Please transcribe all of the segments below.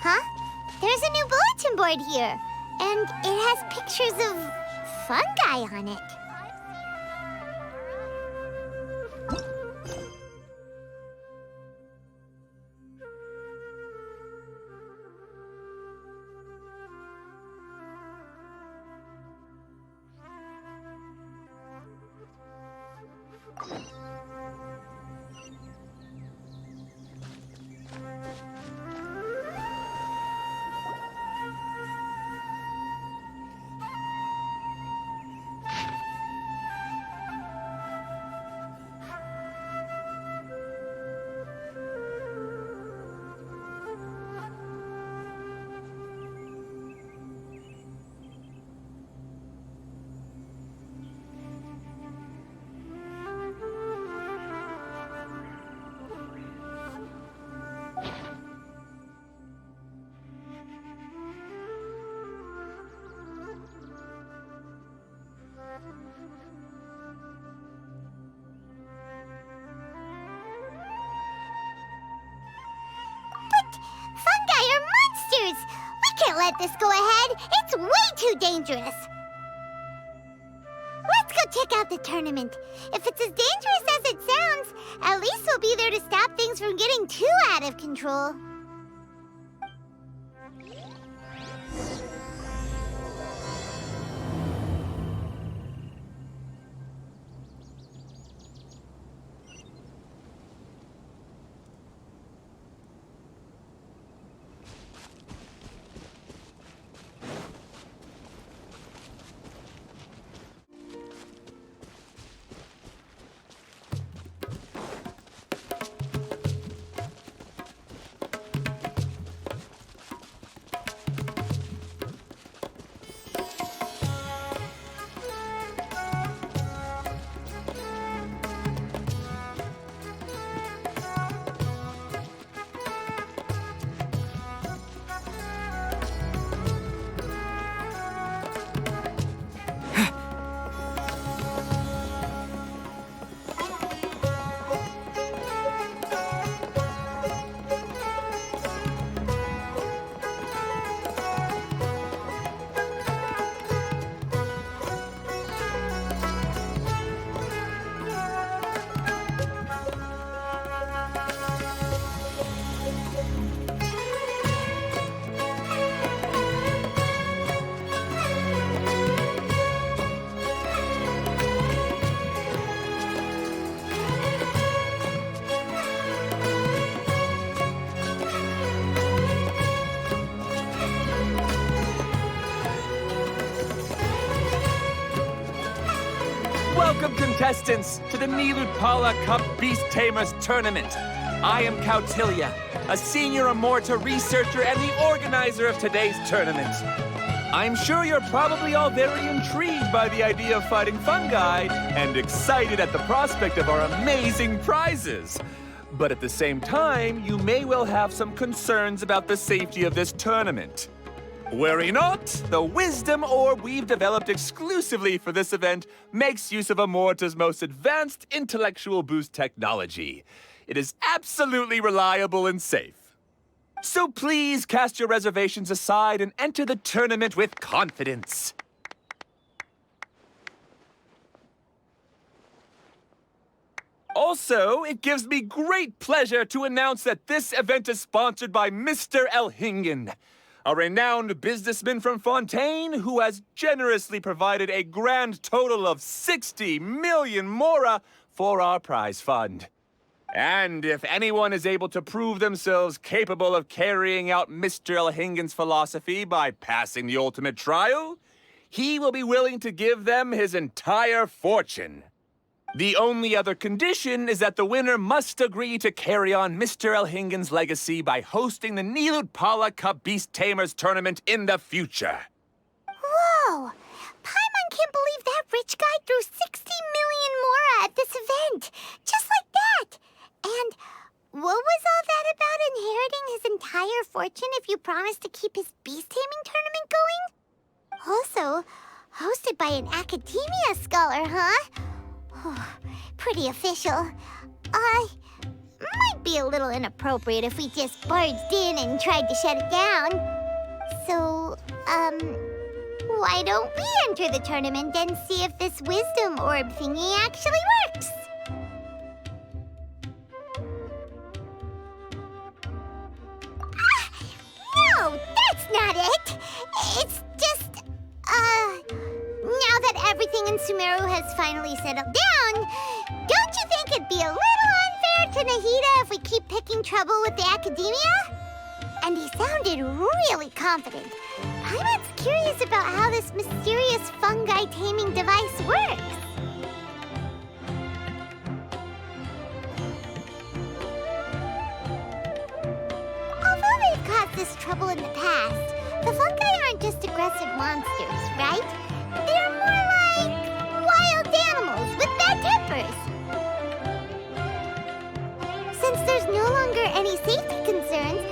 Huh? There's a new bulletin board here, and it has pictures of fungi on it. Fungi are monsters! We can't let this go ahead. It's way too dangerous. Let's go check out the tournament. If it's as dangerous as it sounds, at least we'll be there to stop things from getting too out of control. Welcome, contestants, to the Nilutpala Cup Beast Tamers Tournament. I am Cautilia, a senior Amorta researcher and the organizer of today's tournament. I'm sure you're probably all very intrigued by the idea of fighting fungi and excited at the prospect of our amazing prizes. But at the same time, you may well have some concerns about the safety of this tournament. Worry not, the wisdom orb we've developed exclusively for this event makes use of Amorta's most advanced intellectual boost technology. It is absolutely reliable and safe. So please cast your reservations aside and enter the tournament with confidence. Also, it gives me great pleasure to announce that this event is sponsored by Mr. Elhingen, a renowned businessman from Fontaine who has generously provided a grand total of 60 million mora for our prize fund. And if anyone is able to prove themselves capable of carrying out Mr. Elhingen's philosophy by passing the ultimate trial, he will be willing to give them his entire fortune. The only other condition is that the winner must agree to carry on Mr. Elhingen's legacy by hosting the Nilutpala Cup Beast Tamers Tournament in the future. Whoa! Paimon can't believe that rich guy threw 60 million mora at this event. Just like that. And what was all that about inheriting his entire fortune if you promised to keep his beast taming tournament going? Also, hosted by an academia scholar, huh? Pretty official. My would be a little inappropriate if we just barged in and tried to shut it down. So, why don't we enter the tournament and see if this wisdom orb thingy actually works? No, that's not it. It's just, now that everything in Sumeru has finally settled down, don't you think it'd be a little unfair to Nahida if we keep picking trouble with the academia? And he sounded really confident. Paimon's curious about how this mysterious fungi taming device works. Although they've caused this trouble in the past, the fungi aren't just aggressive monsters, right? They're more like wild animals with bad tempers. Since there's no longer any safety concerns,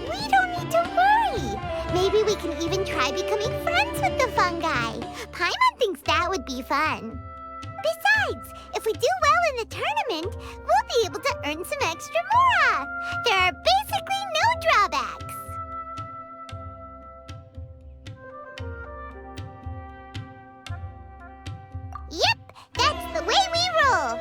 we don't need to worry. Maybe we can even try becoming friends with the fungi. Paimon thinks that would be fun. Besides, if we do well in the tournament, we'll be able to earn some extra mora. There are basically no drawbacks. Yep, that's the way we roll.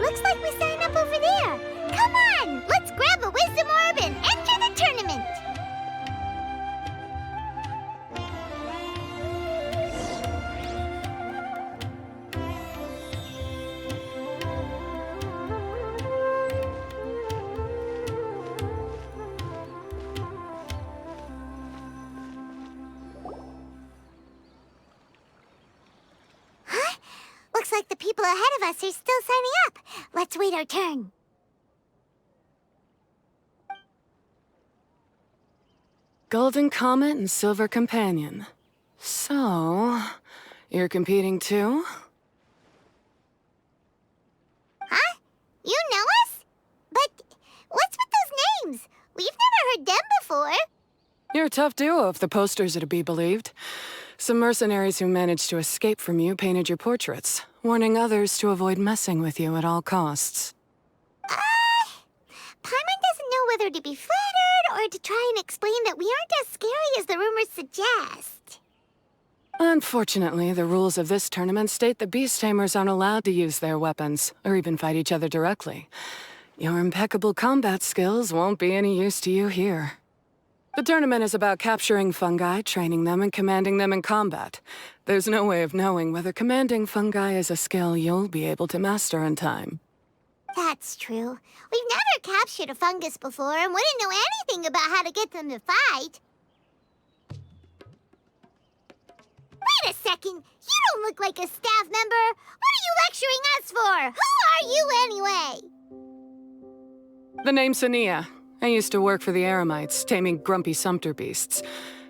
Looks like we sign up over there. Come on, let's grab a wisdom orb and enter the tournament. Huh? Looks like the people ahead of us are still signing up. Let's wait our turn. Golden Comet and Silver Companion. So, you're competing too? Huh? You know us? But what's with those names? We've never heard them before. You're a tough duo if the posters are to be believed. Some mercenaries who managed to escape from you painted your portraits, warning others to avoid messing with you at all costs. Paimon doesn't know whether to be flattered or to try and explain that we aren't as scary as the rumors suggest. Unfortunately, the rules of this tournament state that beast tamers aren't allowed to use their weapons, or even fight each other directly. Your impeccable combat skills won't be any use to you here. The tournament is about capturing fungi, training them, and commanding them in combat. There's no way of knowing whether commanding fungi is a skill you'll be able to master in time. That's true. We've never captured a fungus before and wouldn't know anything about how to get them to fight. Wait a second! You don't look like a staff member! What are you lecturing us for? Who are you anyway? The name's Sania. I used to work for the Eremites, taming grumpy sumpter beasts.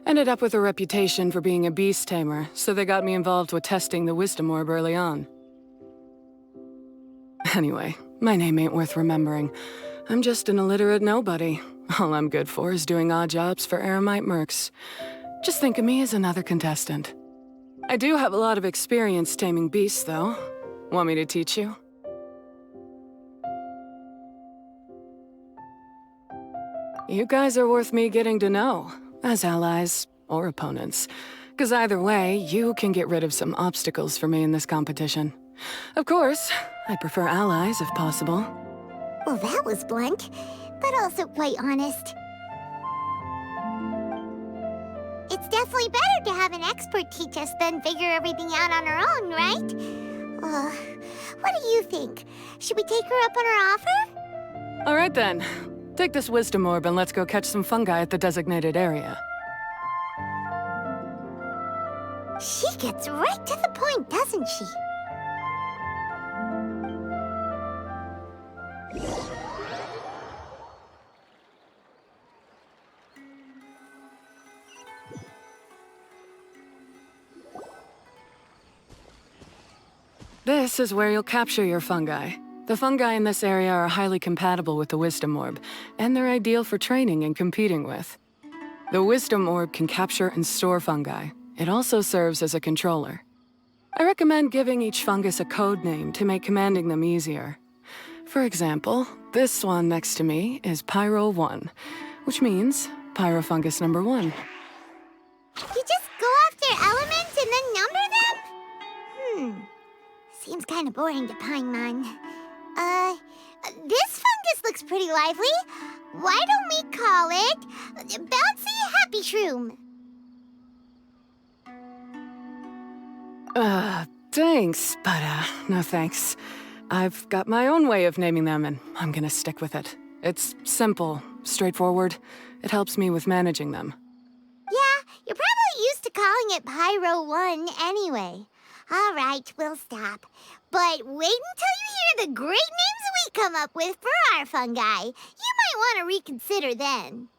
Ended up with a reputation for being a beast tamer, so they got me involved with testing the wisdom orb early on. Anyway, my name ain't worth remembering. I'm just an illiterate nobody. All I'm good for is doing odd jobs for Eremite mercs. Just think of me as another contestant. I do have a lot of experience taming beasts, though. Want me to teach you? You guys are worth me getting to know, as allies or opponents. 'Cause either way, you can get rid of some obstacles for me in this competition. Of course, I prefer allies if possible. Well, that was blunt, but also quite honest. It's definitely better to have an expert teach us than figure everything out on our own, right? What do you think? Should we take her up on her offer? All right then. Take this wisdom orb and let's go catch some fungi at the designated area. She gets right to the point, doesn't she? This is where you'll capture your fungi. The fungi in this area are highly compatible with the wisdom orb, and they're ideal for training and competing with. The wisdom orb can capture and store fungi. It also serves as a controller. I recommend giving each fungus a code name to make commanding them easier. For example, this one next to me is Pyro 1, which means Pyrofungus number 1. You just go off their elements and then number them? Seems kind of boring to Paimon. This fungus looks pretty lively. Why don't we call it Bouncy Happy Shroom? Thanks, but no thanks. I've got my own way of naming them, and I'm gonna stick with it. It's simple, straightforward. It helps me with managing them. Yeah, you're probably used to calling it Pyro 1 anyway. All right, we'll stop. But wait until you hear the great names we come up with for our fungi. You might want to reconsider then.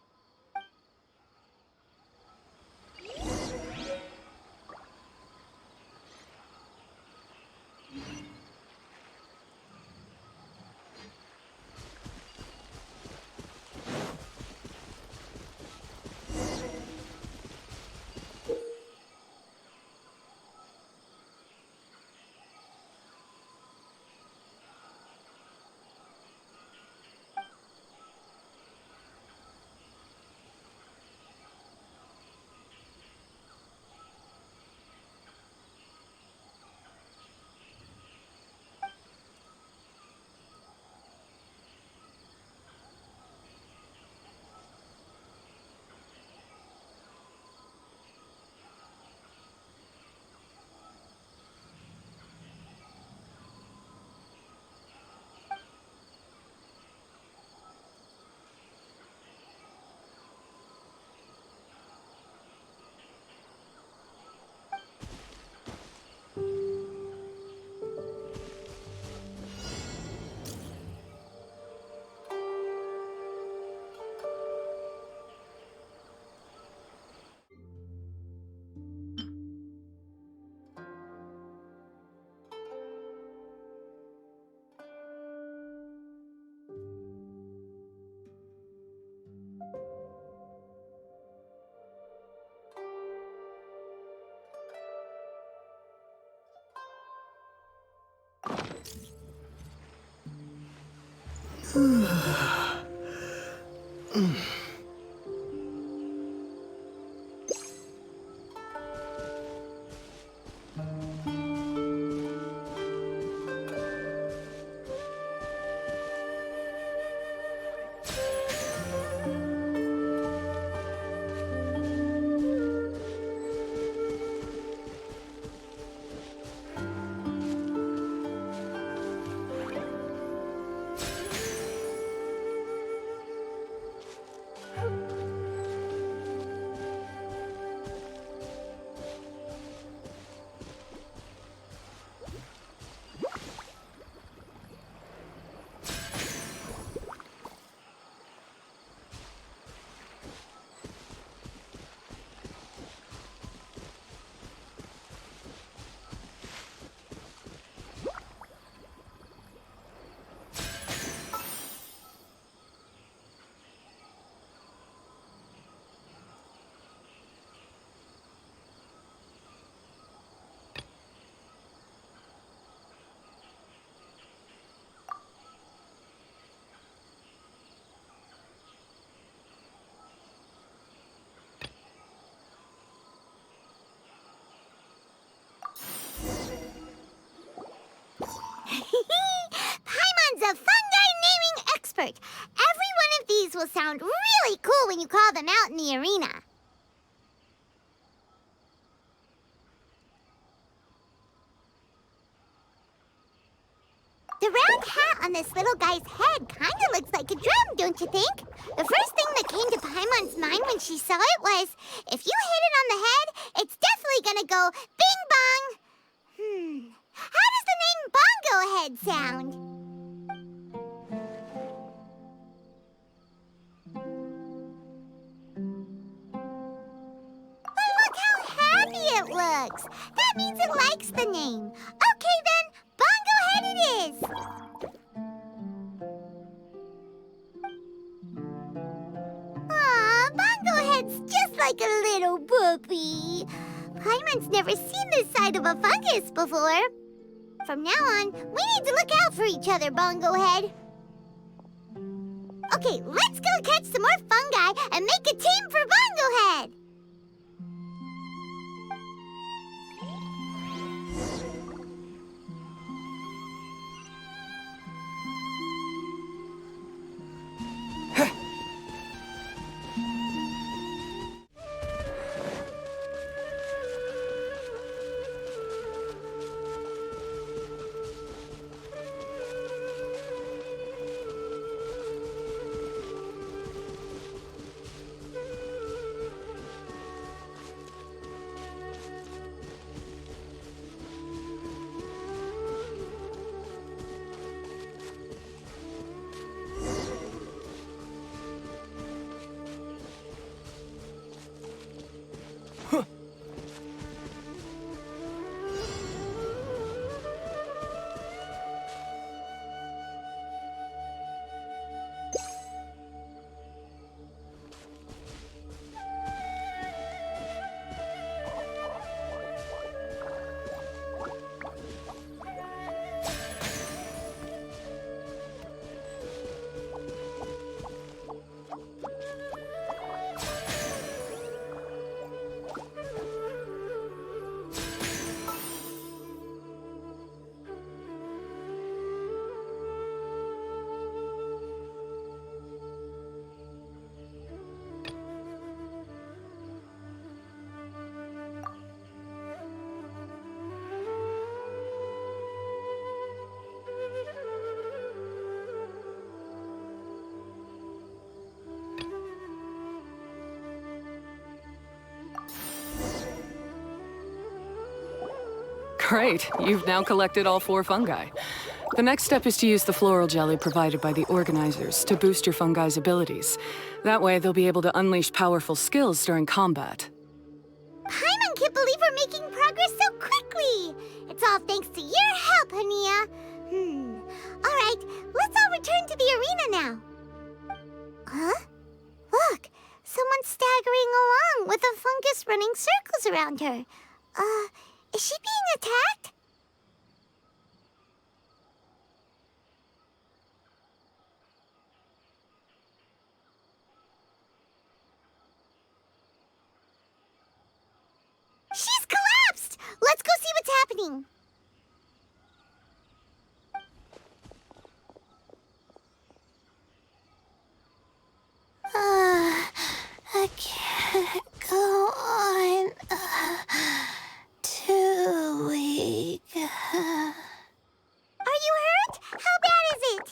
Paimon's a fungi naming expert. Every one of these will sound really cool when you call them out in the arena. The round hat on this little guy's head kind of looks like a drum, don't you think? The first thing that came to Paimon's mind when she saw it was, if you hit it on the head, it's definitely gonna go bing bong. How does the name Bongo Head sound? But look how happy it looks. That means it likes the name. Okay then, Bongo Head it is. Aw, Bongo Head's just like a little puppy. Paimon's never seen this side of a fungus before. From now on, we need to look out for each other, Bongo Head. Okay, let's go catch some more fungi and make a team for Bongo Head. Great, you've now collected all 4 fungi. The next step is to use the floral jelly provided by the organizers to boost your fungi's abilities. That way, they'll be able to unleash powerful skills during combat. Paimon can't believe we're making progress so quickly. It's all thanks to your help, Hania. All right, let's all return to the arena now. Huh? Look, someone's staggering along with a fungus running circles around her. Is she being attacked? She's collapsed! Let's go see what's happening. I can't go on. Too weak. Are you hurt? How bad is it?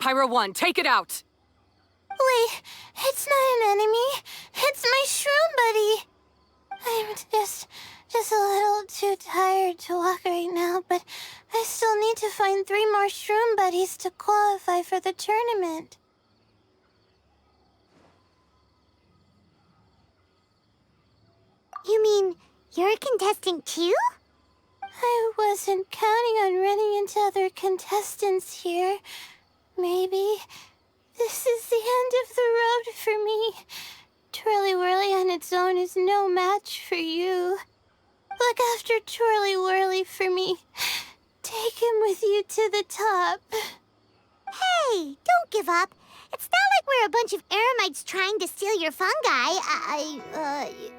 Pyro 1, take it out! Wait, it's not an enemy. It's my shroom buddy. I'm just a little too tired to walk right now, but I still need to find 3 more shroom buddies to qualify for the tournament. You mean you're a contestant too? I wasn't counting on running into other contestants here. Maybe this is the end of the road for me. Twirly Whirly on its own is no match for you. Look after Twirly Whirly for me. Take him with you to the top. Hey, don't give up. It's not like we're a bunch of eremites trying to steal your fungi.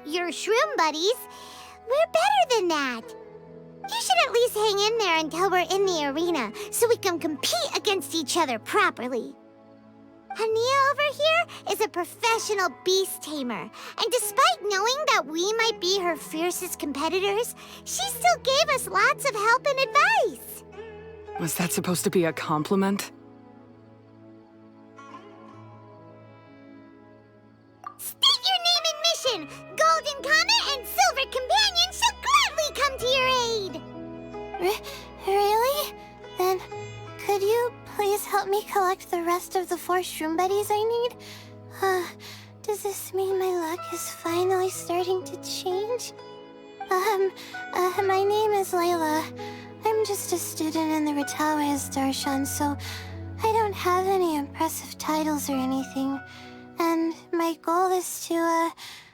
Your shroom buddies. We're better than that. You should at least hang in there until we're in the arena, so we can compete against each other properly. Hania over here is a professional beast tamer, and despite knowing that we might be her fiercest competitors, she still gave us lots of help and advice. Was that supposed to be a compliment? State your name and mission! Golden Comet and Silver Companion shall gladly come to your aid! Really? Then, could you please help me collect the rest of the 4 shroom buddies I need? Does this mean my luck is finally starting to change? My name is Layla. I'm just a student in the Ratawa's Darshan, so I don't have any impressive titles or anything. And my goal is to,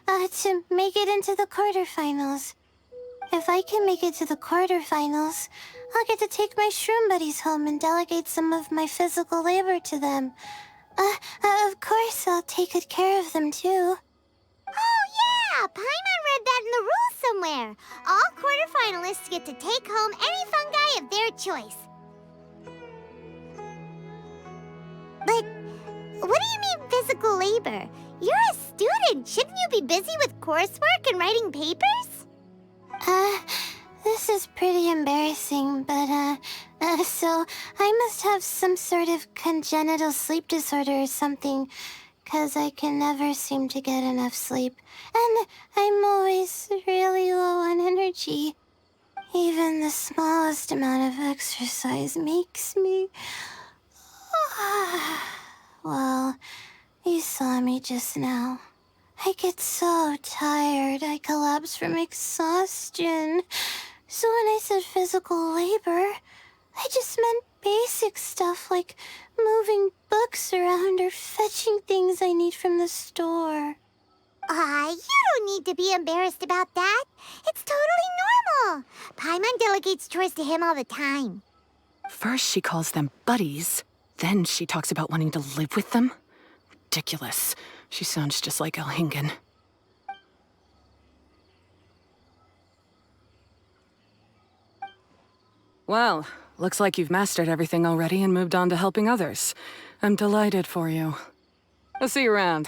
to make it into the quarterfinals. If I can make it to the quarterfinals, I'll get to take my shroom buddies home and delegate some of my physical labor to them. Of course, I'll take good care of them, too. Oh, yeah! Paimon read that in the rules somewhere. All quarterfinalists get to take home any fungi of their choice. But what do you mean physical labor? You're a student. Shouldn't you be busy with coursework and writing papers? This is pretty embarrassing, but, so I must have some sort of congenital sleep disorder or something, 'cause I can never seem to get enough sleep, and I'm always really low on energy. Even the smallest amount of exercise makes me... Well, you saw me just now. I get so tired, I collapse from exhaustion. So when I said physical labor, I just meant basic stuff like moving books around or fetching things I need from the store. You don't need to be embarrassed about that. It's totally normal. Paimon delegates chores to him all the time. First she calls them buddies, then she talks about wanting to live with them. Ridiculous. She sounds just like Elhingen. Well, looks like you've mastered everything already and moved on to helping others. I'm delighted for you. I'll see you around.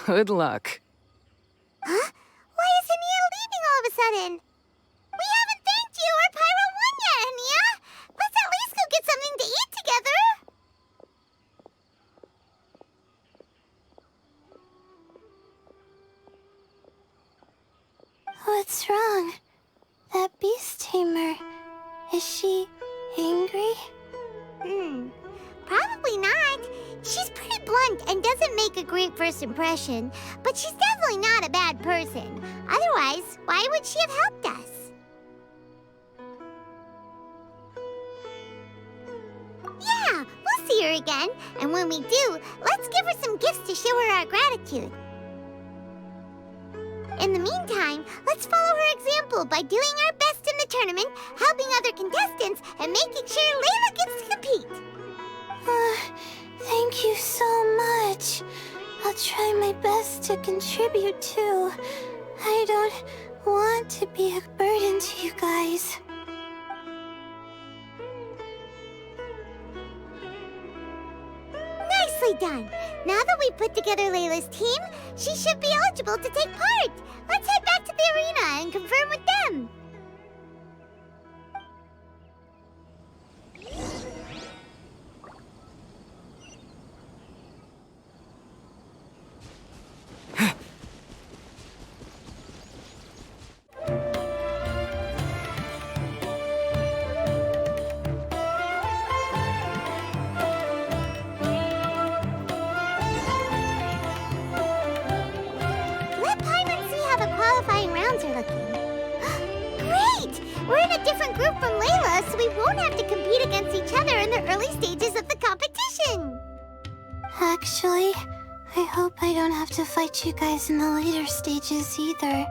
Good luck. Huh? Why is Ania leaving all of a sudden? We haven't thanked you or Pyro won yet, Ania! Let's at least go get something to eat together! What's wrong? That beast tamer... Is she angry? Probably not. She's pretty blunt and doesn't make a great first impression, but she's definitely not a bad person. Otherwise, why would she have helped us? Yeah, we'll see her again, and when we do, let's give her some gifts to show her our gratitude. In the meantime, let's follow her example by doing our best in the tournament, helping other contestants, and making sure Layla gets to compete. Thank you so much. I'll try my best to contribute too. I don't want to be a burden to you guys. Nicely done! Now that we've put together Layla's team, she should be eligible to take part! Let's head back to the arena and confirm with them! Let Paimon see how the qualifying rounds are looking. Great! We're in a different group from Layla, so we won't have to compete against each other in the early stages of the competition. Actually, I hope I don't have to fight you guys in the later stages either.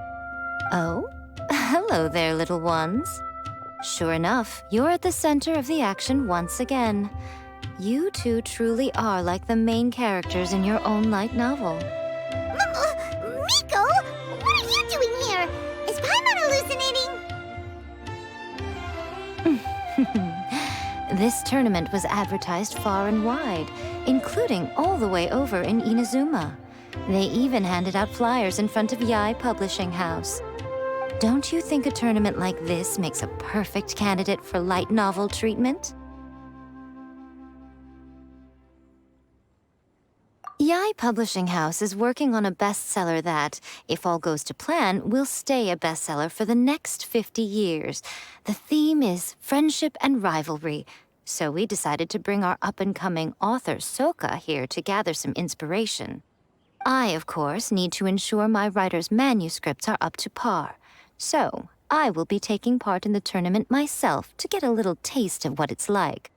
Oh? Hello there, little ones. Sure enough, you're at the center of the action once again. You two truly are like the main characters in your own light novel. Miko, what are you doing here? Is Paimon hallucinating? This tournament was advertised far and wide, including all the way over in Inazuma. They even handed out flyers in front of Yae Publishing House. Don't you think a tournament like this makes a perfect candidate for light novel treatment? Yae Publishing House is working on a bestseller that, if all goes to plan, will stay a bestseller for the next 50 years. The theme is friendship and rivalry, so we decided to bring our up-and-coming author Soka here to gather some inspiration. I, of course, need to ensure my writer's manuscripts are up to par, so I will be taking part in the tournament myself to get a little taste of what it's like.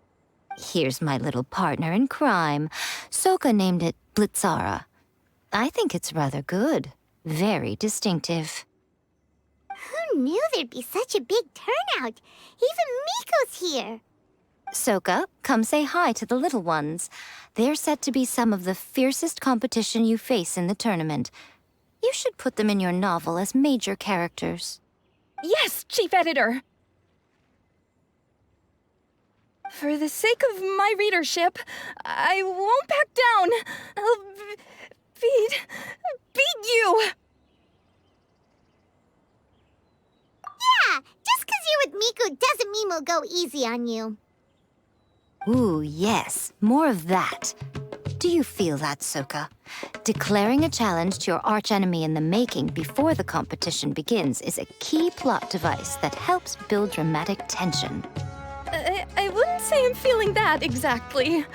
Here's my little partner in crime. Soka named it Blitzara. I think it's rather good. Very distinctive. Who knew there'd be such a big turnout? Even Miko's here. Soka, come say hi to the little ones. They're set to be some of the fiercest competition you face in the tournament. You should put them in your novel as major characters. Yes, Chief Editor! For the sake of my readership, I won't back down. I'll beat you! Yeah, just 'cause you're with Miko doesn't mean we'll go easy on you. Ooh, yes, more of that. Do you feel that, Soka? Declaring a challenge to your archenemy in the making before the competition begins is a key plot device that helps build dramatic tension. I wouldn't say I'm feeling that exactly.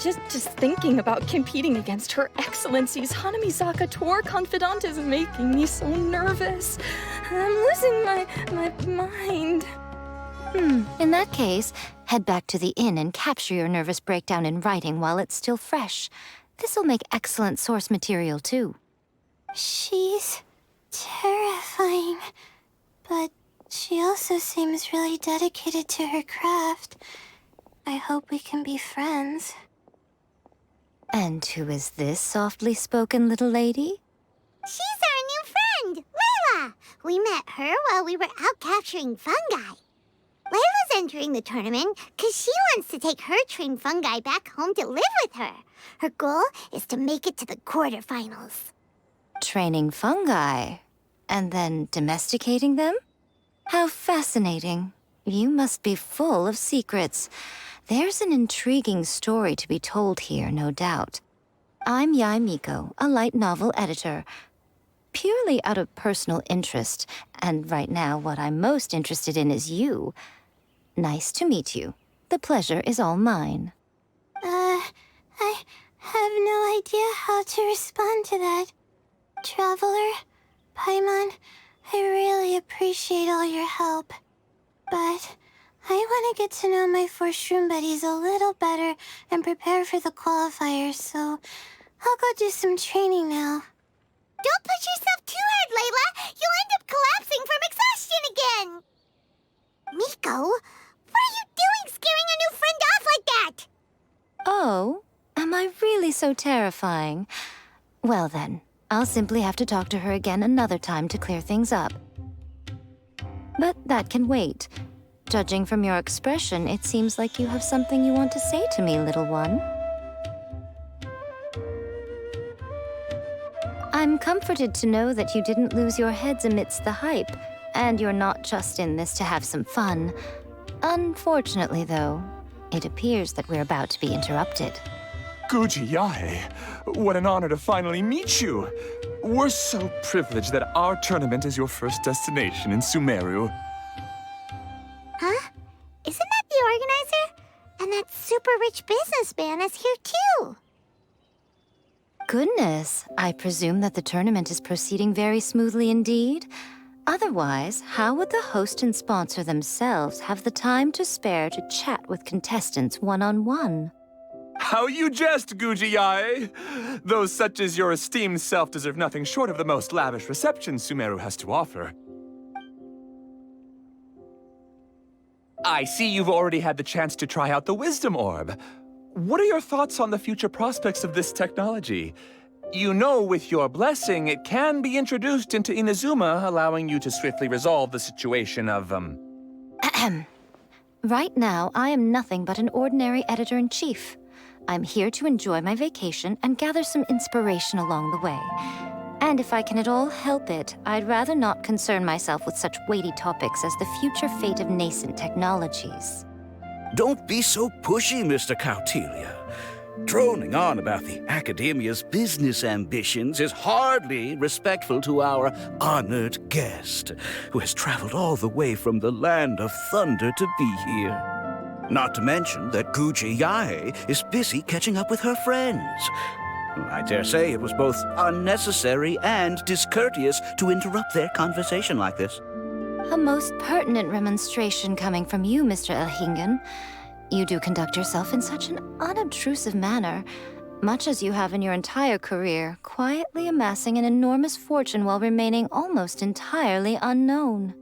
Just thinking about competing against Her Excellency's Hanamizaka tour confidant is making me so nervous. I'm losing my mind. In that case, head back to the inn and capture your nervous breakdown in writing while it's still fresh. This'll make excellent source material, too. She's terrifying, but she also seems really dedicated to her craft. I hope we can be friends. And who is this softly spoken little lady? She's our new friend, Layla! We met her while we were out capturing fungi. Layla's entering the tournament because she wants to take her trained fungi back home to live with her. Her goal is to make it to the quarterfinals. Training fungi, and then domesticating them? How fascinating. You must be full of secrets. There's an intriguing story to be told here, no doubt. I'm Yae Miko, a light novel editor. Purely out of personal interest, and right now what I'm most interested in is you. Nice to meet you. The pleasure is all mine. I have no idea how to respond to that. Traveler, Paimon, I really appreciate all your help. But I want to get to know my 4 shroom buddies a little better and prepare for the qualifiers, so I'll go do some training now. Don't push yourself too hard, Layla! You'll end up collapsing from exhaustion again! Miko, what are you doing scaring a new friend off like that? Oh, am I really so terrifying? Well then, I'll simply have to talk to her again another time to clear things up. But that can wait. Judging from your expression, it seems like you have something you want to say to me, little one. I'm comforted to know that you didn't lose your heads amidst the hype, and you're not just in this to have some fun. Unfortunately, though, it appears that we're about to be interrupted. Guji Yae, what an honor to finally meet you. We're so privileged that our tournament is your first destination in Sumeru. Huh? Isn't that the organizer? And that super rich businessman is here too. Goodness, I presume that the tournament is proceeding very smoothly indeed. Otherwise, how would the host and sponsor themselves have the time to spare to chat with contestants one-on-one? How you jest, Guji Yae! Those such as your esteemed self deserve nothing short of the most lavish reception Sumeru has to offer. I see you've already had the chance to try out the Wisdom Orb. What are your thoughts on the future prospects of this technology? You know, with your blessing, it can be introduced into Inazuma, allowing you to swiftly resolve the situation of, Right now, I am nothing but an ordinary editor-in-chief. I'm here to enjoy my vacation and gather some inspiration along the way. And if I can at all help it, I'd rather not concern myself with such weighty topics as the future fate of nascent technologies. Don't be so pushy, Mr. Kautelia. Droning on about the Academia's business ambitions is hardly respectful to our honored guest, who has traveled all the way from the land of thunder to be here. Not to mention that Guji Yae is busy catching up with her friends. I dare say it was both unnecessary and discourteous to interrupt their conversation like this. A most pertinent remonstration coming from you, Mr. Elhingen. You do conduct yourself in such an unobtrusive manner. much as you have in your entire career, quietly amassing an enormous fortune while remaining almost entirely unknown.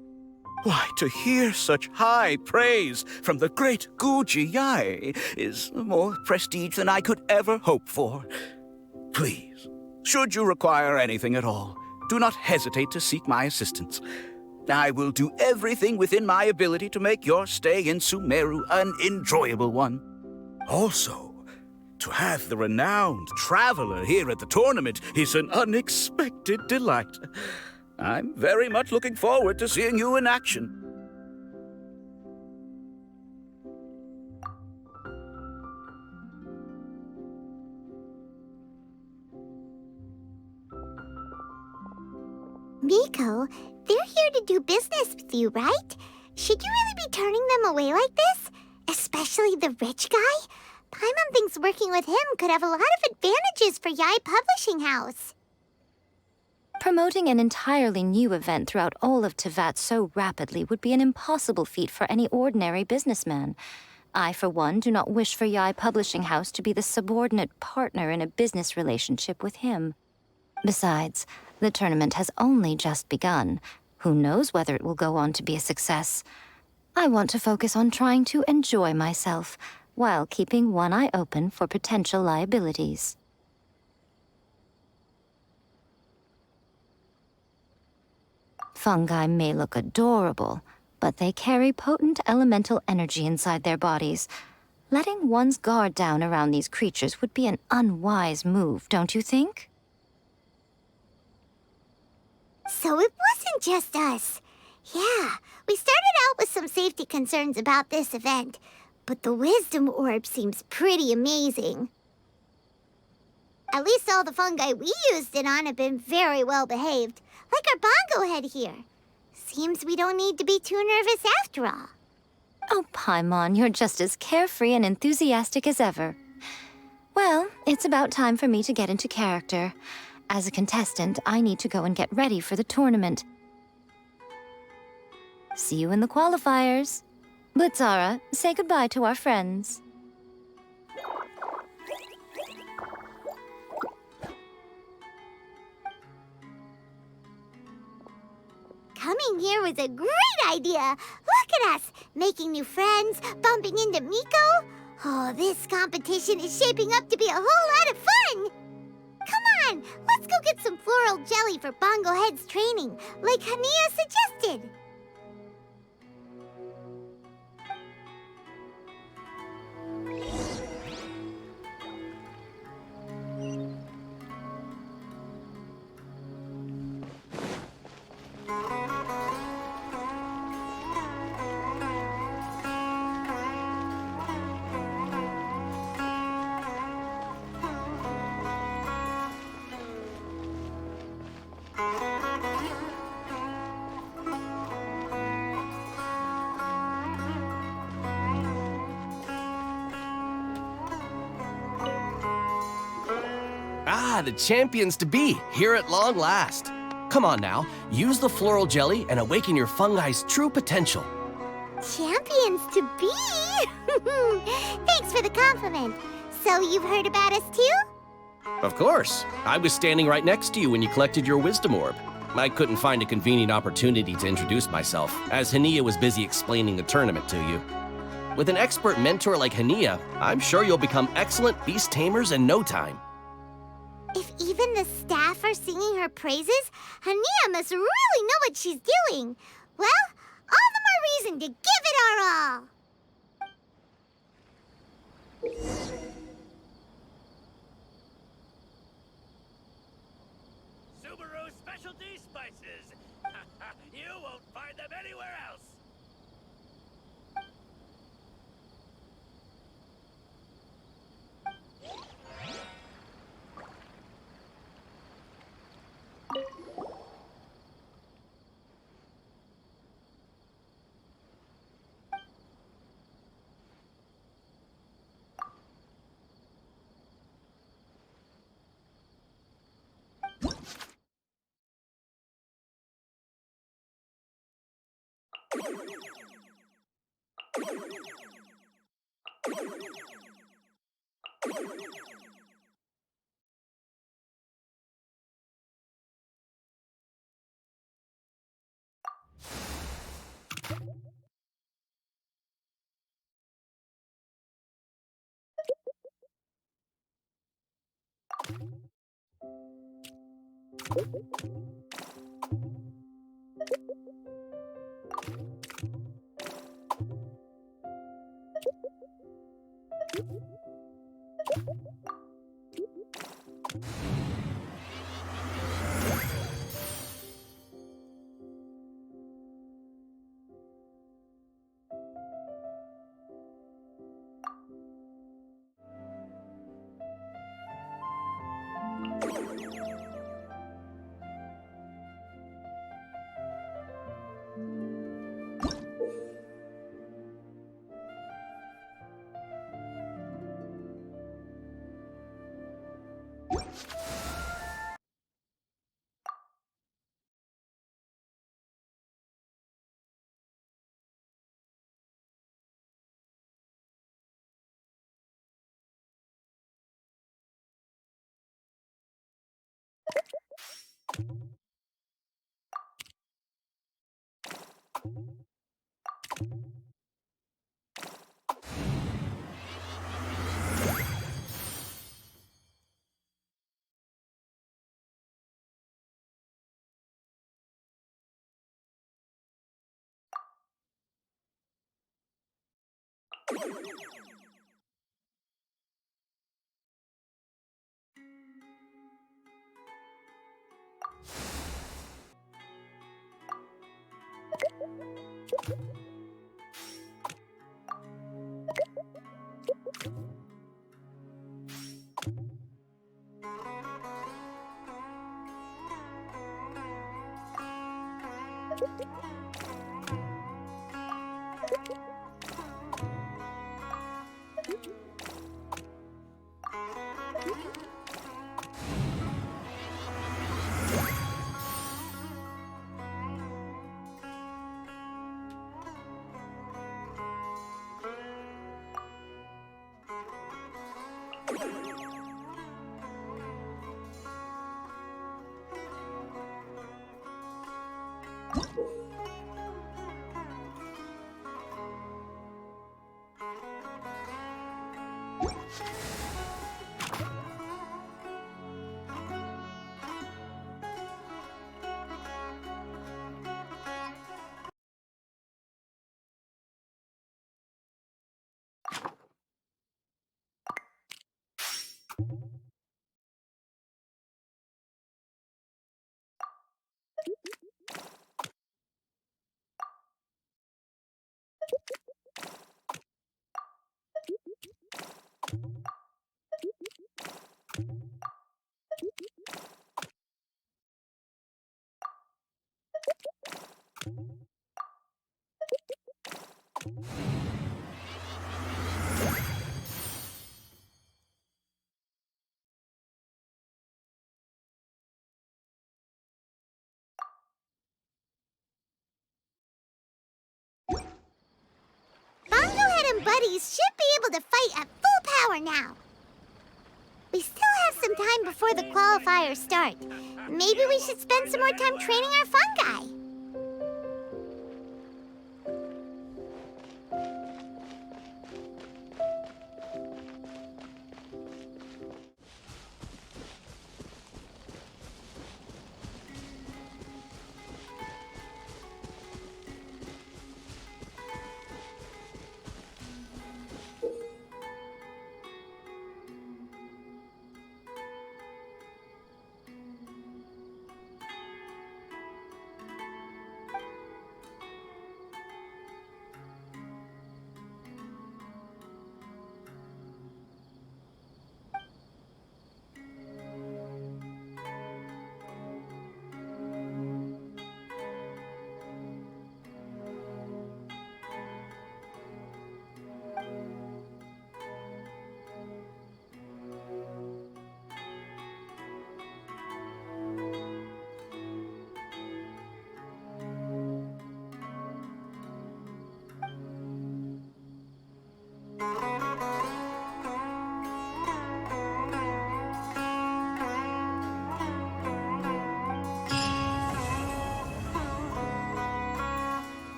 Why, to hear such high praise from the great Guji Yai is more prestige than I could ever hope for. Please, should you require anything at all, do not hesitate to seek my assistance. I will do everything within my ability to make your stay in Sumeru an enjoyable one. Also, to have the renowned traveler here at the tournament is an unexpected delight. I'm very much looking forward to seeing you in action. Miko, they're here to do business with you, right? Should you really be turning them away like this? Especially the rich guy? Paimon thinks working with him could have a lot of advantages for Yai Publishing House. Promoting an entirely new event throughout all of Teyvat so rapidly would be an impossible feat for any ordinary businessman. I, for one, do not wish for Yai Publishing House to be the subordinate partner in a business relationship with him. Besides, the tournament has only just begun. Who knows whether it will go on to be a success? I want to focus on trying to enjoy myself, while keeping one eye open for potential liabilities. Fungi may look adorable, but they carry potent elemental energy inside their bodies. Letting one's guard down around these creatures would be an unwise move, don't you think? So it wasn't just us. Yeah, we started out with some safety concerns about this event, but the wisdom orb seems pretty amazing. At least all the fungi we used it on have been very well behaved, like our bongo head here. Seems we don't need to be too nervous after all. Oh, Paimon, you're just as carefree and enthusiastic as ever. Well, it's about time for me to get into character. As a contestant, I need to go and get ready for the tournament. See you in the qualifiers. Blitzara, say goodbye to our friends. Coming here was a great idea. Look at us, making new friends, bumping into Miko. Oh, this competition is shaping up to be a whole lot of fun. Come on, let's go get some floral jelly for Bongo Head's training, like Hania suggested. Ah, the champions to be, here at long last. Come on now, use the floral jelly and awaken your fungi's true potential. Champions to be? Thanks for the compliment. So you've heard about us too? Of course. I was standing right next to you when you collected your wisdom orb. I couldn't find a convenient opportunity to introduce myself, as Hania was busy explaining the tournament to you. With an expert mentor like Hania, I'm sure you'll become excellent beast tamers in no time. If even the staff are singing her praises, Hania must really know what she's doing. Well, all the more reason to give it our all. Sumeru specialty spices. You won't find them anywhere else. Bongohead and Buddies should be able to fight at full power now. We still have some time before the qualifiers start. Maybe we should spend some more time training our fungi.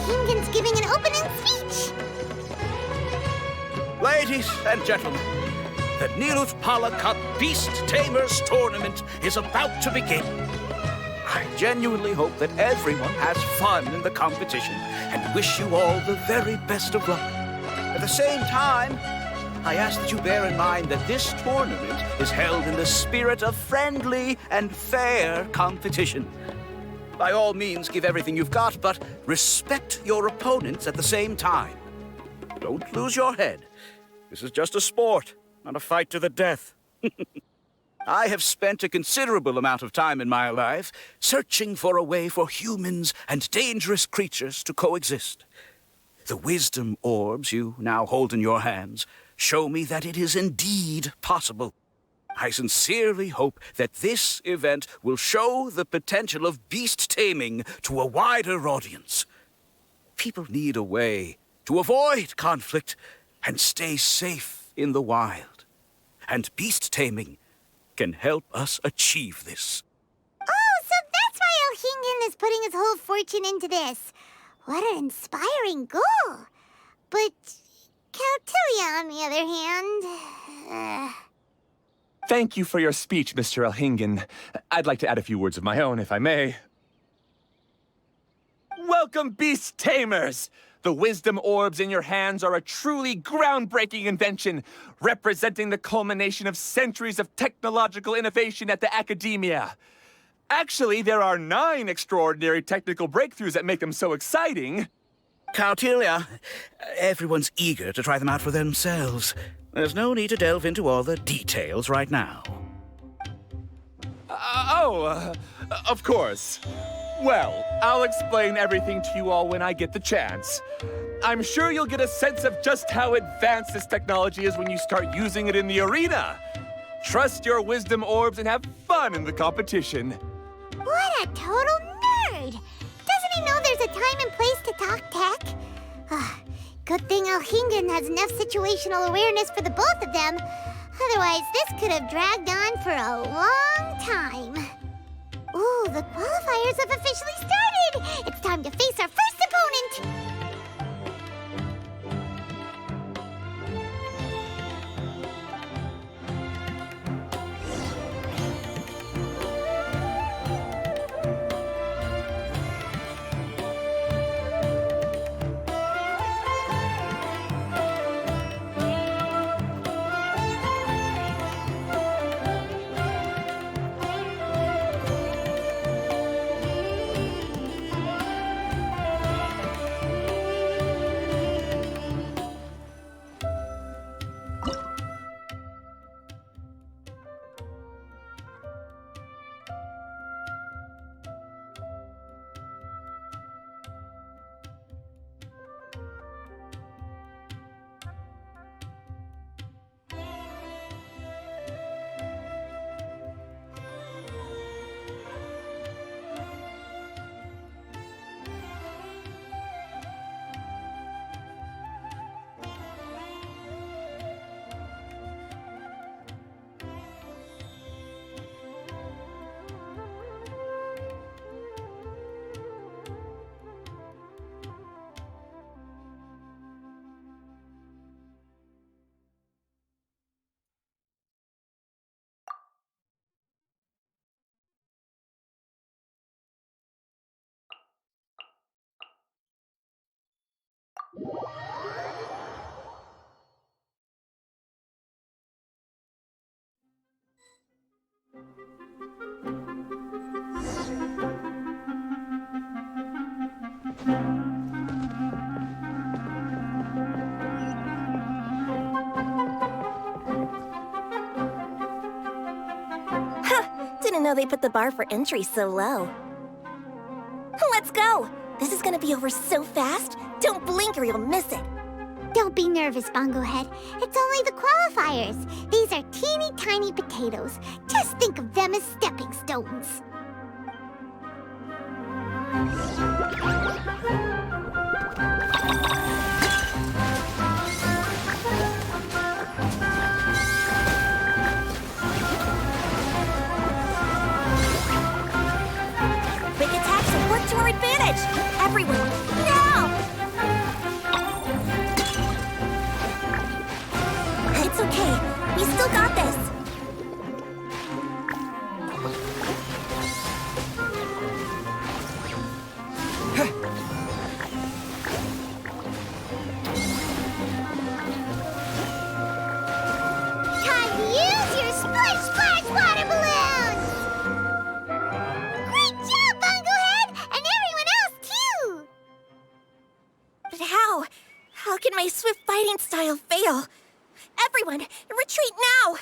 Hingen's giving an opening speech. Ladies and gentlemen, the Nilut Pala Cup Beast Tamers Tournament is about to begin. I genuinely hope that everyone has fun in the competition and wish you all the very best of luck. At the same time, I ask that you bear in mind that this tournament is held in the spirit of friendly and fair competition. By all means, give everything you've got, but respect your opponents at the same time. Don't lose your head. This is just a sport, not a fight to the death. I have spent a considerable amount of time in my life searching for a way for humans and dangerous creatures to coexist. The wisdom orbs you now hold in your hands show me that it is indeed possible. I sincerely hope that this event will show the potential of beast taming to a wider audience. People need a way to avoid conflict and stay safe in the wild. And beast taming can help us achieve this. Oh, so that's why Elhingen is putting his whole fortune into this. What an inspiring goal. But Caltilia, on the other hand... Thank you for your speech, Mr. Elhingen. I'd like to add a few words of my own, if I may. Welcome, Beast Tamers! The wisdom orbs in your hands are a truly groundbreaking invention, representing the culmination of centuries of technological innovation at the academia. Actually, there are 9 extraordinary technical breakthroughs that make them so exciting. Caltilia, everyone's eager to try them out for themselves. There's no need to delve into all the details right now. Of course. Well, I'll explain everything to you all when I get the chance. I'm sure you'll get a sense of just how advanced this technology is when you start using it in the arena. Trust your wisdom orbs and have fun in the competition. What a total nerd! Doesn't he know there's a time and place to talk tech? Good thing Elhingen has enough situational awareness for the both of them. Otherwise, this could have dragged on for a long time. Ooh, the qualifiers have officially started! It's time to face our first opponent! Didn't know they put the bar for entry so low. Let's go! This is gonna be over so fast, don't blink or you'll miss it. Don't be nervous, Bongo Head. It's only the qualifiers. These are teeny tiny potatoes. Just think of them as stepping stones. Quick attacks and work to our advantage! Everyone, now! We still got this. Time to use your splish splash water balloons! Great job, Bunglehead! And everyone else, too! But how? How can my swift fighting style fail? Everyone, retreat now!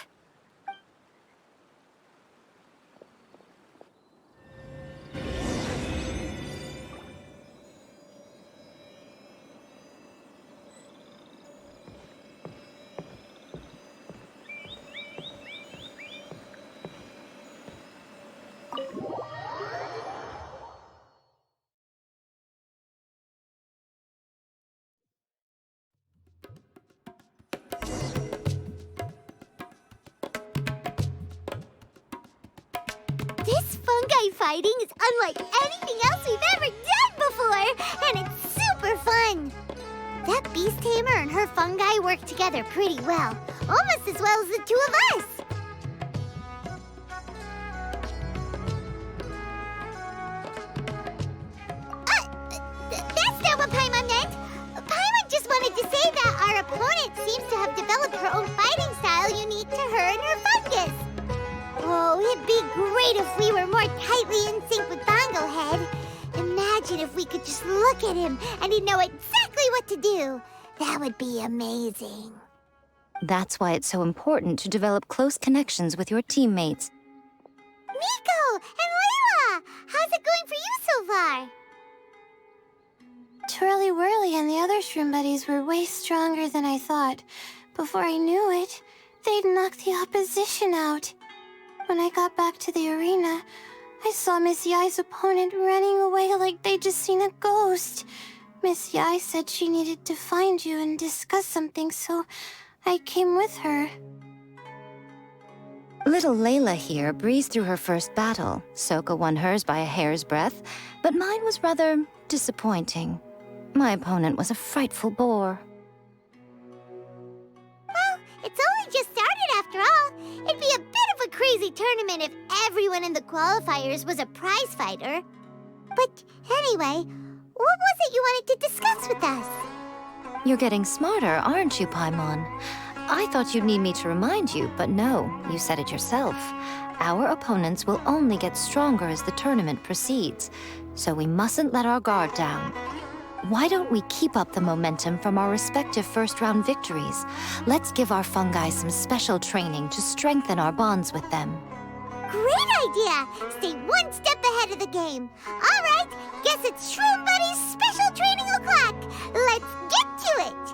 This fungi fighting is unlike anything else we've ever done before, and it's super fun. That beast tamer and her fungi work together pretty well, almost as well as the two of us. That's not what Paimon meant. Paimon just wanted to say that our opponent seems to have developed her own fighting style unique to her and her fungus. Oh, it'd be great if we were more tightly in sync with Bonglehead. Imagine if we could just look at him and he'd know exactly what to do. That would be amazing. That's why it's so important to develop close connections with your teammates. Miko and Layla, how's it going for you so far? Twirly Whirly and the other shroom buddies were way stronger than I thought. Before I knew it, they'd knocked the opposition out. When I got back to the arena, I saw Miss Yai's opponent running away like they'd just seen a ghost. Miss Yai said she needed to find you and discuss something, so I came with her. Little Layla here breezed through her first battle. Soka won hers by a hair's breadth, but mine was rather disappointing. My opponent was a frightful bore. Well, it's only just started after all. It'd be a bit of a crazy tournament if everyone in the qualifiers was a prize fighter. But anyway, what was it you wanted to discuss with us? You're getting smarter, aren't you, Paimon? I thought you'd need me to remind you, but no, you said it yourself. Our opponents will only get stronger as the tournament proceeds, so we mustn't let our guard down. Why don't we keep up the momentum from our respective first-round victories? Let's give our fungi some special training to strengthen our bonds with them. Great idea! Stay one step ahead of the game. All right, guess it's Shroom Buddy's special training o'clock. Let's get to it!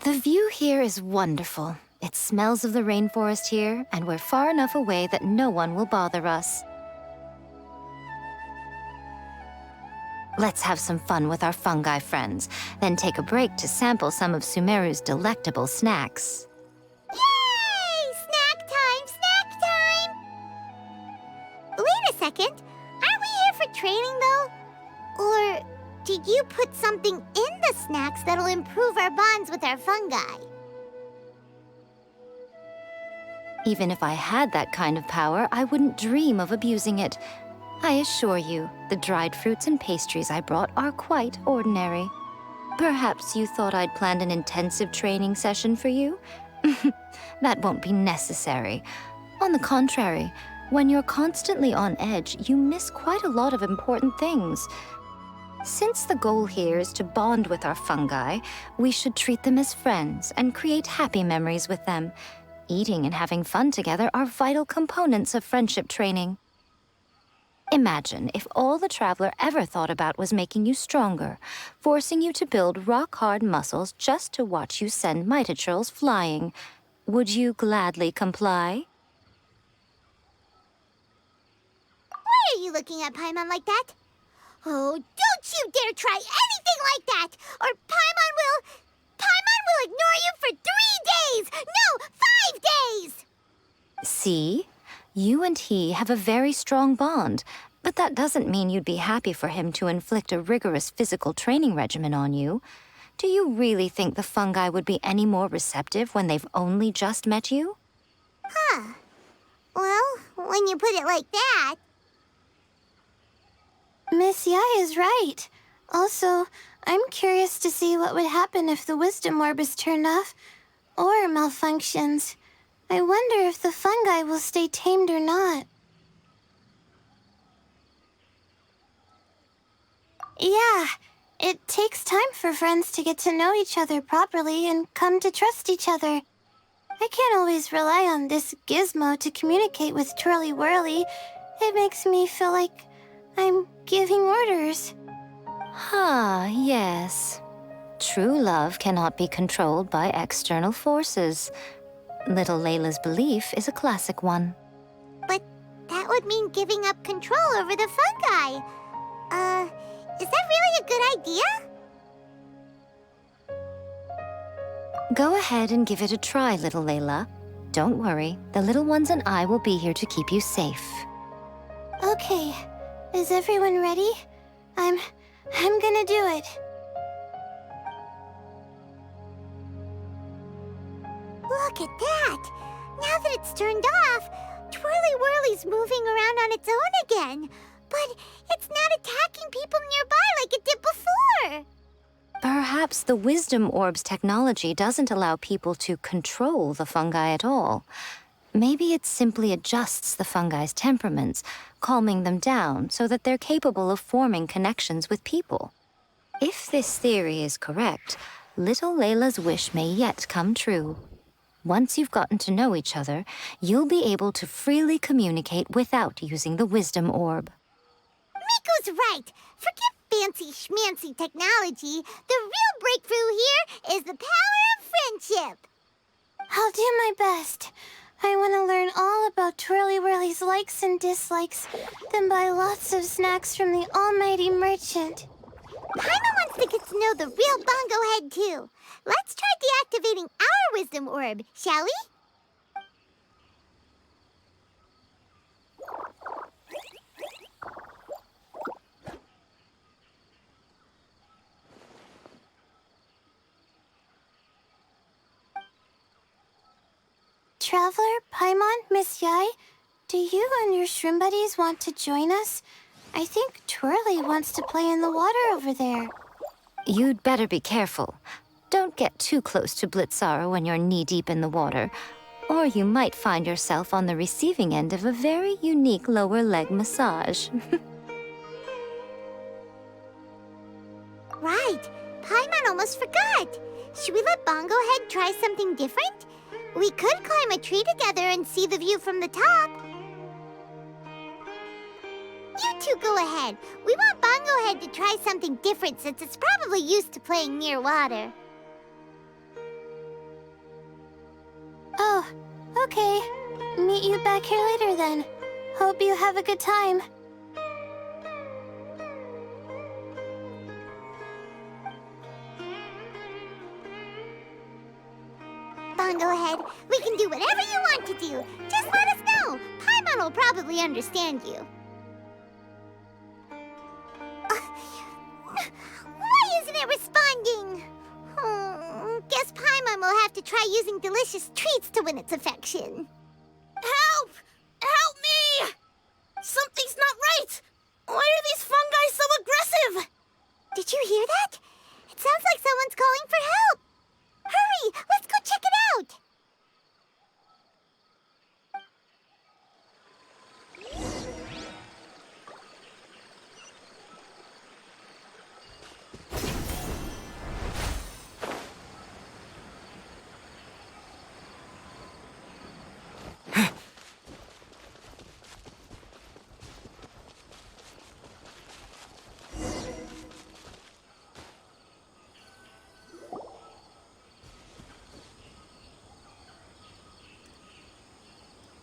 The view here is wonderful. It smells of the rainforest here, and we're far enough away that no one will bother us. Let's have some fun with our fungi friends, then take a break to sample some of Sumeru's delectable snacks. Yay! Snack time! Snack time! Wait a second. Aren't we here for training, though? Or did you put something in the snacks that'll improve our bonds with our fungi? Even if I had that kind of power, I wouldn't dream of abusing it. I assure you, the dried fruits and pastries I brought are quite ordinary. Perhaps you thought I'd planned an intensive training session for you? That won't be necessary. On the contrary, when you're constantly on edge, you miss quite a lot of important things. Since the goal here is to bond with our fungi, we should treat them as friends and create happy memories with them. Eating and having fun together are vital components of friendship training. Imagine if all the Traveler ever thought about was making you stronger, forcing you to build rock-hard muscles just to watch you send Mitatrolls flying. Would you gladly comply? Why are you looking at Paimon like that? Oh, don't you dare try anything like that, or Paimon will ignore you for 3 days! No, 5 days! See? You and he have a very strong bond, but that doesn't mean you'd be happy for him to inflict a rigorous physical training regimen on you. Do you really think the fungi would be any more receptive when they've only just met you? Huh. Well, when you put it like that... Miss Yai is right. Also, I'm curious to see what would happen if the wisdom orb is turned off or malfunctions. I wonder if the fungi will stay tamed or not. Yeah, it takes time for friends to get to know each other properly and come to trust each other. I can't always rely on this gizmo to communicate with Twirly Whirly. It makes me feel like I'm giving orders. Yes. True love cannot be controlled by external forces. Little Layla's belief is a classic one. But that would mean giving up control over the fungi. Is that really a good idea? Go ahead and give it a try, little Layla. Don't worry, the little ones and I will be here to keep you safe. Okay, is everyone ready? I'm gonna do it. Look at that! Now that it's turned off, Twirly Whirly's moving around on its own again. But it's not attacking people nearby like it did before. Perhaps the Wisdom Orb's technology doesn't allow people to control the fungi at all. Maybe it simply adjusts the fungi's temperaments, calming them down so that they're capable of forming connections with people. If this theory is correct, little Layla's wish may yet come true. Once you've gotten to know each other, you'll be able to freely communicate without using the Wisdom Orb. Miko's right. Forget fancy schmancy technology. The real breakthrough here is the power of friendship. I'll do my best. I want to learn all about Twirly Whirly's likes and dislikes, then buy lots of snacks from the almighty merchant. Paimon wants to get to know the real Bongo Head, too. Let's try deactivating our Wisdom Orb, shall we? Traveler, Paimon, Miss Yai, do you and your shrimp buddies want to join us? I think Twirly wants to play in the water over there. You'd better be careful. Don't get too close to Blitzara when you're knee-deep in the water, or you might find yourself on the receiving end of a very unique lower leg massage. Right. Paimon almost forgot. Should we let Bongo Head try something different? We could climb a tree together and see the view from the top. You two go ahead. We want Bongo Head to try something different since it's probably used to playing near water. Oh, okay. Meet you back here later then. Hope you have a good time. Bongo Head, we can do whatever you want to do. Just let us know. Paimon will probably understand you. Why isn't it responding? Guess Paimon will have to try using delicious treats to win its affection. Help! Help me! Something's not right! Why are these fungi so aggressive? Did you hear that? It sounds like someone's calling for help. Hurry! Let's go check it out!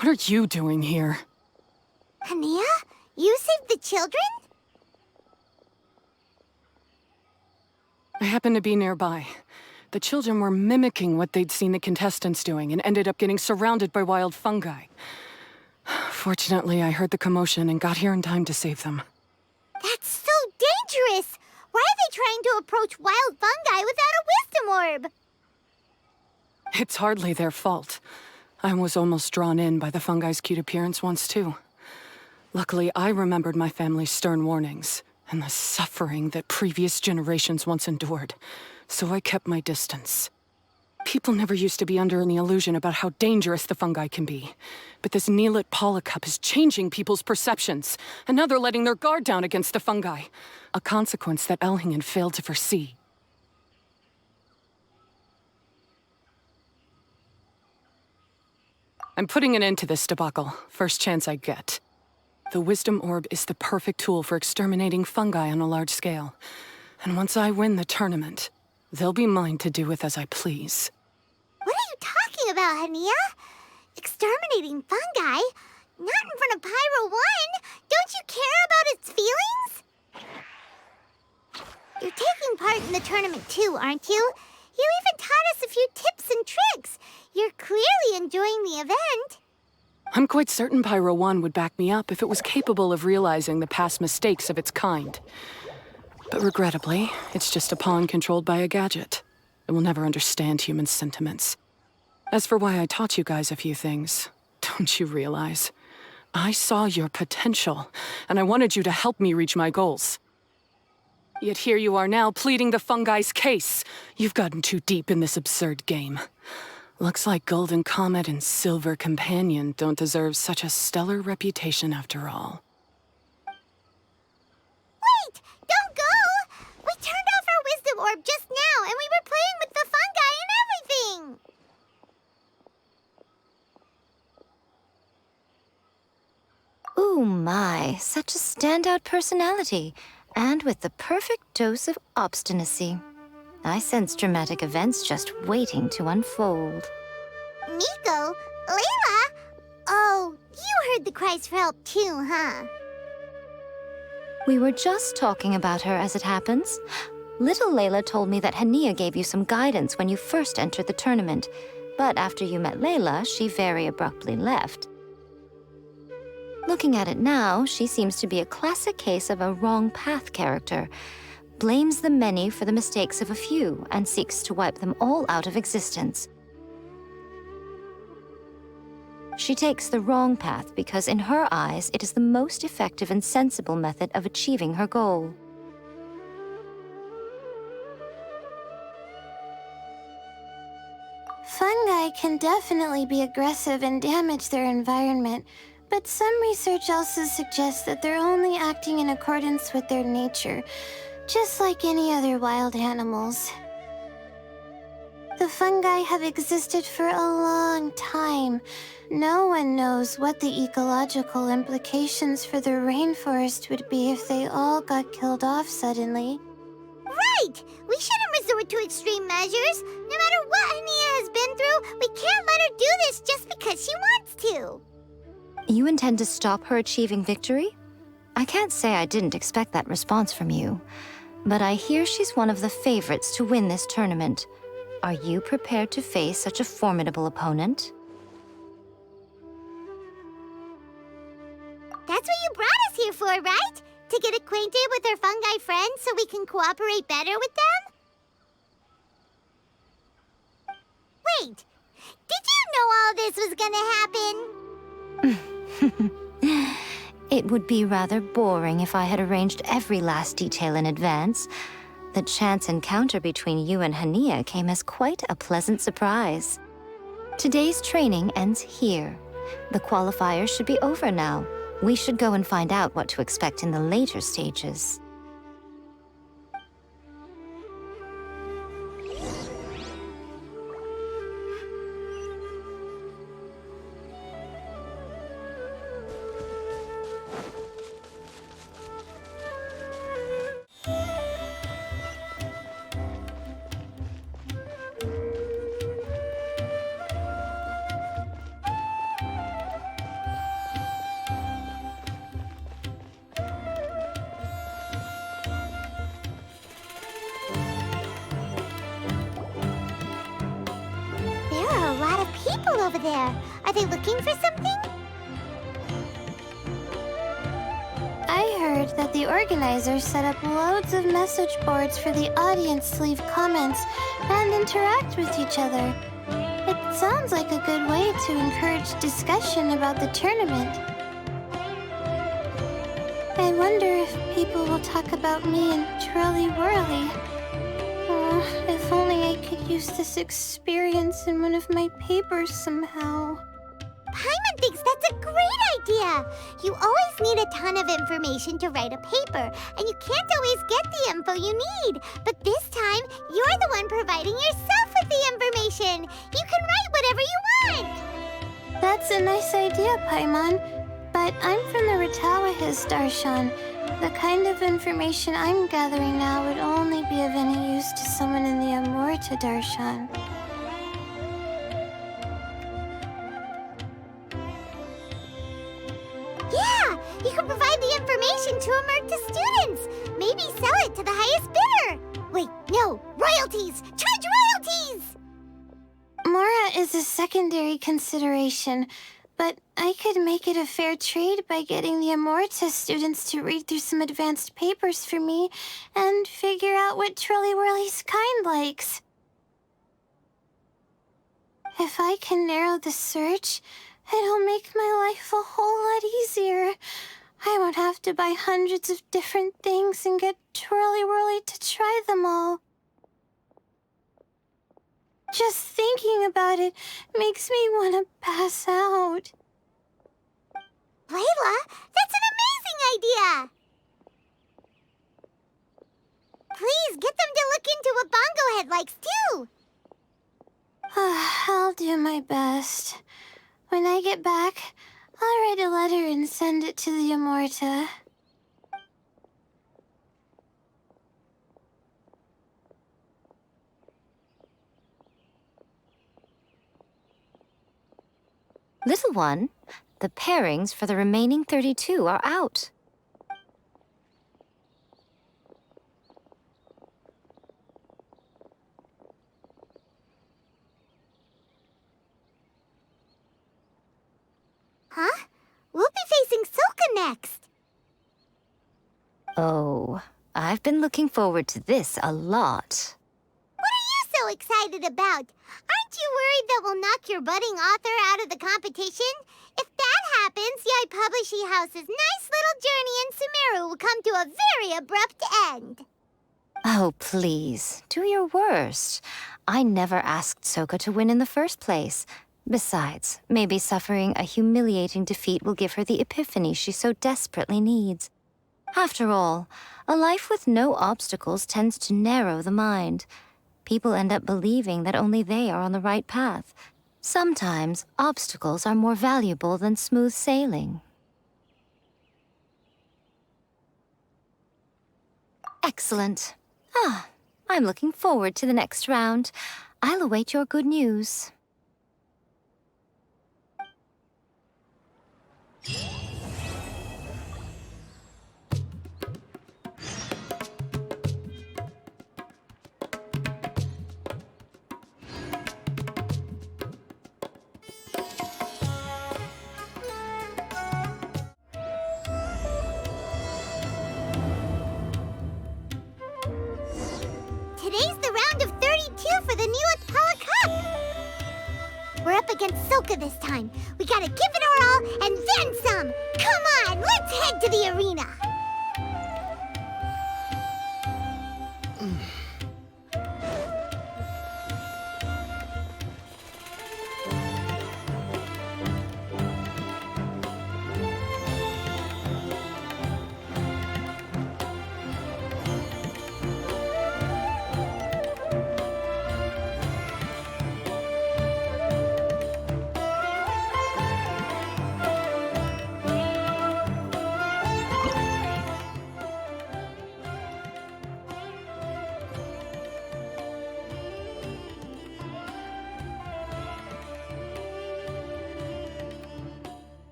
What are you doing here? Hania? You saved the children? I happen to be nearby. The children were mimicking what they'd seen the contestants doing and ended up getting surrounded by wild fungi. Fortunately, I heard the commotion and got here in time to save them. That's so dangerous! Why are they trying to approach wild fungi without a wisdom orb? It's hardly their fault. I was almost drawn in by the fungi's cute appearance once, too. Luckily, I remembered my family's stern warnings and the suffering that previous generations once endured, so I kept my distance. People never used to be under any illusion about how dangerous the fungi can be. But this Neelit polycup is changing people's perceptions, and now they're letting their guard down against the fungi. A consequence that Elhingen failed to foresee. I'm putting an end to this debacle, first chance I get. The Wisdom Orb is the perfect tool for exterminating fungi on a large scale. And once I win the tournament, they'll be mine to do with as I please. What are you talking about, Hania? Exterminating fungi? Not in front of Pyro 1! Don't you care about its feelings? You're taking part in the tournament too, aren't you? You even taught us a few tips and tricks. You're clearly enjoying the event. I'm quite certain Pyro 1 would back me up if it was capable of realizing the past mistakes of its kind. But regrettably, it's just a pawn controlled by a gadget. It will never understand human sentiments. As for why I taught you guys a few things, don't you realize? I saw your potential, and I wanted you to help me reach my goals. Yet here you are now, pleading the fungi's case. You've gotten too deep in this absurd game. Looks like Golden Comet and Silver Companion don't deserve such a stellar reputation after all. Wait! Don't go! We turned off our wisdom orb just now, and we were playing with the fungi and everything! Ooh my, such a standout personality, and with the perfect dose of obstinacy. I sense dramatic events just waiting to unfold. Nico? Layla? Oh, you heard the cries for help too, huh? We were just talking about her as it happens. Little Layla told me that Hania gave you some guidance when you first entered the tournament, but after you met Layla, she very abruptly left. Looking at it now, she seems to be a classic case of a wrong path character. Blames the many for the mistakes of a few, and seeks to wipe them all out of existence. She takes the wrong path because in her eyes, it is the most effective and sensible method of achieving her goal. Fungi can definitely be aggressive and damage their environment, but some research also suggests that they're only acting in accordance with their nature, just like any other wild animals. The fungi have existed for a long time. No one knows what the ecological implications for the rainforest would be if they all got killed off suddenly. Right! We shouldn't resort to extreme measures. No matter what Hania has been through, we can't let her do this just because she wants to. You intend to stop her achieving victory? I can't say I didn't expect that response from you, but I hear she's one of the favorites to win this tournament. Are you prepared to face such a formidable opponent? That's what you brought us here for, right? To get acquainted with our fungi friends so we can cooperate better with them? Wait, did you know all this was gonna happen? It would be rather boring if I had arranged every last detail in advance. The chance encounter between you and Hania came as quite a pleasant surprise. Today's training ends here. The qualifiers should be over now. We should go and find out what to expect in the later stages. over there? Are they looking for something? I heard that the organizers set up loads of message boards for the audience to leave comments and interact with each other. It sounds like a good way to encourage discussion about the tournament. I wonder if people will talk about me and Twirly Whirly. Oh, if only I could use this experience in one of my papers somehow. Paimon thinks that's a great idea! You always need a ton of information to write a paper, and you can't always get the info you need. But this time, you're the one providing yourself with the information! You can write whatever you want! That's a nice idea, Paimon. But I'm from the Ratawahiz, Darshan. The kind of information I'm gathering now would only be of any use to someone in the Amorta, Darshan. Yeah! You can provide the information to Amorta students! Maybe sell it to the highest bidder! Wait, no! Royalties! Charge royalties! Mora is a secondary consideration, but I could make it a fair trade by getting the Amorta students to read through some advanced papers for me and figure out what Twirly Whirly's kind likes. If I can narrow the search, it'll make my life a whole lot easier. I won't have to buy hundreds of different things and get Twirly Whirly to try them all. Just thinking about it makes me want to pass out. Layla, that's an amazing idea! Please, get them to look into what Bongo Head likes, too! I'll do my best. When I get back, I'll write a letter and send it to the Amorta. Little one, the pairings for the remaining 32 are out. Huh? We'll be facing Silka next! Oh, I've been looking forward to this a lot. What are you so excited about? Aren't you worried that we'll knock your budding author out of the competition? If that happens, Yai Publishing House's nice little journey in Sumeru will come to a very abrupt end. Oh, please, do your worst. I never asked Soka to win in the first place. Besides, maybe suffering a humiliating defeat will give her the epiphany she so desperately needs. After all, a life with no obstacles tends to narrow the mind. People end up believing that only they are on the right path. Sometimes, obstacles are more valuable than smooth sailing. Excellent. I'm looking forward to the next round. I'll await your good news. Today's the round of 32 for the Neelith Pala Cup! We're up against Silka this time. We gotta give it our all and then some! Come on, let's head to the arena!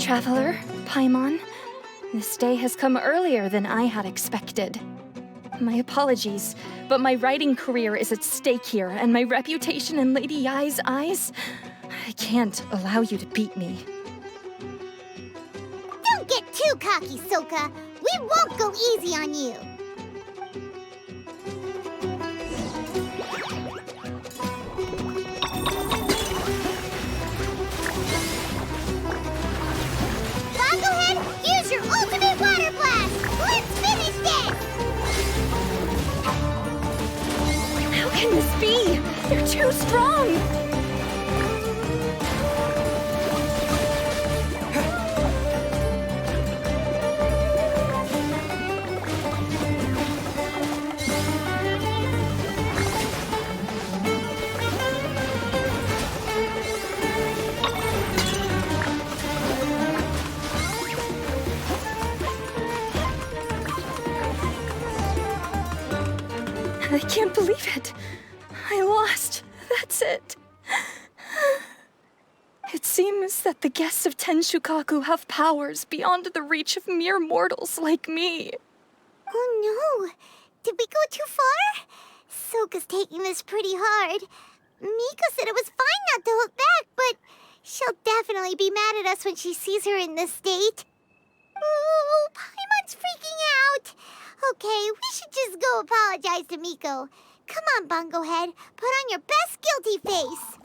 Traveler, Paimon. This day has come earlier than I had expected. My apologies, but my writing career is at stake here, and my reputation in Lady Yai's eyes... I can't allow you to beat me. Don't get too cocky, Soka. We won't go easy on you. Bongohead, use your ultimate water blast! Let's finish this! How can this be? You're too strong! I can't believe it. I lost. That's it. It seems that the guests of Tenshukaku have powers beyond the reach of mere mortals like me. Oh no! Did we go too far? Soka's taking this pretty hard. Miko said it was fine not to hold back, but she'll definitely be mad at us when she sees her in this state. Ooh, Paimon's freaking out. Okay, we should just go apologize to Miko. Come on, Bongohead. Put on your best guilty face.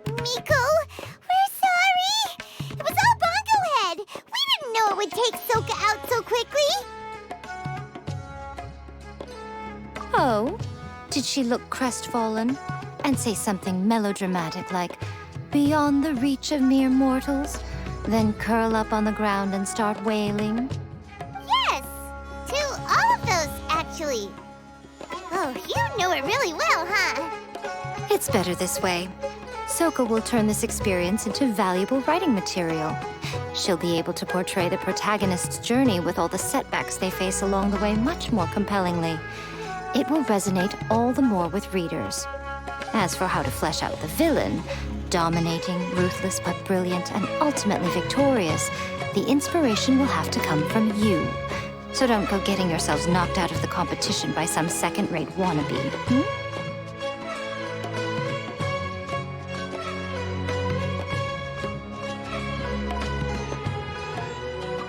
Miko, we're sorry. It was all Bongohead. We didn't know it would take Soka out so quickly. Oh? Did she look crestfallen? And say something melodramatic like, beyond the reach of mere mortals? Then curl up on the ground and start wailing? Yes, to all of those, actually. Oh, you know it really well, huh? It's better this way. Soka will turn this experience into valuable writing material. She'll be able to portray the protagonist's journey with all the setbacks they face along the way much more compellingly. It will resonate all the more with readers. As for how to flesh out the villain, dominating, ruthless but brilliant, and ultimately victorious, the inspiration will have to come from you. So don't go getting yourselves knocked out of the competition by some second-rate wannabe, hmm?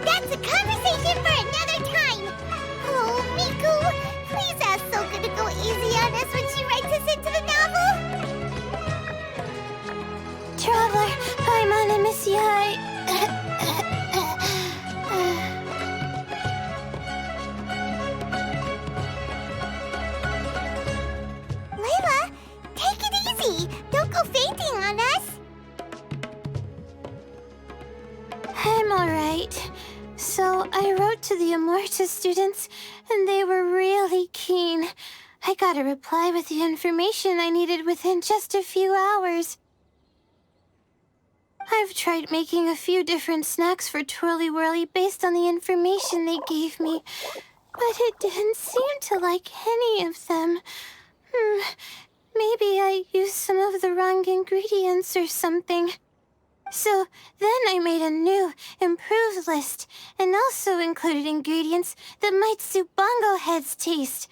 That's a conversation for another time. Oh, Miku, please ask Soka to go easy on us when she writes us into the novel. Traveler, Paimon, I miss you. Layla, take it easy. Don't go fainting on us. I'm alright. So I wrote to the Amorta students, and they were really keen. I got a reply with the information I needed within just a few hours. I've tried making a few different snacks for Twirly Whirly based on the information they gave me, but it didn't seem to like any of them. Maybe I used some of the wrong ingredients or something. So then I made a new, improved list, and also included ingredients that might suit Bongohead's taste.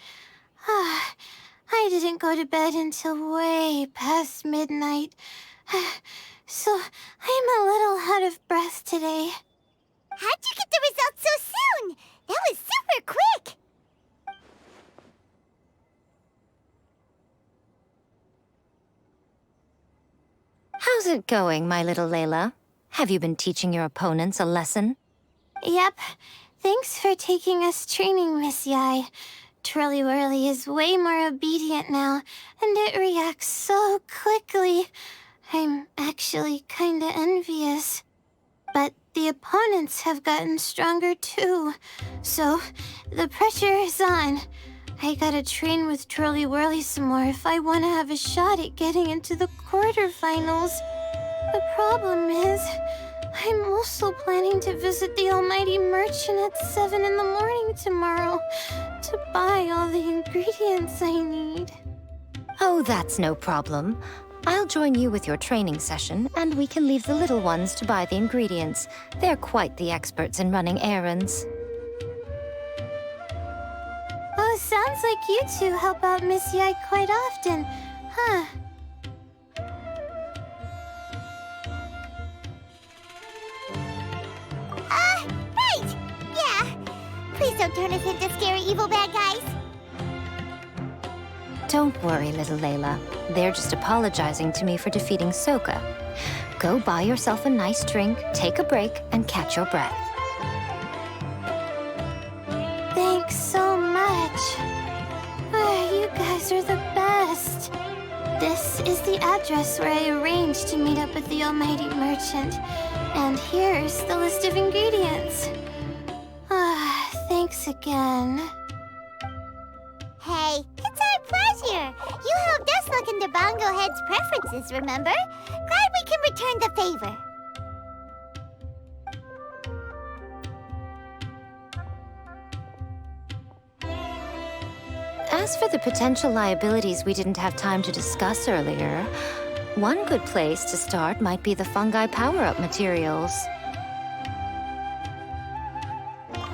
I didn't go to bed until way past midnight. So I'm a little out of breath today. How'd you get the results so soon? That was super quick. How's it going, my little Layla? Have you been teaching your opponents a lesson? Yep. Thanks for taking us training, Miss Yai. Twirly Whirly is way more obedient now, and it reacts so quickly. I'm actually kinda envious. But the opponents have gotten stronger too. So, the pressure is on. I gotta train with Twirly Whirly some more if I want to have a shot at getting into the quarterfinals. The problem is, I'm also planning to visit the Almighty Merchant at 7 in the morning tomorrow to buy all the ingredients I need. Oh, that's no problem. I'll join you with your training session, and we can leave the little ones to buy the ingredients. They're quite the experts in running errands. Oh, sounds like you two help out Miss Yai quite often, huh? Right! Yeah. Please don't turn us into scary evil bad guys. Don't worry, little Layla. They're just apologizing to me for defeating Sokka. Go buy yourself a nice drink, take a break, and catch your breath. Thanks so much. You guys are the best. This is the address where I arranged to meet up with the Almighty Merchant. And here's the list of ingredients. Thanks again. Hey, it's our pleasure. You helped us look into Bongo Head's preferences, remember? Glad we can return the favor. As for the potential liabilities we didn't have time to discuss earlier, one good place to start might be the fungi power-up materials.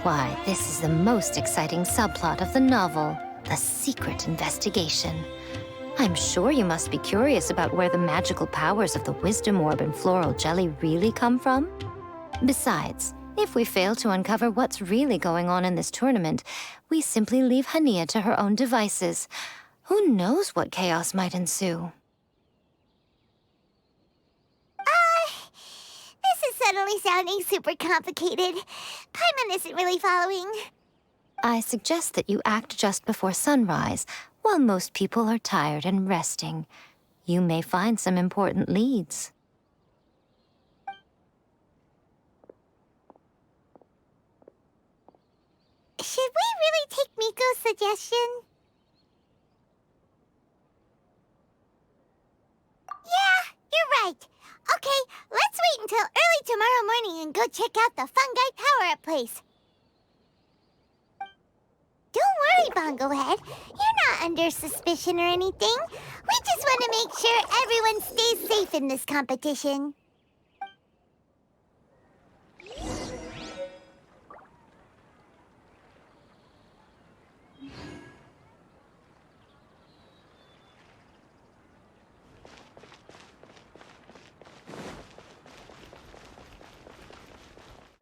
Why, this is the most exciting subplot of the novel, the secret investigation. I'm sure you must be curious about where the magical powers of the Wisdom Orb and Floral Jelly really come from. Besides, if we fail to uncover what's really going on in this tournament, we simply leave Hania to her own devices. Who knows what chaos might ensue? This is suddenly sounding super complicated. Paimon isn't really following. I suggest that you act just before sunrise, while most people are tired and resting. You may find some important leads. Should we really take Miko's suggestion? Yeah, you're right. Okay, let's wait until early tomorrow morning and go check out the fungi power-up place. Don't worry, Bongo Head. You're not under suspicion or anything. We just want to make sure everyone stays safe in this competition.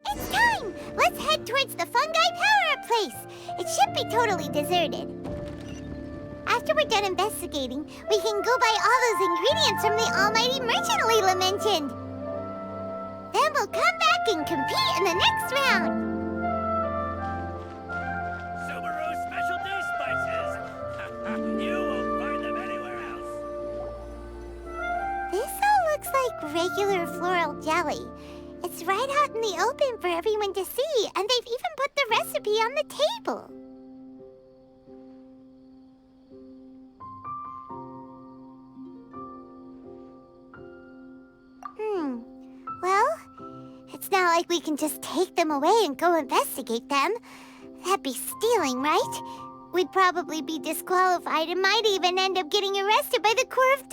It's time! Let's head towards the fungi power-up place. It should be totally deserted. After we're done investigating, we can go buy all those ingredients from the Almighty Merchant Leela mentioned. Then we'll come back and compete in the next round. Sumeru specialty spices. You won't find them anywhere else. This all looks like regular floral jelly. It's right out in the open for everyone to see, and they've even put the recipe on the table. Well, it's not like we can just take them away and go investigate them. That'd be stealing, right? We'd probably be disqualified and might even end up getting arrested by the Corps of 30.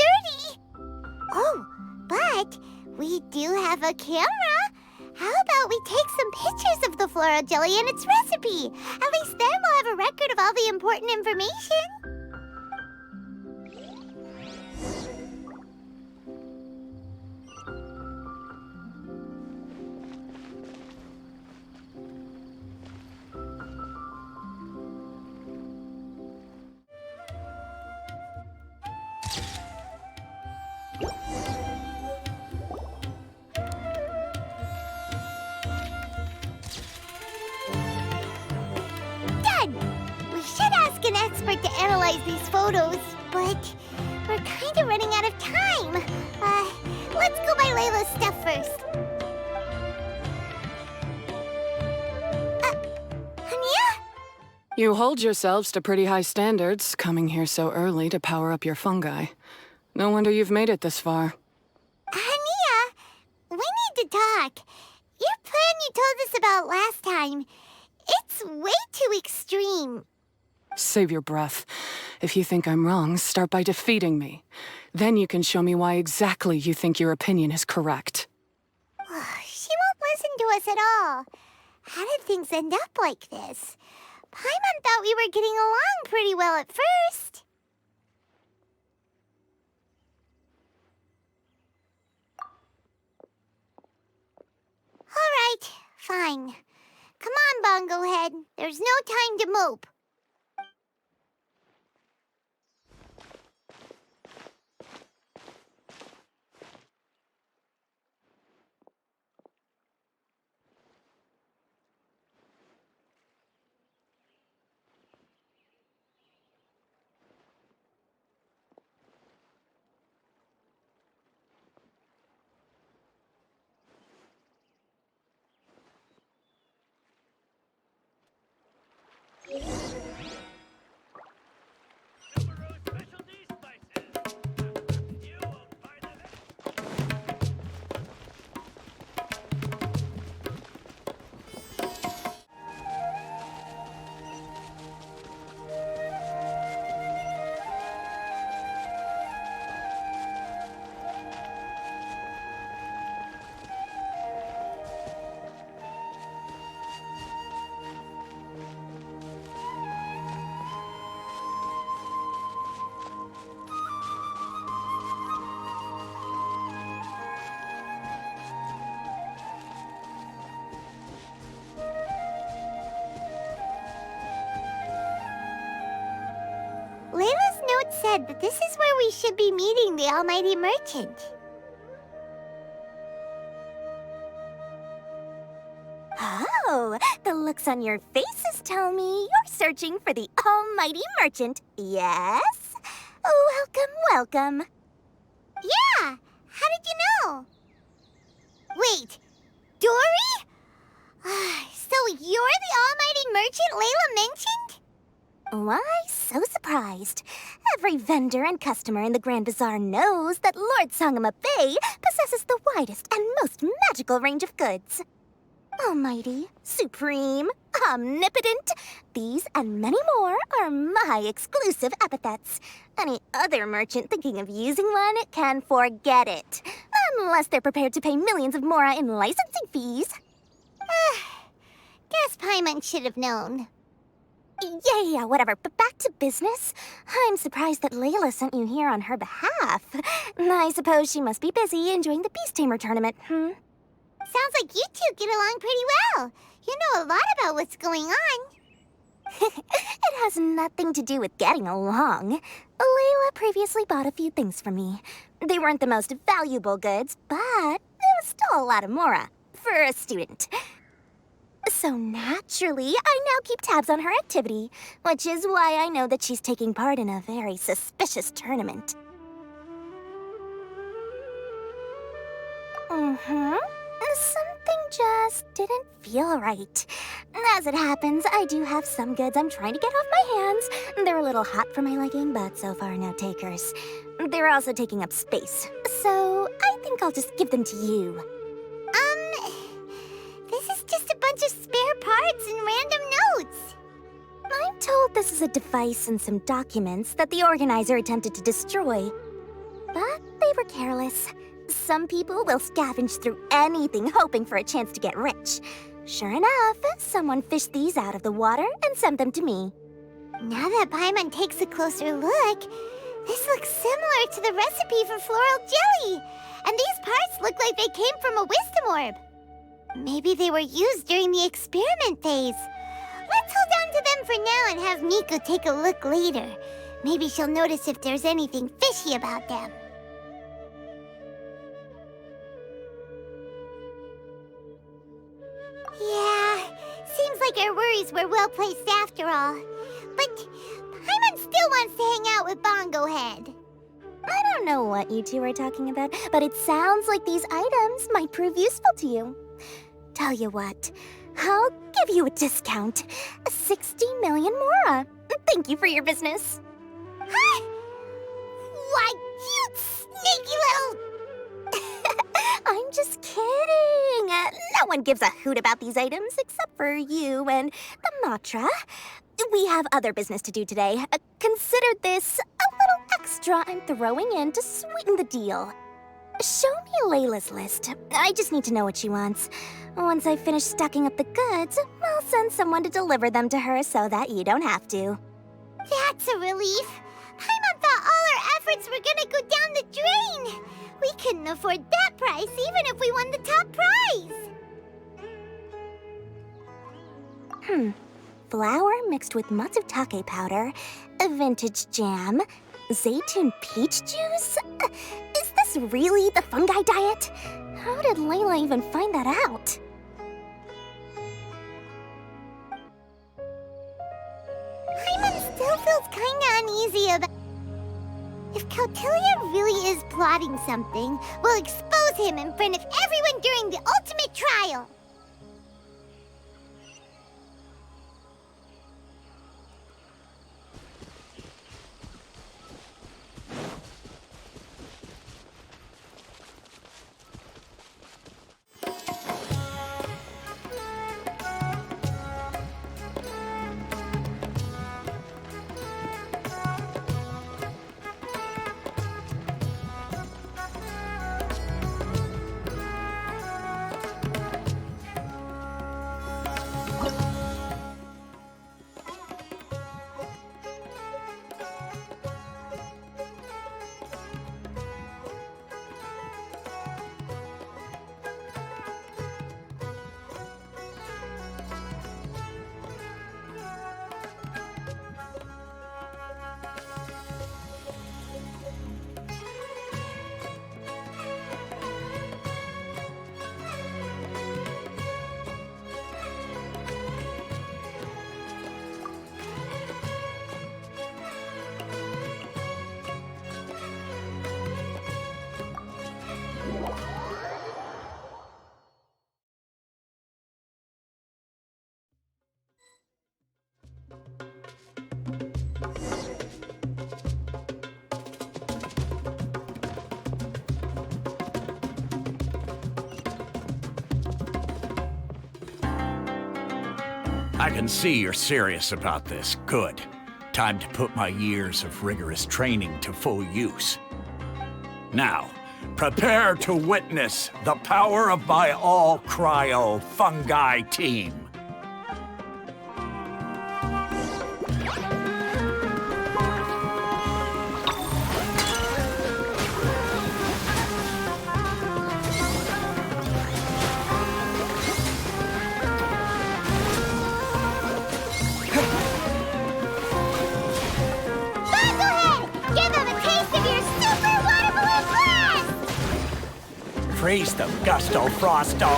Oh, but we do have a camera. How about we take some pictures of the floral jelly and its recipe? At least then we'll have a record of all the important information. An expert to analyze these photos, but we're kind of running out of time. Let's go buy Layla's stuff first. You hold yourselves to pretty high standards, coming here so early to power up your fungi. No wonder you've made it this far. Ania, we need to talk. Your plan you told us about last time, it's way too extreme. Save your breath. If you think I'm wrong, start by defeating me. Then you can show me why exactly you think your opinion is correct. She won't listen to us at all. How did things end up like this? Paimon thought we were getting along pretty well at first. All right, fine. Come on, Bongo Head. There's no time to mope. Sumeru specialty spices. You won't find them Layla's note said that this is where we should be meeting the Almighty Merchant. Oh, the looks on your faces tell me you're searching for the Almighty Merchant, yes? Welcome, welcome. Yeah! How did you know? Wait, Dory? So you're the Almighty Merchant Layla mentioned? Why so surprised? Every vendor and customer in the Grand Bazaar knows that Lord Sangama Bay possesses the widest and most magical range of goods. Almighty, supreme, omnipotent, these and many more are my exclusive epithets. Any other merchant thinking of using one can forget it, unless they're prepared to pay millions of mora in licensing fees. Guess Paimon should have known. Yeah, whatever. But back to business. I'm surprised that Layla sent you here on her behalf. I suppose she must be busy enjoying the Beast Tamer tournament, Sounds like you two get along pretty well. You know a lot about what's going on. It has nothing to do with getting along. Layla previously bought a few things from me. They weren't the most valuable goods, but it was still a lot of mora for a student. So naturally, I now keep tabs on her activity, which is why I know that she's taking part in a very suspicious tournament. Something just didn't feel right. As it happens, I do have some goods I'm trying to get off my hands. They're a little hot for my liking, but so far no takers. They're also taking up space, so I think I'll just give them to you. This is just a bunch of spare parts and random notes. I'm told this is a device and some documents that the organizer attempted to destroy. But they were careless. Some people will scavenge through anything hoping for a chance to get rich. Sure enough, someone fished these out of the water and sent them to me. Now that Paimon takes a closer look, this looks similar to the recipe for floral jelly. And these parts look like they came from a wisdom orb. Maybe they were used during the experiment phase. Let's hold on to them for now and have Miko take a look later. Maybe she'll notice if there's anything fishy about them. Yeah, seems like our worries were well placed after all. But Paimon still wants to hang out with Bongo Head. I don't know what you two are talking about, but it sounds like these items might prove useful to you. Tell you what, I'll give you a discount. 60 million mora. Thank you for your business. Huh? Why, you sneaky little... I'm just kidding. No one gives a hoot about these items except for you and the Matra. We have other business to do today. Consider this a little extra I'm throwing in to sweeten the deal. Show me Layla's list. I just need to know what she wants. Once I finish stocking up the goods, I'll send someone to deliver them to her so that you don't have to. That's a relief. Paimon thought all our efforts were gonna go down the drain. We couldn't afford that price even if we won the top prize. Flour mixed with matsutake powder, a vintage jam, zaytun peach juice? Is this really the fungi diet? How did Layla even find that out? Paimon still feels kinda uneasy about... If Kautilya really is plotting something, we'll expose him in front of everyone during the ultimate trial. I can see you're serious about this. Good. Time to put my years of rigorous training to full use. Now, prepare to witness the power of my all-cryo fungi team. Freeze them, Gusto Frosto!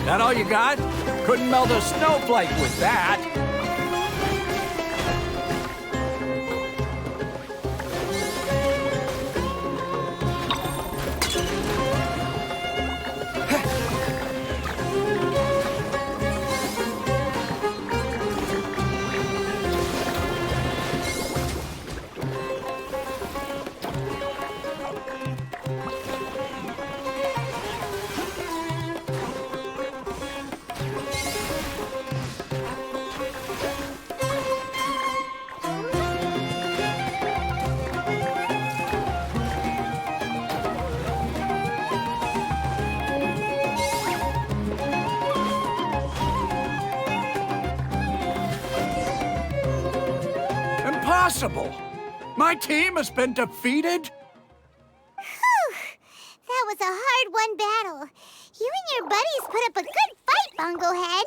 That all you got? Couldn't melt a snowflake with that. Impossible! My team has been defeated? Whew! That was a hard-won battle. You and your buddies put up a good fight, Bungo Head.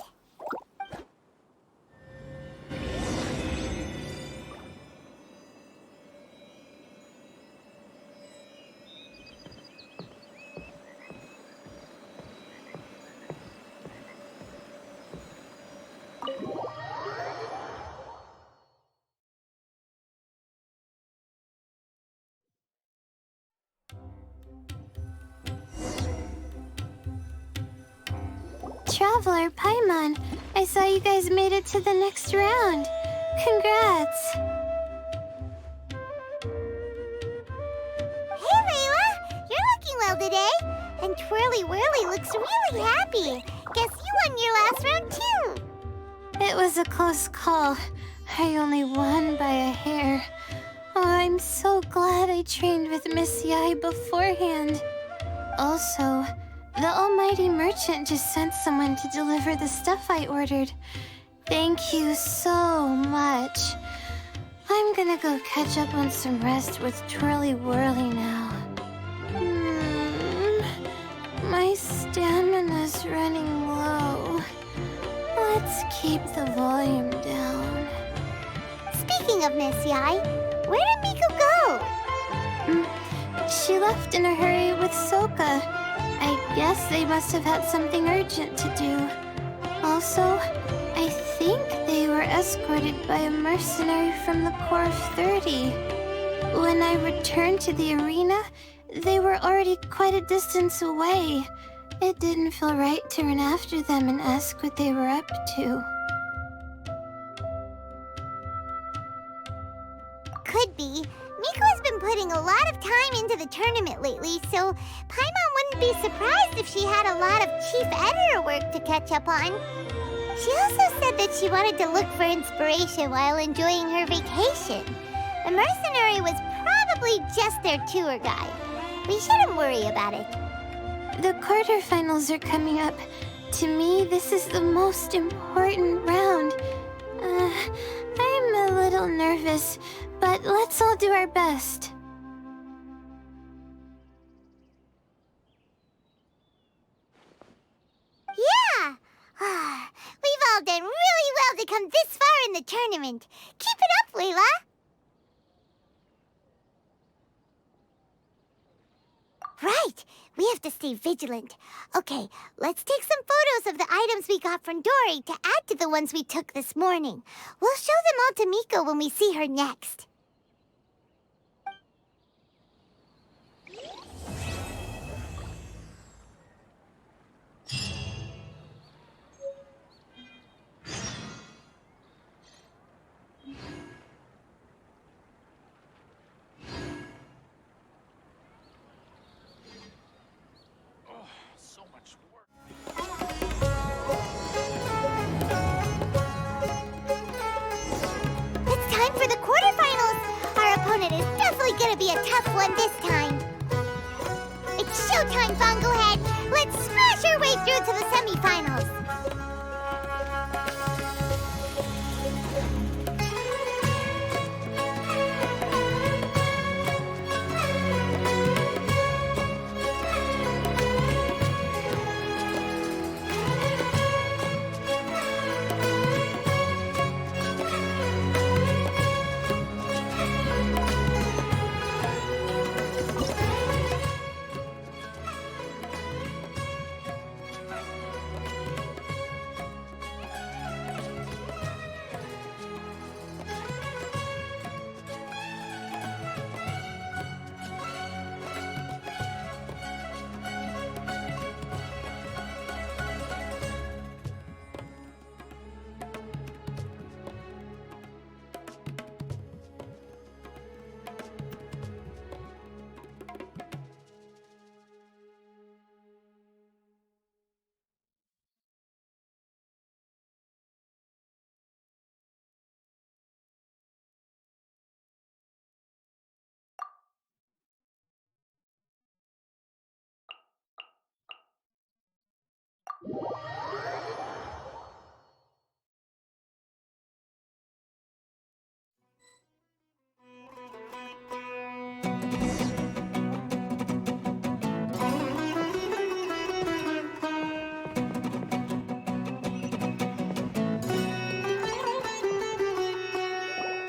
traveler, Paimon. I saw you guys made it to the next round. Congrats. Hey, Layla! You're looking well today. And Twirly Whirly looks really happy. Guess you won your last round, too. It was a close call. I only won by a hair. Oh, I'm so glad I trained with Miss Yai beforehand. Also, the almighty merchant just sent someone to deliver the stuff I ordered. Thank you so much. I'm gonna go catch up on some rest with Twirly Whirly now. My stamina's running low. Let's keep the volume down. Speaking of Miss Yai, where did Miko go? She left in a hurry with Soka. I guess they must have had something urgent to do. Also, I think they were escorted by a mercenary from the Corps of 30. When I returned to the arena, they were already quite a distance away. It didn't feel right to run after them and ask what they were up to. Could be. Miko has been putting a lot of time into the tournament lately, so Paimon wouldn't be surprised if she had a lot of chief editor work to catch up on. She also said that she wanted to look for inspiration while enjoying her vacation. The mercenary was probably just their tour guide. We shouldn't worry about it. The quarterfinals are coming up. To me, this is the most important round. I'm a little nervous, but let's all do our best. Yeah! We've all done really well to come this far in the tournament. Keep it up, Layla! Right! We have to stay vigilant. Okay, let's take some photos of the items we got from Dory to add to the ones we took this morning. We'll show them all to Miko when we see her next. Gonna be a tough one this time. It's showtime, Bunglehead! Let's smash our way through to the semifinals!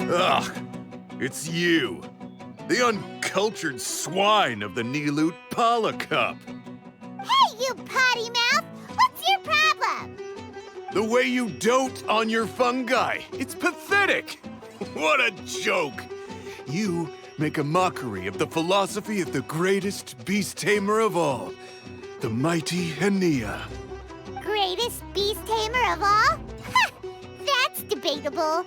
Ugh, it's you. The uncultured swine of the Nilut Pala Cup. Hey, you potty mouth! What's your problem? The way you dote on your fungi. It's pathetic. What a joke. You make a mockery of the philosophy of the greatest beast tamer of all, the mighty Henia. greatest beast tamer of all? Ha! That's debatable.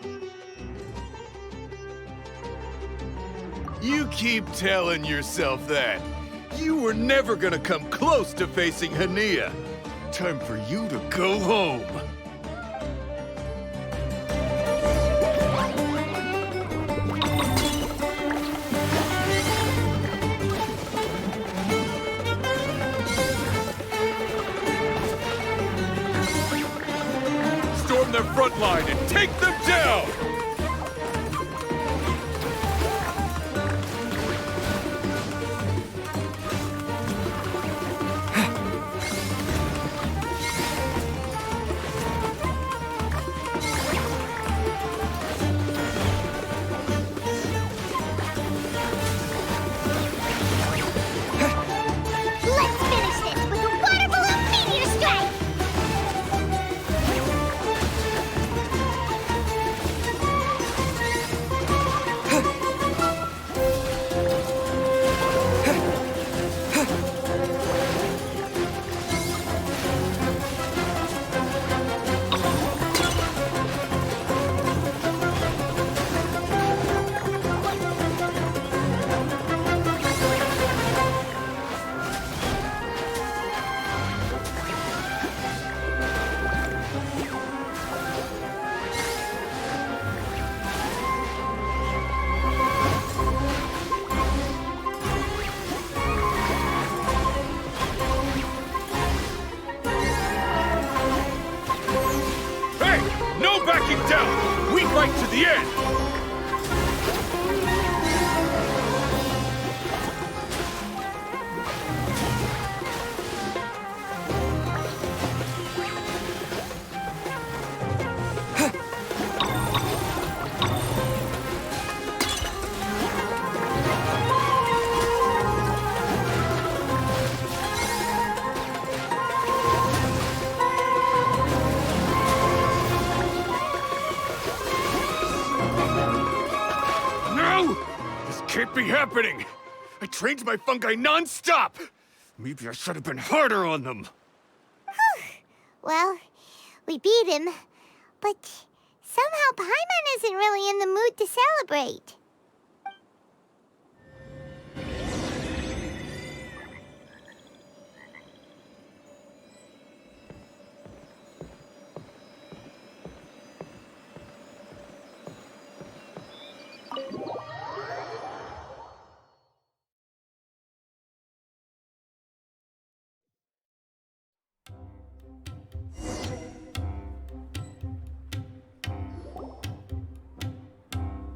You keep telling yourself that. You were never gonna come close to facing Hania. Time for you to go home. Storm their front line and take them down! Let's finish this with a water balloon meteor strike! Hey! No backing down! We fight to the end! No! This can't be happening! I trained my fungi non-stop! Maybe I should have been harder on them. Well, we beat him, but somehow Paimon isn't really in the mood to celebrate.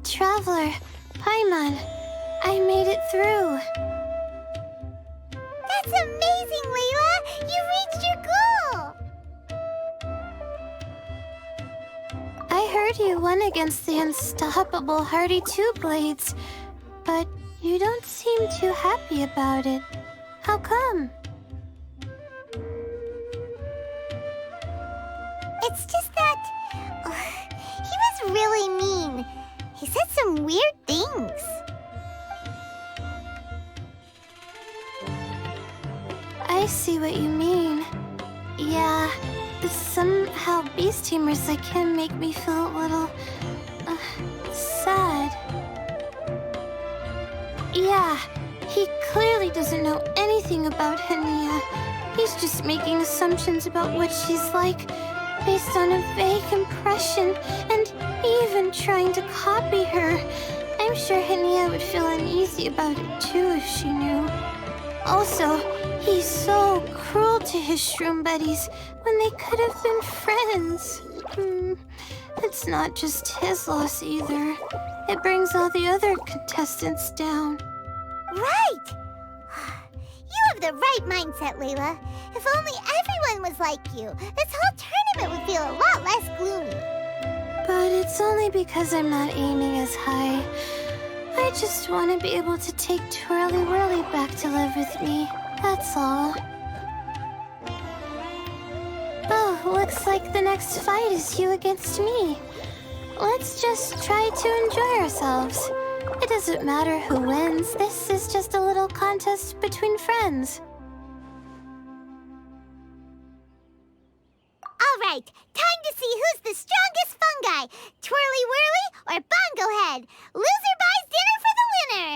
Traveler, Paimon, I made it through. That's amazing, Layla! You reached your goal! I heard you won against the unstoppable Hardy Two Blades, but you don't seem too happy about it. How come? It's just that... he was really mean. He said some weird things. I see what you mean. Yeah, somehow beast tamers like him make me feel a little... sad. Yeah, he clearly doesn't know anything about Hania. He's just making assumptions about what she's like, based on a vague impression, and even trying to copy her. I'm sure Hania would feel uneasy about it too if she knew. Also, he's so cruel to his shroom buddies when they could have been friends. It's not just his loss either. It brings all the other contestants down. Right! You have the right mindset, Layla. If only everyone was like you, this whole tournament would feel a lot less gloomy. But it's only because I'm not aiming as high. I just want to be able to take Twirly Whirly back to live with me. That's all. Oh, looks like the next fight is you against me. Let's just try to enjoy ourselves. It doesn't matter who wins. This is just a little contest between friends. right, time to see who's the strongest fungi, Twirly Whirly or Bongo Head. Loser buys dinner for the winner.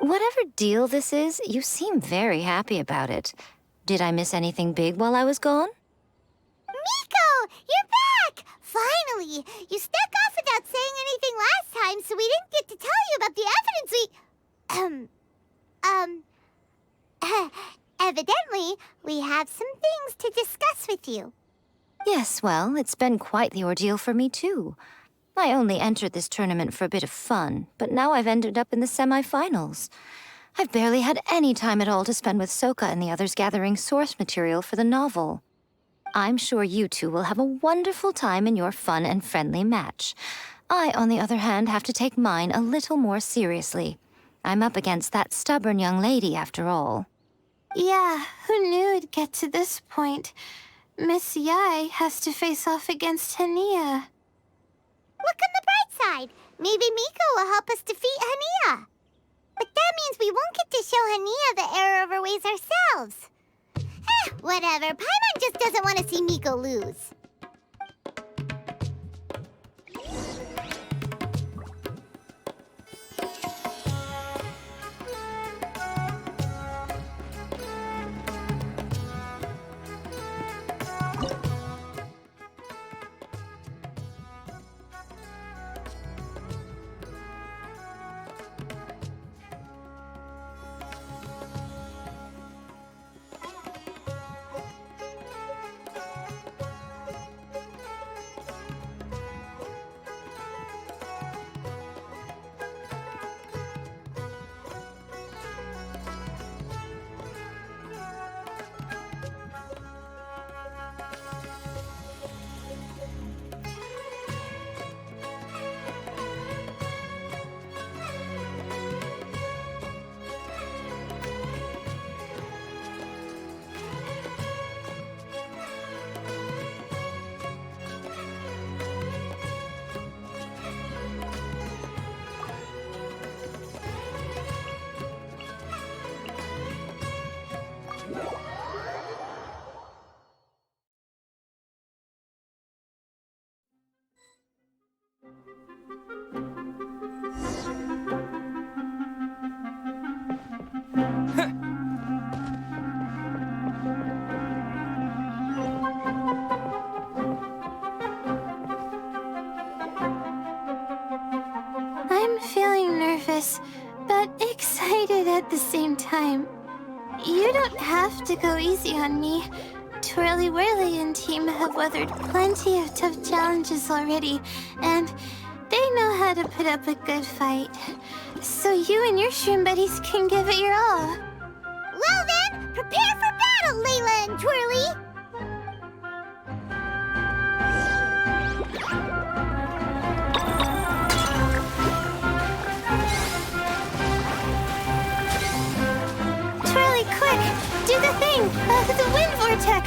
Whatever deal this is, you seem very happy about it. Did I miss anything big while I was gone? Miko, you're back! Finally! You snuck off without saying anything last time, so we didn't get to tell you about the evidence evidently, we have some things to discuss with you. Yes, well, it's been quite the ordeal for me, too. I only entered this tournament for a bit of fun, but now I've ended up in the semi-finals. I've barely had any time at all to spend with Soka and the others gathering source material for the novel. I'm sure you two will have a wonderful time in your fun and friendly match. I, on the other hand, have to take mine a little more seriously. I'm up against that stubborn young lady, after all. Yeah, who knew it'd get to this point? Miss Yai has to face off against Hania. Look on the bright side. Maybe Miko will help us defeat Hania. But that means we won't get to show Hania the error of our ways ourselves. Whatever. Paimon just doesn't want to see Miko lose. I'm feeling nervous, but excited at the same time. You don't have to go easy on me. Twirly Whirly and team have weathered plenty of tough challenges already, and they know how to put up a good fight. So you and your shroom buddies can give it your all. Well then, prepare for battle, Layla and Twirly! Twirly, quick! Do the thing! The wind vortex!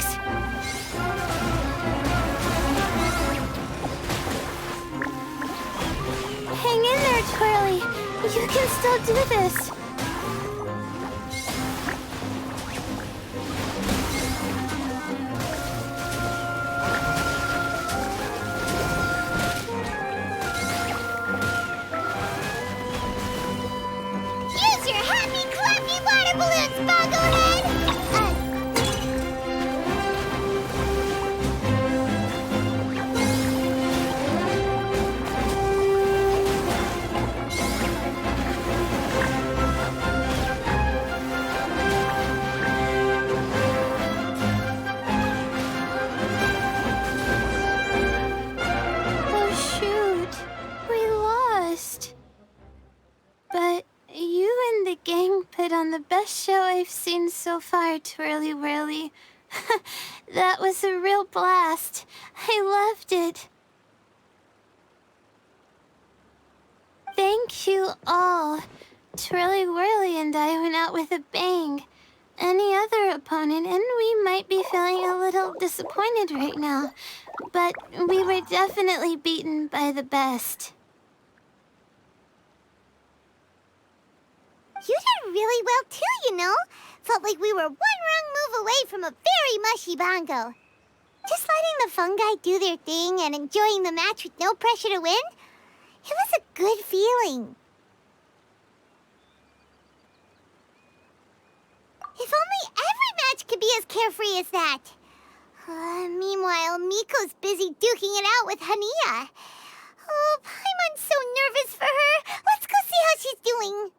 Hang in there, Twirly! You can still do this! Use your happy, clappy water balloons, Bongo Head! Oh shoot, we lost. But you and the gang put on the best show I've seen so far, Twirly Whirly. That was a real blast. I loved it. Thank you all. Twirly Whirly and I went out with a bang. Any other opponent, and we might be feeling a little disappointed right now. But we were definitely beaten by the best. You did really well too, you know. Felt like we were one wrong move away from a very mushy bongo. Just letting the fungi do their thing and enjoying the match with no pressure to win? It was a good feeling. If only every match could be as carefree as that. Meanwhile, Miko's busy duking it out with Hania. Oh, Paimon's so nervous for her. Let's go see how she's doing.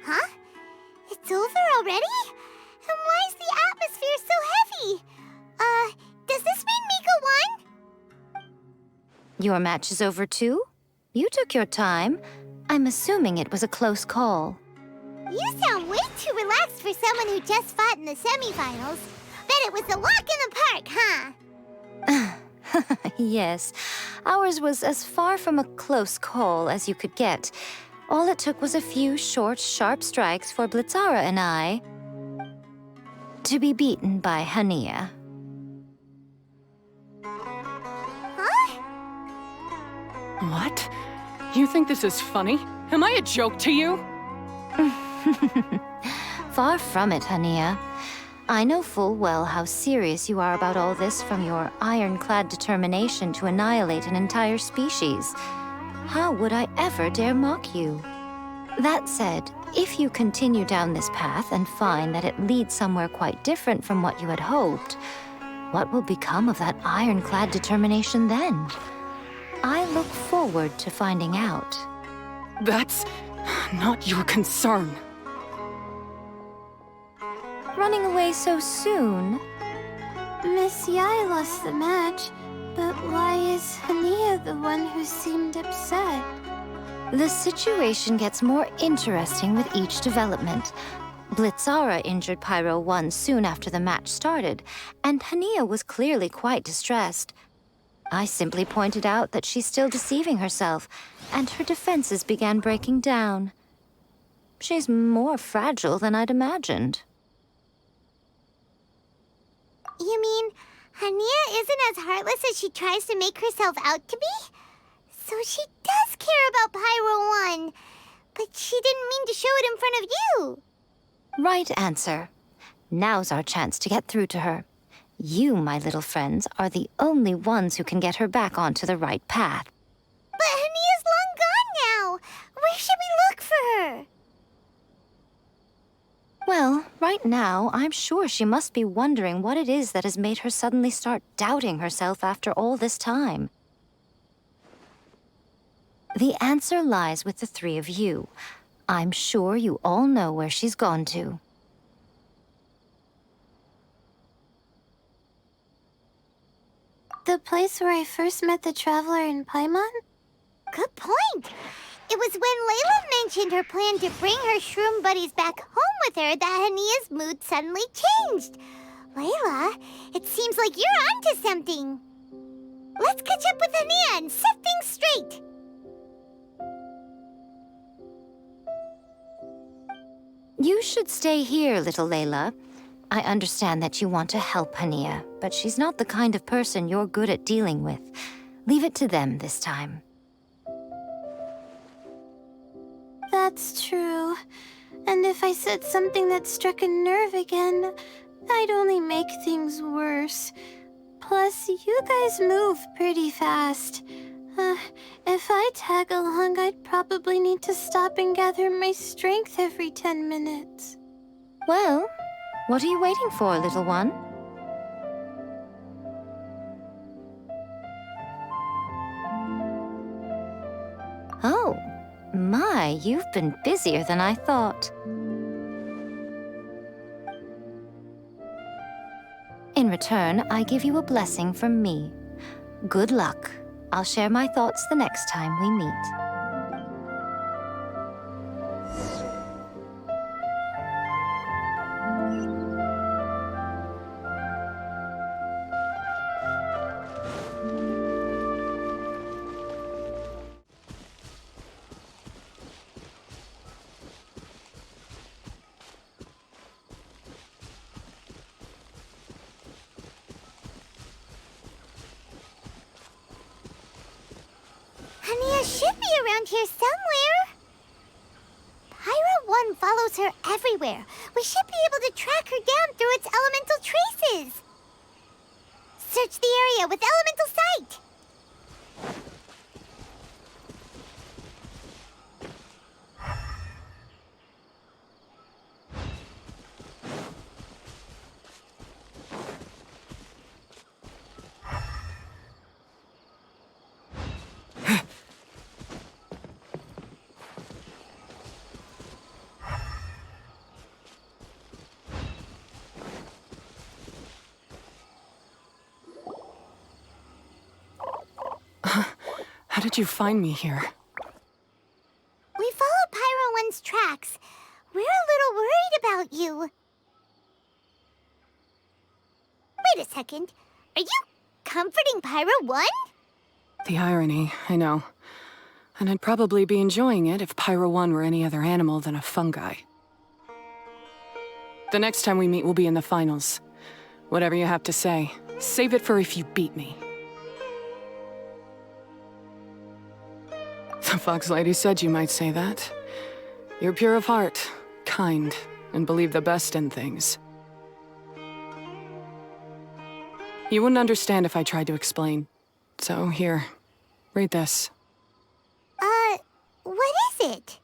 Huh? It's over already? And why is the atmosphere so heavy? Does this mean Miko won? Your match is over too? You took your time. I'm assuming it was a close call. You sound way too relaxed for someone who just fought in the semifinals. Bet it was a walk in the park, huh? Yes, ours was as far from a close call as you could get. All it took was a few short, sharp strikes for Blitzara and I to be beaten by Hania. Huh? What? You think this is funny? Am I a joke to you? Far from it, Hania. I know full well how serious you are about all this from your ironclad determination to annihilate an entire species. How would I ever dare mock you? That said, if you continue down this path and find that it leads somewhere quite different from what you had hoped, what will become of that ironclad determination then? I look forward to finding out. That's not your concern. Running away so soon? Miss Yai lost the match, but why is Hania the one who seemed upset? The situation gets more interesting with each development. Blitzara injured Pyro 1 soon after the match started, and Hania was clearly quite distressed. I simply pointed out that she's still deceiving herself, and her defenses began breaking down. She's more fragile than I'd imagined. You mean Hania isn't as heartless as she tries to make herself out to be? So she does care about Pyro 1, but she didn't mean to show it in front of you. Right answer. Now's our chance to get through to her. You, my little friends, are the only ones who can get her back onto the right path. But Hania's long gone now. Where should we look for her? Well, right now, I'm sure she must be wondering what it is that has made her suddenly start doubting herself after all this time. The answer lies with the three of you. I'm sure you all know where she's gone to. The place where I first met the traveler in Paimon? Good point. It was when Layla mentioned her plan to bring her shroom buddies back home with her that Hania's mood suddenly changed. Layla, it seems like you're onto something. Let's catch up with Hania and set things straight. You should stay here, little Layla. I understand that you want to help Hania, but she's not the kind of person you're good at dealing with. Leave it to them this time. That's true. And if I said something that struck a nerve again, I'd only make things worse. Plus, you guys move pretty fast. If I tag along, I'd probably need to stop and gather my strength every 10 minutes. Well, what are you waiting for, little one? Oh, my, you've been busier than I thought. In return, I give you a blessing from me. Good luck. I'll share my thoughts the next time we meet. should be around here somewhere. Pyra 1 follows her everywhere. We should be able to track her down through its elemental traces. Search the area with elemental sight. How did you find me here? We followed Pyro 1's tracks. We're a little worried about you. Wait a second. Are you comforting Pyro 1? The irony, I know. And I'd probably be enjoying it if Pyro 1 were any other animal than a fungi. The next time we meet will be in the finals. Whatever you have to say, save it for if you beat me. The Fox Lady said you might say that. You're pure of heart, kind, and believe the best in things. You wouldn't understand if I tried to explain. So here, read this. What is it?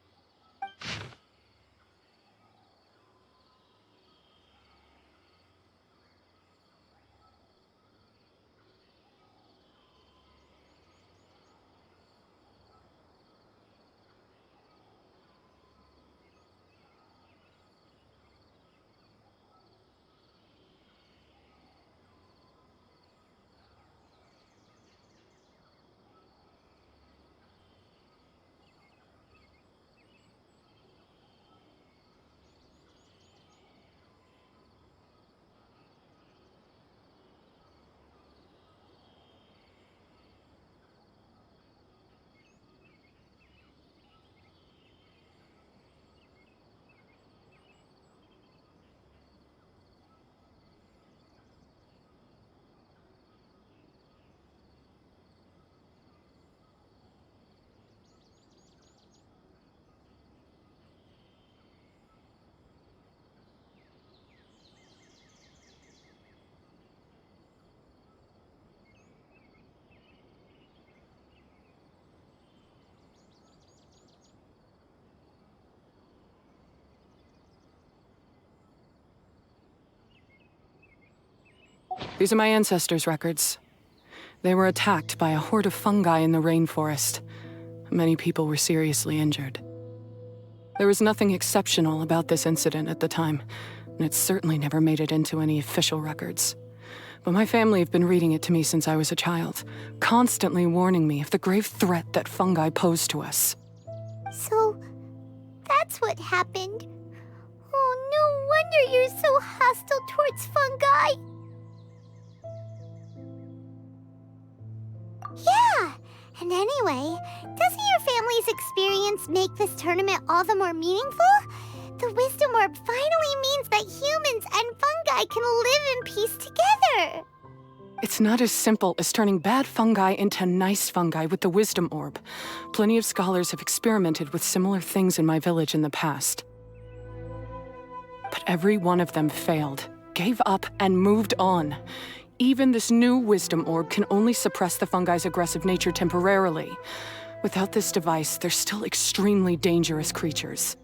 These are my ancestors' records. They were attacked by a horde of fungi in the rainforest. Many people were seriously injured. There was nothing exceptional about this incident at the time, and it certainly never made it into any official records. But my family have been reading it to me since I was a child, constantly warning me of the grave threat that fungi pose to us. So, that's what happened. Oh, no wonder you're so hostile towards fungi. Yeah, and anyway, doesn't your family's experience make this tournament all the more meaningful? The Wisdom Orb finally means that humans and fungi can live in peace together. It's not as simple as turning bad fungi into nice fungi with the Wisdom Orb. Plenty of scholars have experimented with similar things in my village in the past. But every one of them failed, gave up, and moved on. Even this new Wisdom Orb can only suppress the fungi's aggressive nature temporarily. Without this device, they're still extremely dangerous creatures.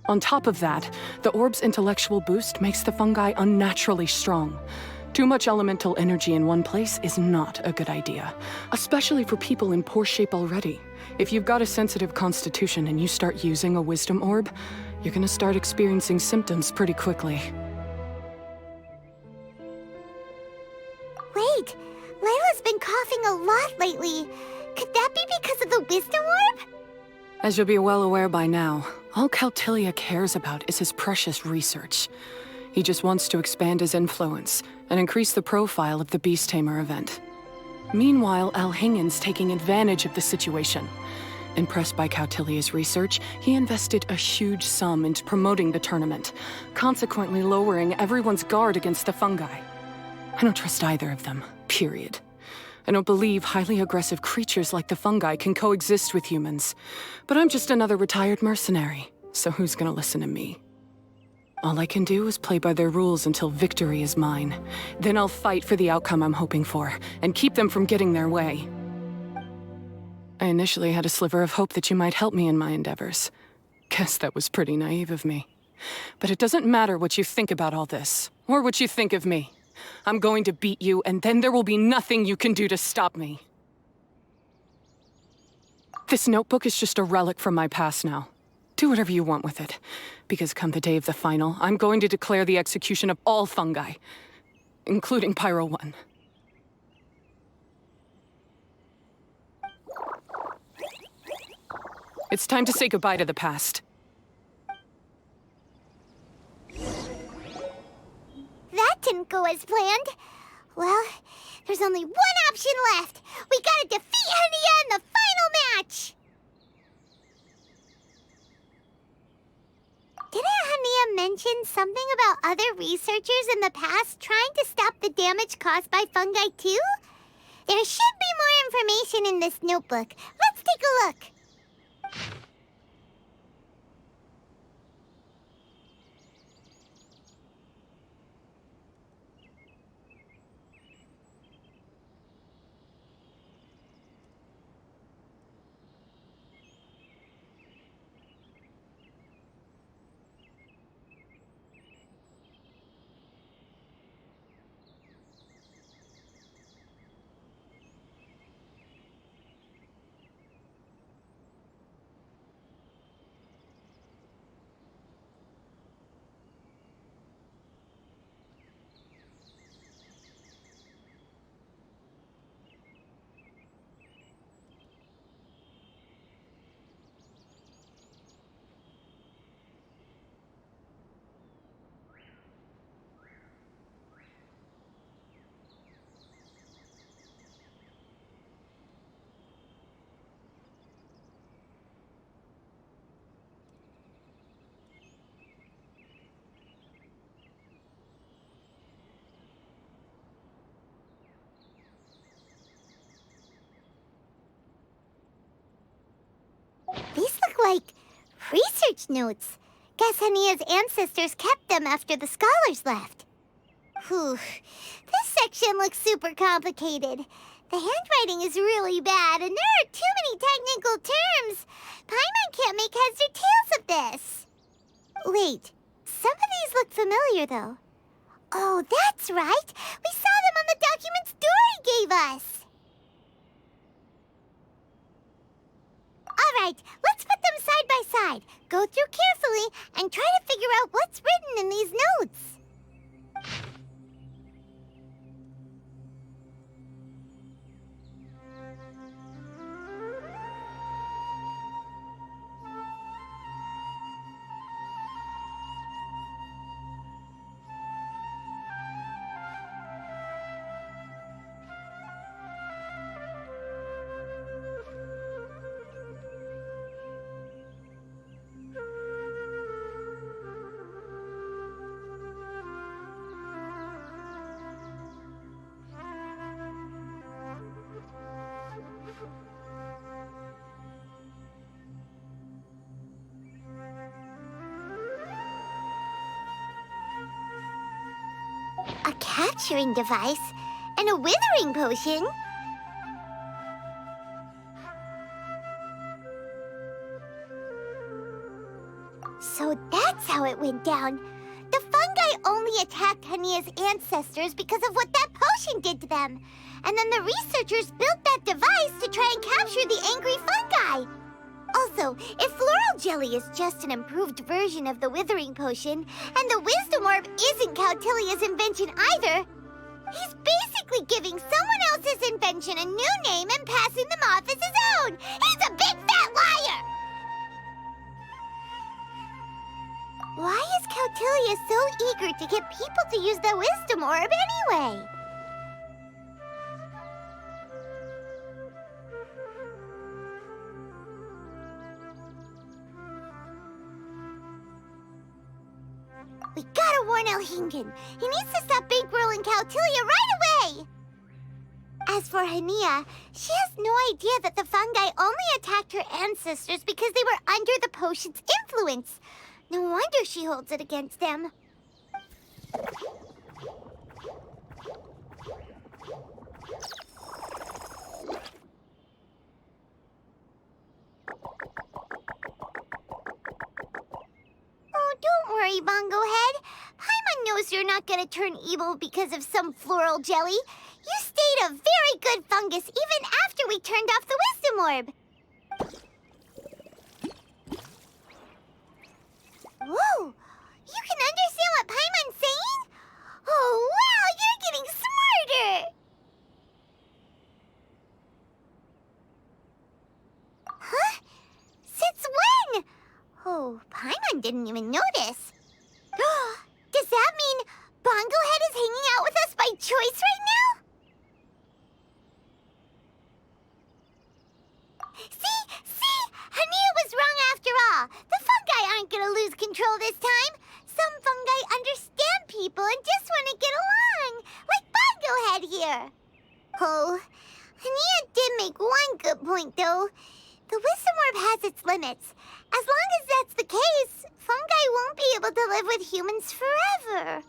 On top of that, the orb's intellectual boost makes the fungi unnaturally strong. Too much elemental energy in one place is not a good idea, especially for people in poor shape already. If you've got a sensitive constitution and you start using a Wisdom Orb, you're gonna start experiencing symptoms pretty quickly. Wait, Layla's been coughing a lot lately. Could that be because of the Wisdom Orb? As you'll be well aware by now, all Cautilia cares about is his precious research. He just wants to expand his influence and increase the profile of the Beast Tamer event. Meanwhile, Alhingen's taking advantage of the situation. Impressed by Cautilia's research, he invested a huge sum into promoting the tournament, consequently lowering everyone's guard against the fungi. I don't trust either of them, period. I don't believe highly aggressive creatures like the fungi can coexist with humans. But I'm just another retired mercenary, so who's gonna listen to me? All I can do is play by their rules until victory is mine. Then I'll fight for the outcome I'm hoping for, and keep them from getting their way. I initially had a sliver of hope that you might help me in my endeavors. Guess that was pretty naive of me. But it doesn't matter what you think about all this, or what you think of me. I'm going to beat you, and then there will be nothing you can do to stop me. This notebook is just a relic from my past now. Do whatever you want with it, because come the day of the final, I'm going to declare the execution of all fungi, including Pyro 1. It's time to say goodbye to the past. That didn't go as planned. Well, there's only one option left. We gotta defeat Hania in the final match! Didn't Hania mention something about other researchers in the past trying to stop the damage caused by fungi too? There should be more information in this notebook. Let's take a look. These look like research notes. Guess Hania's ancestors kept them after the scholars left. Whew. This section looks super complicated. The handwriting is really bad, and there are too many technical terms. Paimon can't make heads or tails of this. Wait, some of these look familiar, though. Oh, that's right. We saw them on the documents Dory gave us. All right, let's put them side by side. Go through carefully and try to figure out what's written in these notes. A capturing device and a withering potion. So that's how it went down. The fungi only attacked Hania's ancestors because of what that potion did to them. And then the researchers built that device to try and capture the angry fungi. Also, if floral jelly is just an improved version of the withering potion, and the wisdom orb isn't Cautilia's invention either, he's basically giving someone else's invention a new name and passing them off as his own. He's a big fat liar! Why is Cautilia so eager to get people to use the wisdom orb anyway? We gotta warn Elhingen. He needs to stop bankrolling Cautilia right away! As for Hania, she has no idea that the fungi only attacked her ancestors because they were under the potion's influence. No wonder she holds it against them. Oh, don't worry, Bongo Head. Paimon knows you're not gonna turn evil because of some floral jelly. You stayed a very good fungus even after we turned off the wisdom orb. Whoa! You can understand what Paimon's saying? Oh, wow! You're getting smarter! Huh? Since when? Oh, Paimon didn't even notice. Does that mean Bongo Head is hanging out with us by choice right now? See? Hania was wrong after all. The fungi aren't gonna lose control this time. Some fungi understand people and just want to get along, like Bongo Head here. Oh, Hania did make one good point, though. The wisdom orb has its limits. As long as that's the case, fungi won't be able to live with humans forever.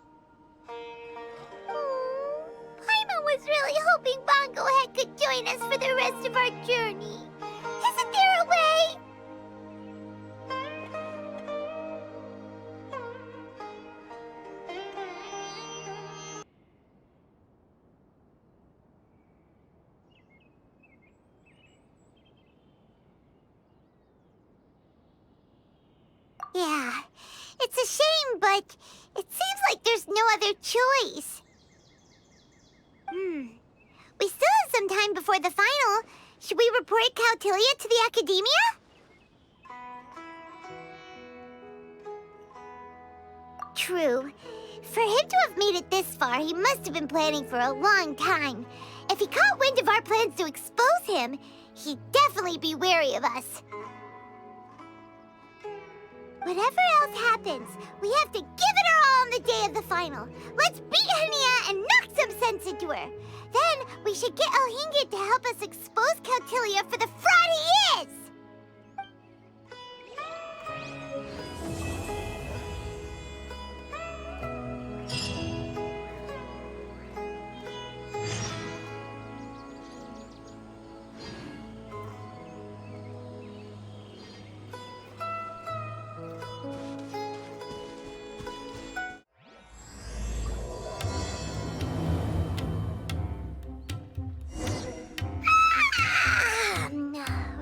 Paimon was really hoping Bongo Head could join us for the rest of our journey. Isn't there a way? Yeah, it's a shame, but it seems like there's no other choice. We still have some time before the final. Should we report Cautilia to the Academia? True. For him to have made it this far, he must have been planning for a long time. If he caught wind of our plans to expose him, he'd definitely be wary of us. Whatever else happens, we have to give it our all on the day of the final. Let's beat Hania and knock some sense into her. Then we should get Elhingid to help us expose Cautilia for the fraud he is!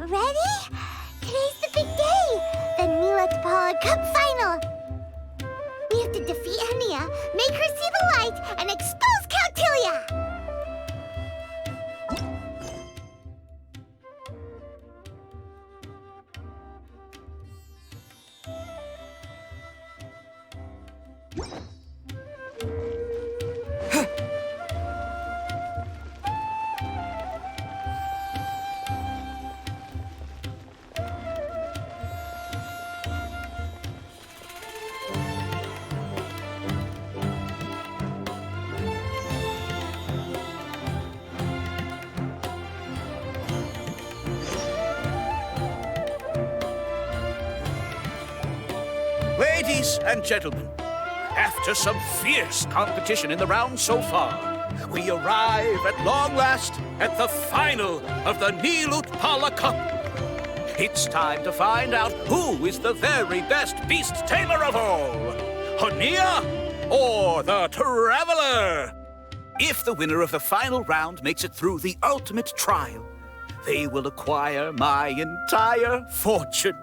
Ready? Today's the big day! The Nilat Cup Final! We have to defeat Hania, make her see the light, and expose Cautilia! Ladies and gentlemen, after some fierce competition in the round so far, we arrive at long last at the final of the Nilut Pala Cup. It's time to find out who is the very best beast tamer of all, Hania or the Traveler. If the winner of the final round makes it through the ultimate trial, they will acquire my entire fortune.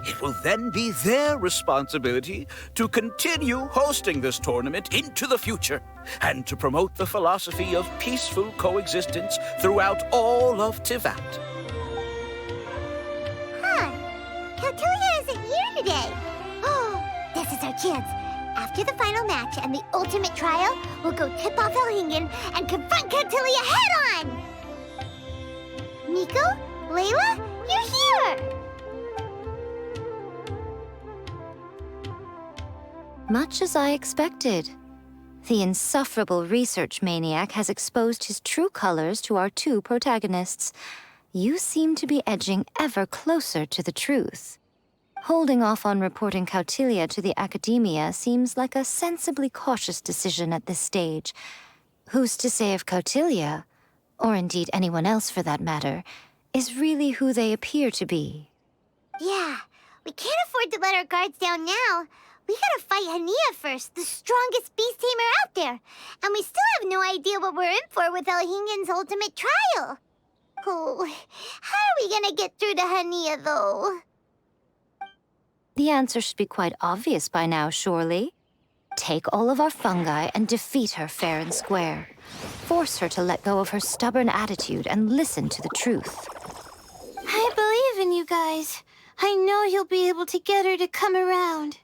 It will then be their responsibility to continue hosting this tournament into the future and to promote the philosophy of peaceful coexistence throughout all of Tivat. Huh. Cautilia isn't here today. Oh, this is our chance. After the final match and the ultimate trial, we'll go tip off Elhingen and confront Cautilia head-on! Nico? Layla? You're here! Much as I expected. The insufferable research maniac has exposed his true colors to our two protagonists. You seem to be edging ever closer to the truth. Holding off on reporting Kautilya to the Academia seems like a sensibly cautious decision at this stage. Who's to say if Kautilya, or indeed anyone else for that matter, is really who they appear to be? Yeah, we can't afford to let our guards down now. We gotta fight Hania first, the strongest beast tamer out there. And we still have no idea what we're in for with Elhingen's ultimate trial. Oh, how are we gonna get through to Hania, though? The answer should be quite obvious by now, surely. Take all of our fungi and defeat her fair and square. Force her to let go of her stubborn attitude and listen to the truth. I believe in you guys. I know you'll be able to get her to come around.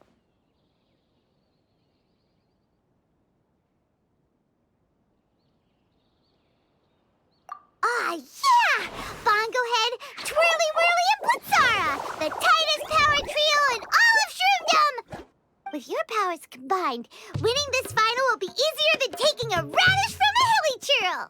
Ah, yeah! Bongo Head, Twirly Whirly, and Blitzara! The tightest power trio in all of Shroomdom! With your powers combined, winning this final will be easier than taking a radish from a hilly churl!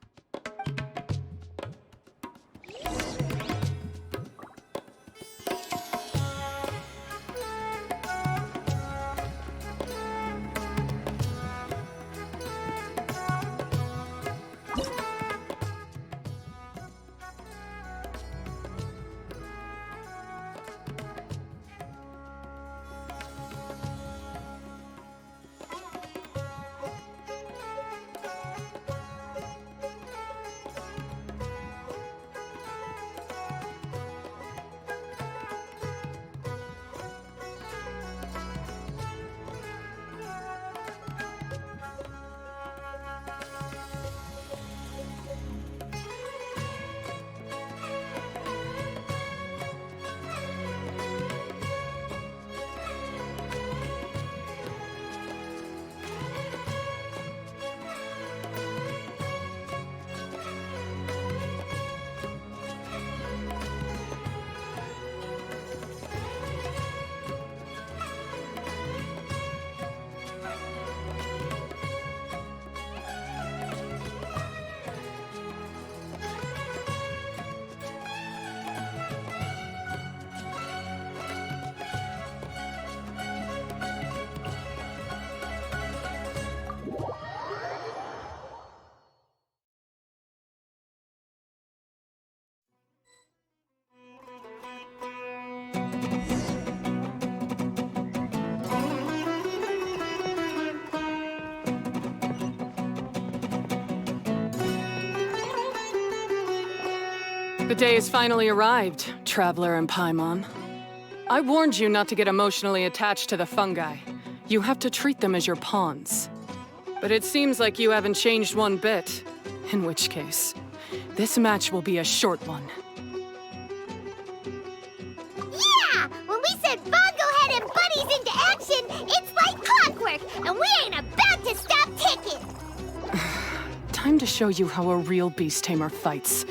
The day has finally arrived, Traveler and Paimon. I warned you not to get emotionally attached to the fungi. You have to treat them as your pawns. But it seems like you haven't changed one bit. In which case, this match will be a short one. Yeah! When we send Bongo Head and buddies into action, it's like clockwork, and we ain't about to stop ticking! Time to show you how a real beast tamer fights.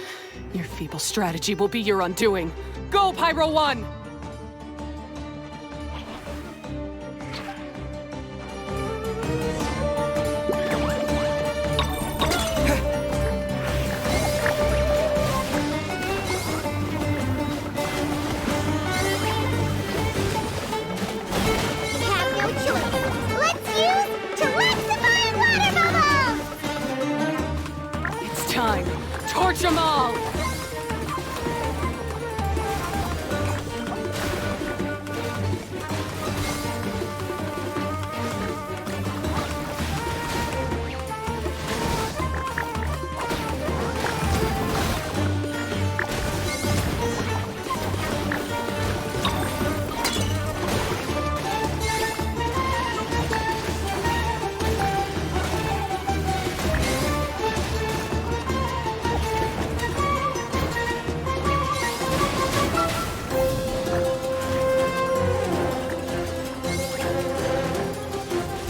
Your feeble strategy will be your undoing. Go, Pyro 1! We have no choice. Let's use Telexified Water Bubbles! It's time. Torch them all!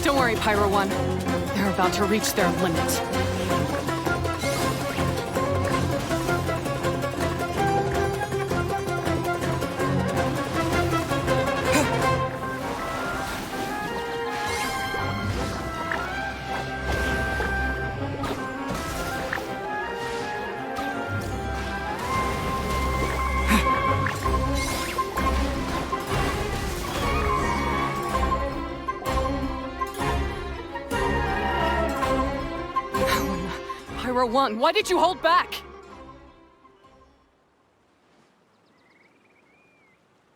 Don't worry, Pyro 1. They're about to reach their limit. Pyro 1? Why did you hold back?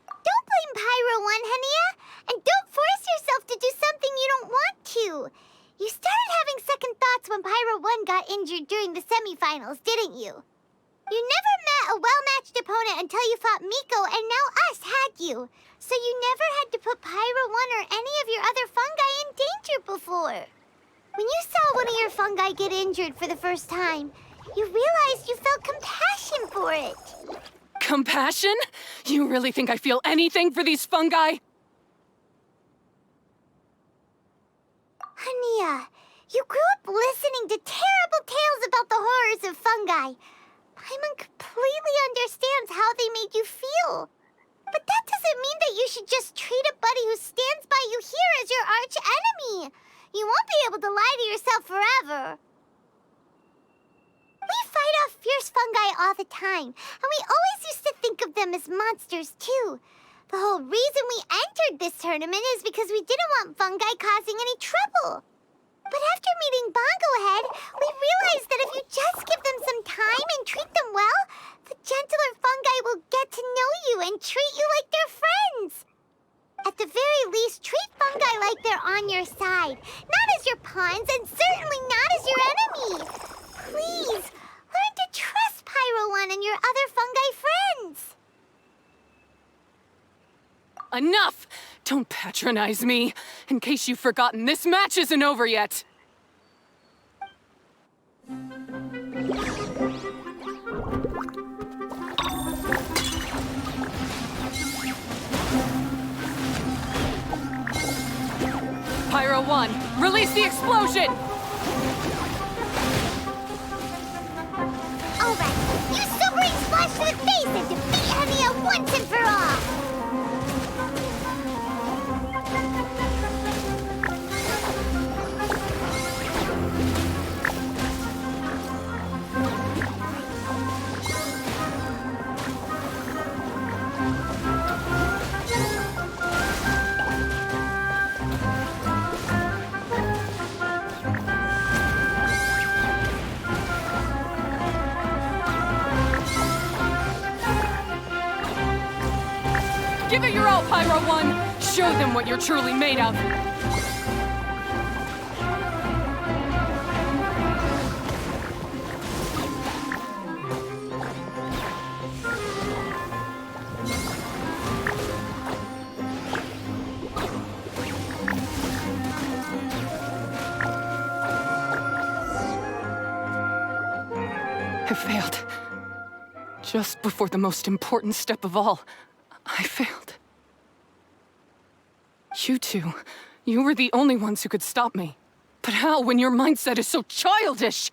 Don't blame Pyro 1, Hania. And don't force yourself to do something you don't want to. You started having second thoughts when Pyro 1 got injured during the semifinals, didn't you? You never met a well-matched opponent until you fought Miko, and now us had you. So you never had to put Pyro 1 or any of your other fungi in danger before. When you saw one of your fungi get injured for the first time, you realized you felt compassion for it. Compassion? You really think I feel anything for these fungi? Hania, you grew up listening to terrible tales about the horrors of fungi. Paimon completely understands how they made you feel. But that doesn't mean that you should just treat a buddy who stands by you here as your arch enemy. You won't be able to lie to yourself forever. We fight off fierce fungi all the time, and we always used to think of them as monsters too. The whole reason we entered this tournament is because we didn't want fungi causing any trouble. But after meeting Bongo Head, we realized that if you just give them some time and treat them well, the gentler fungi will get to know you and treat you like their friends. At the very least, treat fungi like they're on your side, not as your pawns and certainly not as your enemy. Please, learn to trust Pyro 1 and your other fungi friends. Enough! Don't patronize me. In case you've forgotten, this match isn't over yet. Pyro 1, release the explosion! All right, use Sobering Splash to the face and defeat Hania once and for all! Give it your all, Pyro 1! Show them what you're truly made of! I failed. Just before the most important step of all. I failed. You two, you were the only ones who could stop me. But how when your mindset is so childish?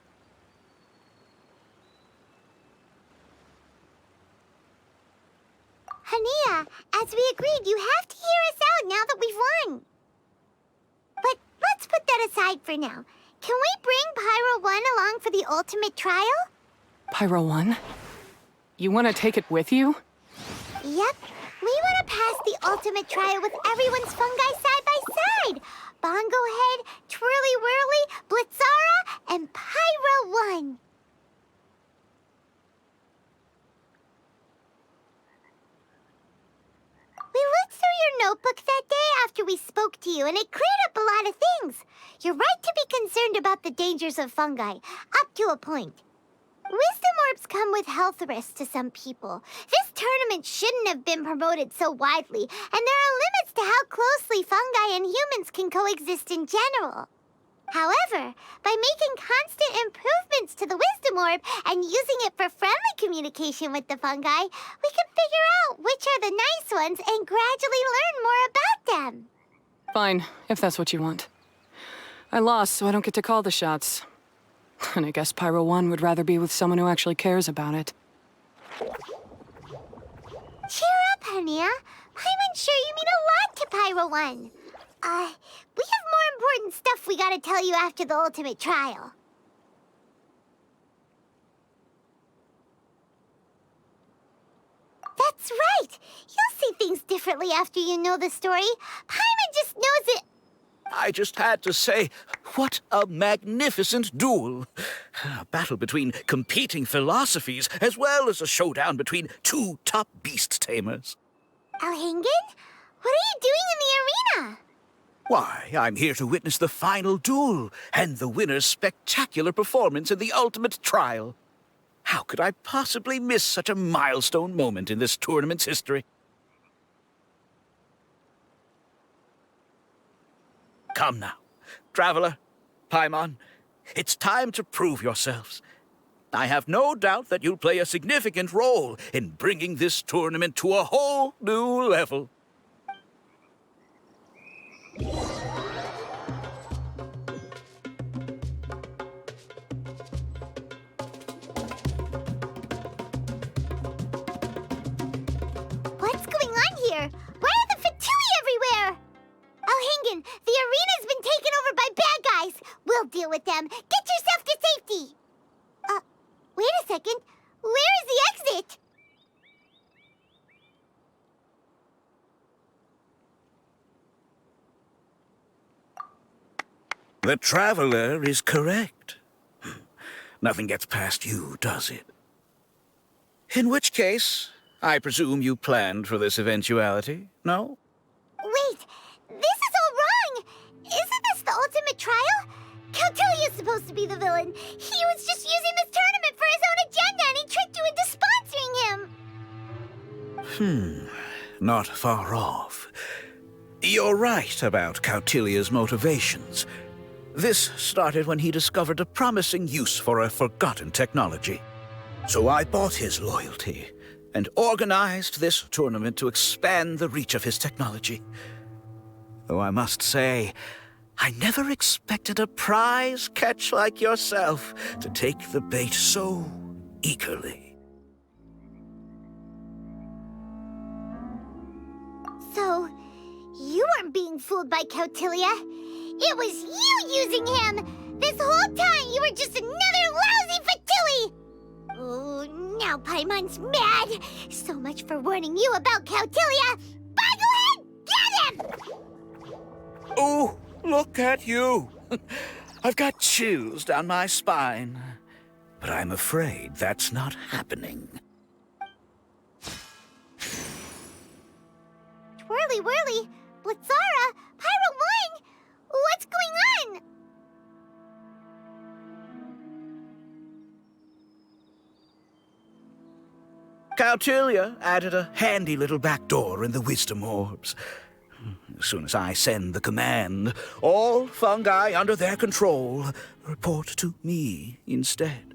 Hania, as we agreed, you have to hear us out now that we've won. But let's put that aside for now. Can we bring Pyro 1 along for the ultimate trial? Pyro 1? You want to take it with you? Yep. We want to pass the ultimate trial with everyone's fungi side by side. Bongo Head, Twirly Whirly, Blitzara, and Pyro 1. We looked through your notebook that day after we spoke to you, and it cleared up a lot of things. You're right to be concerned about the dangers of fungi, up to a point. Wisdom orbs come with health risks to some people. This tournament shouldn't have been promoted so widely, and there are limits to how closely fungi and humans can coexist in general. However, by making constant improvements to the Wisdom Orb and using it for friendly communication with the fungi, we can figure out which are the nice ones and gradually learn more about them. Fine, if that's what you want. I lost, so I don't get to call the shots. And I guess Pyro 1 would rather be with someone who actually cares about it. Cheer up, Hania. I'm sure you mean a lot to Pyro 1. We have more important stuff we gotta tell you after the ultimate trial. That's right! You'll see things differently after you know the story. Paimon just knows it. I just had to say, What a magnificent duel! A battle between competing philosophies, as well as a showdown between two top beast tamers. Alhingen? What are you doing in the arena? Why, I'm here to witness the final duel and the winner's spectacular performance in the ultimate trial. How could I possibly miss such a milestone moment in this tournament's history? Come now, Traveler, Paimon, it's time to prove yourselves. I have no doubt that you'll play a significant role in bringing this tournament to a whole new level. What's going on here? Why are the Fatui everywhere? Alhingen, the arena's been taken over by bad guys. We'll deal with them. Get yourself to safety. Wait a second. Where is the exit? The Traveler is correct. Nothing gets past you, does it? In which case, I presume you planned for this eventuality, no? Wait, this is all wrong. Isn't this the ultimate trial? Cautilia's supposed to be the villain. He was just using this tournament for his own agenda and he tricked you into sponsoring him. Not far off. You're right about Cautilia's motivations. This started when he discovered a promising use for a forgotten technology. So I bought his loyalty and organized this tournament to expand the reach of his technology. Though I must say, I never expected a prize catch like yourself to take the bait so eagerly. So, you weren't being fooled by Cautilia. It was you using him! This whole time you were just another lousy Fatui! Oh, now Paimon's mad! So much for warning you about Cautilia! Boglehead, get him! Oh, look at you! I've got chills down my spine. But I'm afraid that's not happening. Twirly whirly, Blitzara, Pyro 1! What's going on? Cautilia added a handy little back door in the wisdom orbs. As soon as I send the command, all fungi under their control report to me instead.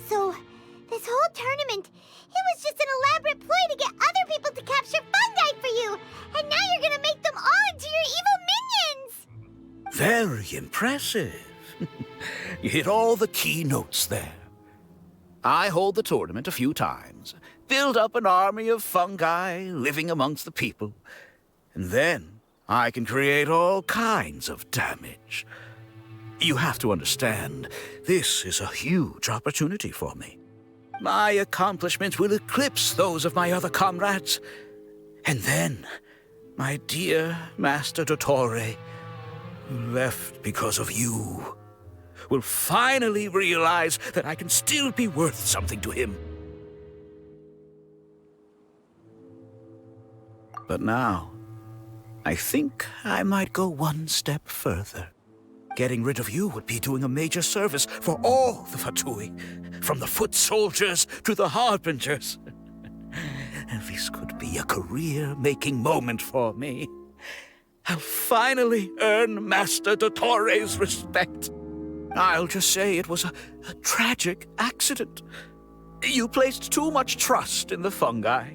So, this whole tournament, it was just an elaborate ploy to get other people to capture fungi for you! And now you're gonna make them all into your evil minions! Very impressive. You hit all the key notes there. I hold the tournament a few times, build up an army of fungi living amongst the people, and then I can create all kinds of damage. You have to understand, this is a huge opportunity for me. My accomplishments will eclipse those of my other comrades. And then, my dear Master Dottore, who left because of you, will finally realize that I can still be worth something to him. But now, I think I might go one step further. Getting rid of you would be doing a major service for all the Fatui, from the foot soldiers to the harbingers. This could be a career-making moment for me. I'll finally earn Master Dottore's respect. I'll just say it was a tragic accident. You placed too much trust in the fungi,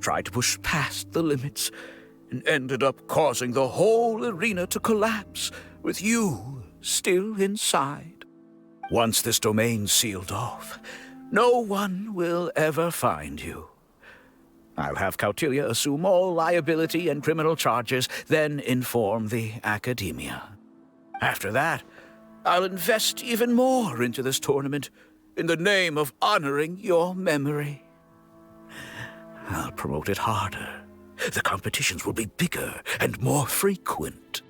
tried to push past the limits, and ended up causing the whole arena to collapse, with you still inside. Once this domain's sealed off, no one will ever find you. I'll have Cautilia assume all liability and criminal charges, then inform the Academia. After that, I'll invest even more into this tournament in the name of honoring your memory. I'll promote it harder. The competitions will be bigger and more frequent.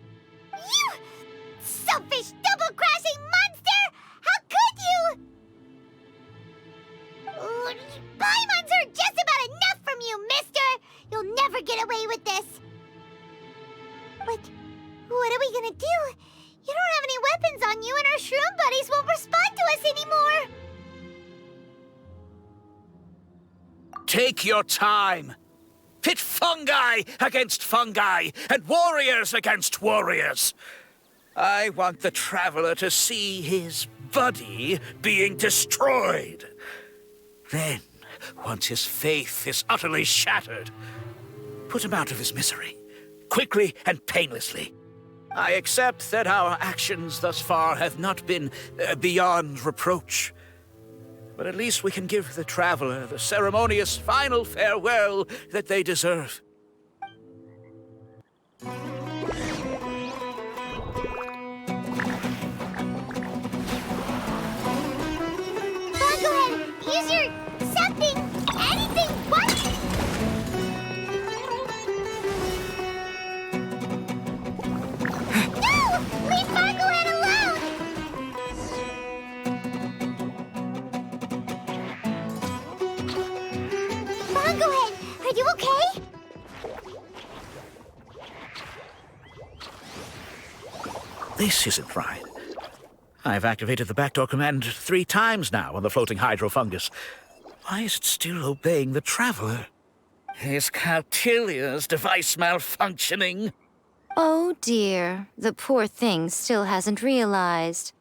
never get away with this. What are we gonna do? You don't have any weapons on you, and our shroom buddies won't respond to us anymore. Take your time. Pit fungi against fungi, and warriors against warriors. I want the traveler to see his buddy being destroyed. Then, once his faith is utterly shattered, put him out of his misery, quickly and painlessly. I accept that our actions thus far have not been beyond reproach. But at least we can give the traveler the ceremonious final farewell that they deserve. Go ahead, use your something, anything, what? No! Leave Margohead alone! Margohead, are you okay? This isn't right. I've activated the backdoor command 3 times now on the floating hydrofungus. Why is it still obeying the traveler? Is Cautilia's device malfunctioning? Oh dear, the poor thing still hasn't realized.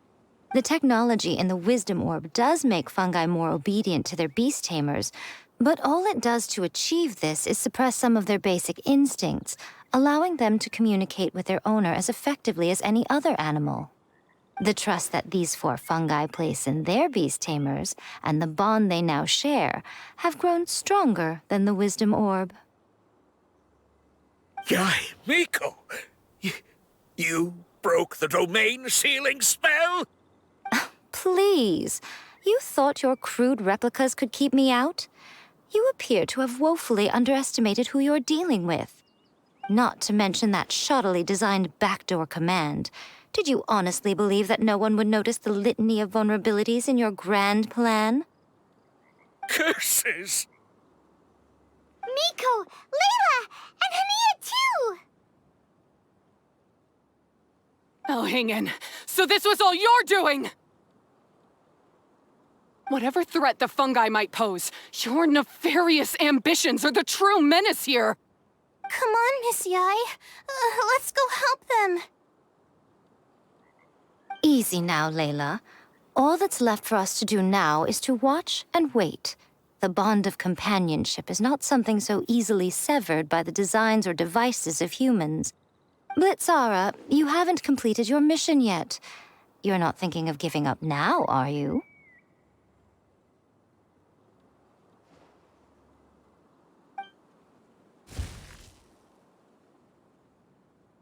The technology in the Wisdom Orb does make fungi more obedient to their beast tamers, but all it does to achieve this is suppress some of their basic instincts, allowing them to communicate with their owner as effectively as any other animal. The trust that these 4 fungi place in their beast tamers and the bond they now share have grown stronger than the Wisdom Orb. Yai, Miko! You broke the domain sealing spell? Please, you thought your crude replicas could keep me out? You appear to have woefully underestimated who you're dealing with. Not to mention that shoddily designed backdoor command. Did you honestly believe that no one would notice the litany of vulnerabilities in your grand plan? Curses! Miko, Layla, and Hania too! Oh, hang in. So this was all you're doing! Whatever threat the fungi might pose, your nefarious ambitions are the true menace here! Come on, Miss Yai. Let's go help them. Easy now, Layla. All that's left for us to do now is to watch and wait. The bond of companionship is not something so easily severed by the designs or devices of humans. Blitzara, you haven't completed your mission yet. You're not thinking of giving up now, are you?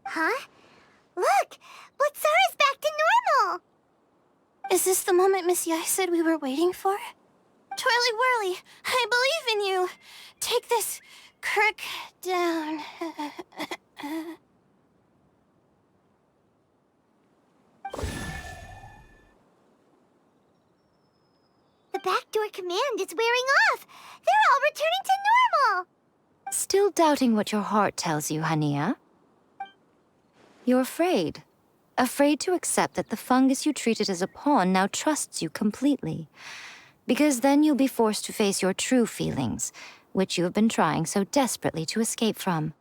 Huh? Look! Blitzara's back to normal! Is this the moment Miss Yai said we were waiting for? Twirly Whirly, I believe in you. Take this crook down. The backdoor command is wearing off! They're all returning to normal! Still doubting what your heart tells you, Hania? You're afraid. Afraid to accept that the fungus you treated as a pawn now trusts you completely. Because then you'll be forced to face your true feelings, which you have been trying so desperately to escape from.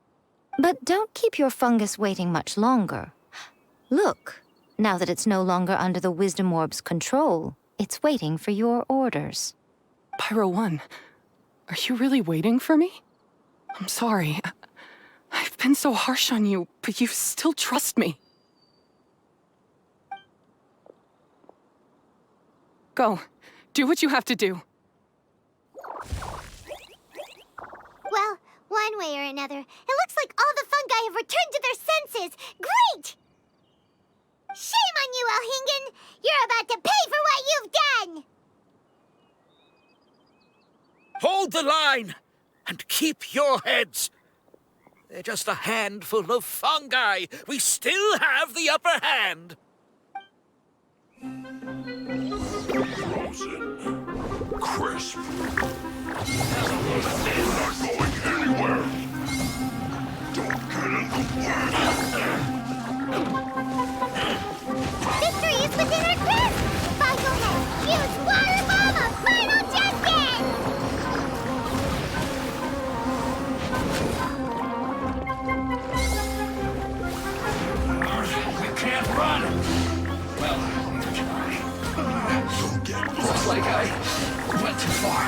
But don't keep your fungus waiting much longer. Look, now that it's no longer under the Wisdom Orb's control, it's waiting for your orders. Pyro 1, are you really waiting for me? I'm sorry. I've been so harsh on you, but you still trust me. Go. Do what you have to do. Well, one way or another, it looks like all the fungi have returned to their senses. Great! Shame on you, Elhingen! You're about to pay for what you've done! Hold the line and keep your heads. They're just a handful of fungi. We still have the upper hand. Frozen. Crisp. They're not going anywhere. Victory is within our grasp! Firehead, use water bomb of final justice! We can't run! Well, neither can I. Looks like I went too far.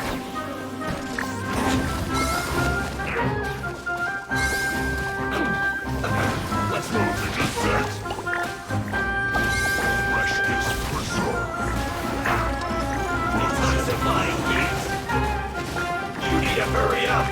Let's move the descent! Freshness preserved. Intensifying heat! You need to hurry up!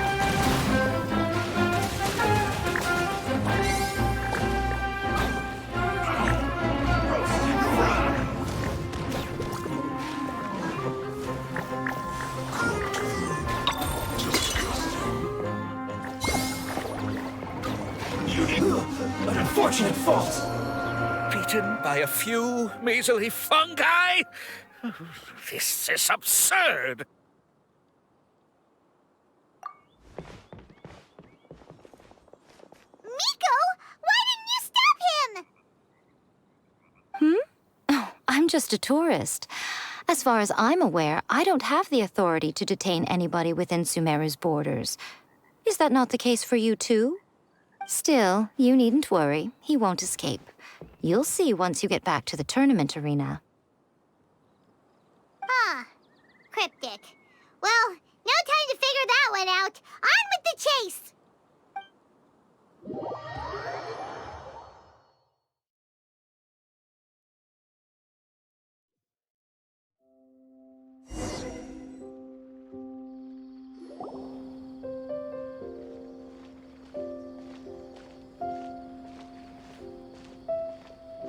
An unfortunate fault. Beaten by a few measly fungi? This is absurd. Miko, why didn't you stop him? Oh, I'm just a tourist. As far as I'm aware, I don't have the authority to detain anybody within Sumeru's borders. Is that not the case for you, too? Still, you needn't worry. He won't escape. You'll see once you get back to the tournament arena. Huh. Cryptic. Well, no time to figure that one out. On with the chase!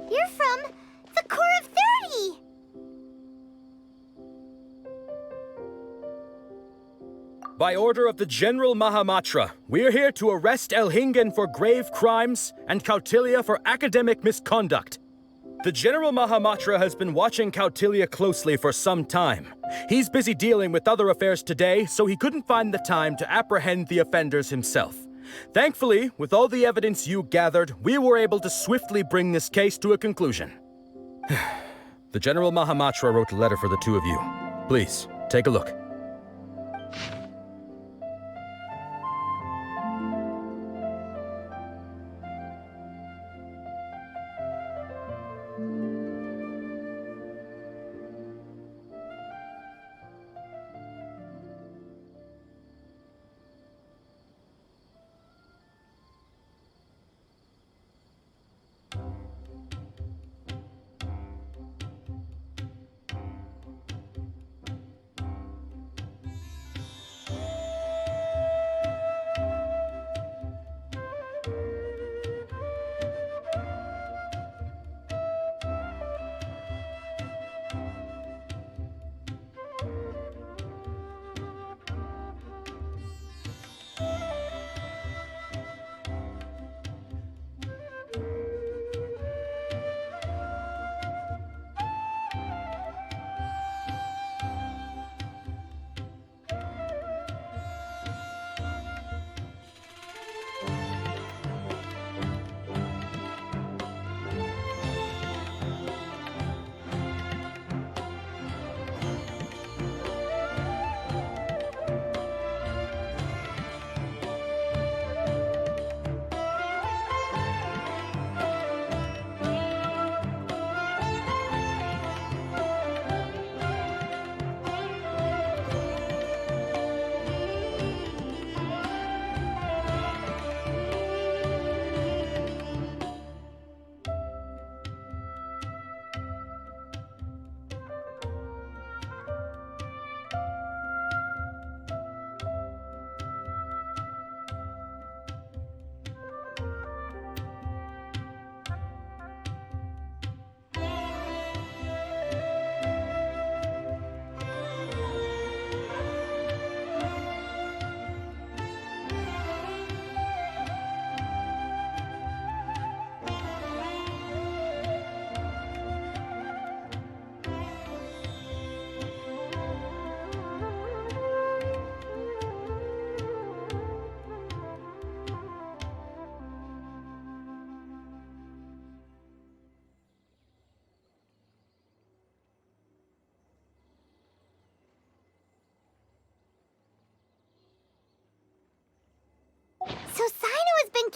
You're from the Core of 30! By order of the General Mahamatra, we're here to arrest Elhingen for grave crimes and Kautilya for academic misconduct. The General Mahamatra has been watching Kautilya closely for some time. He's busy dealing with other affairs today, so he couldn't find the time to apprehend the offenders himself. Thankfully, with all the evidence you gathered, we were able to swiftly bring this case to a conclusion. The General Mahamatra wrote a letter for the two of you. Please, take a look.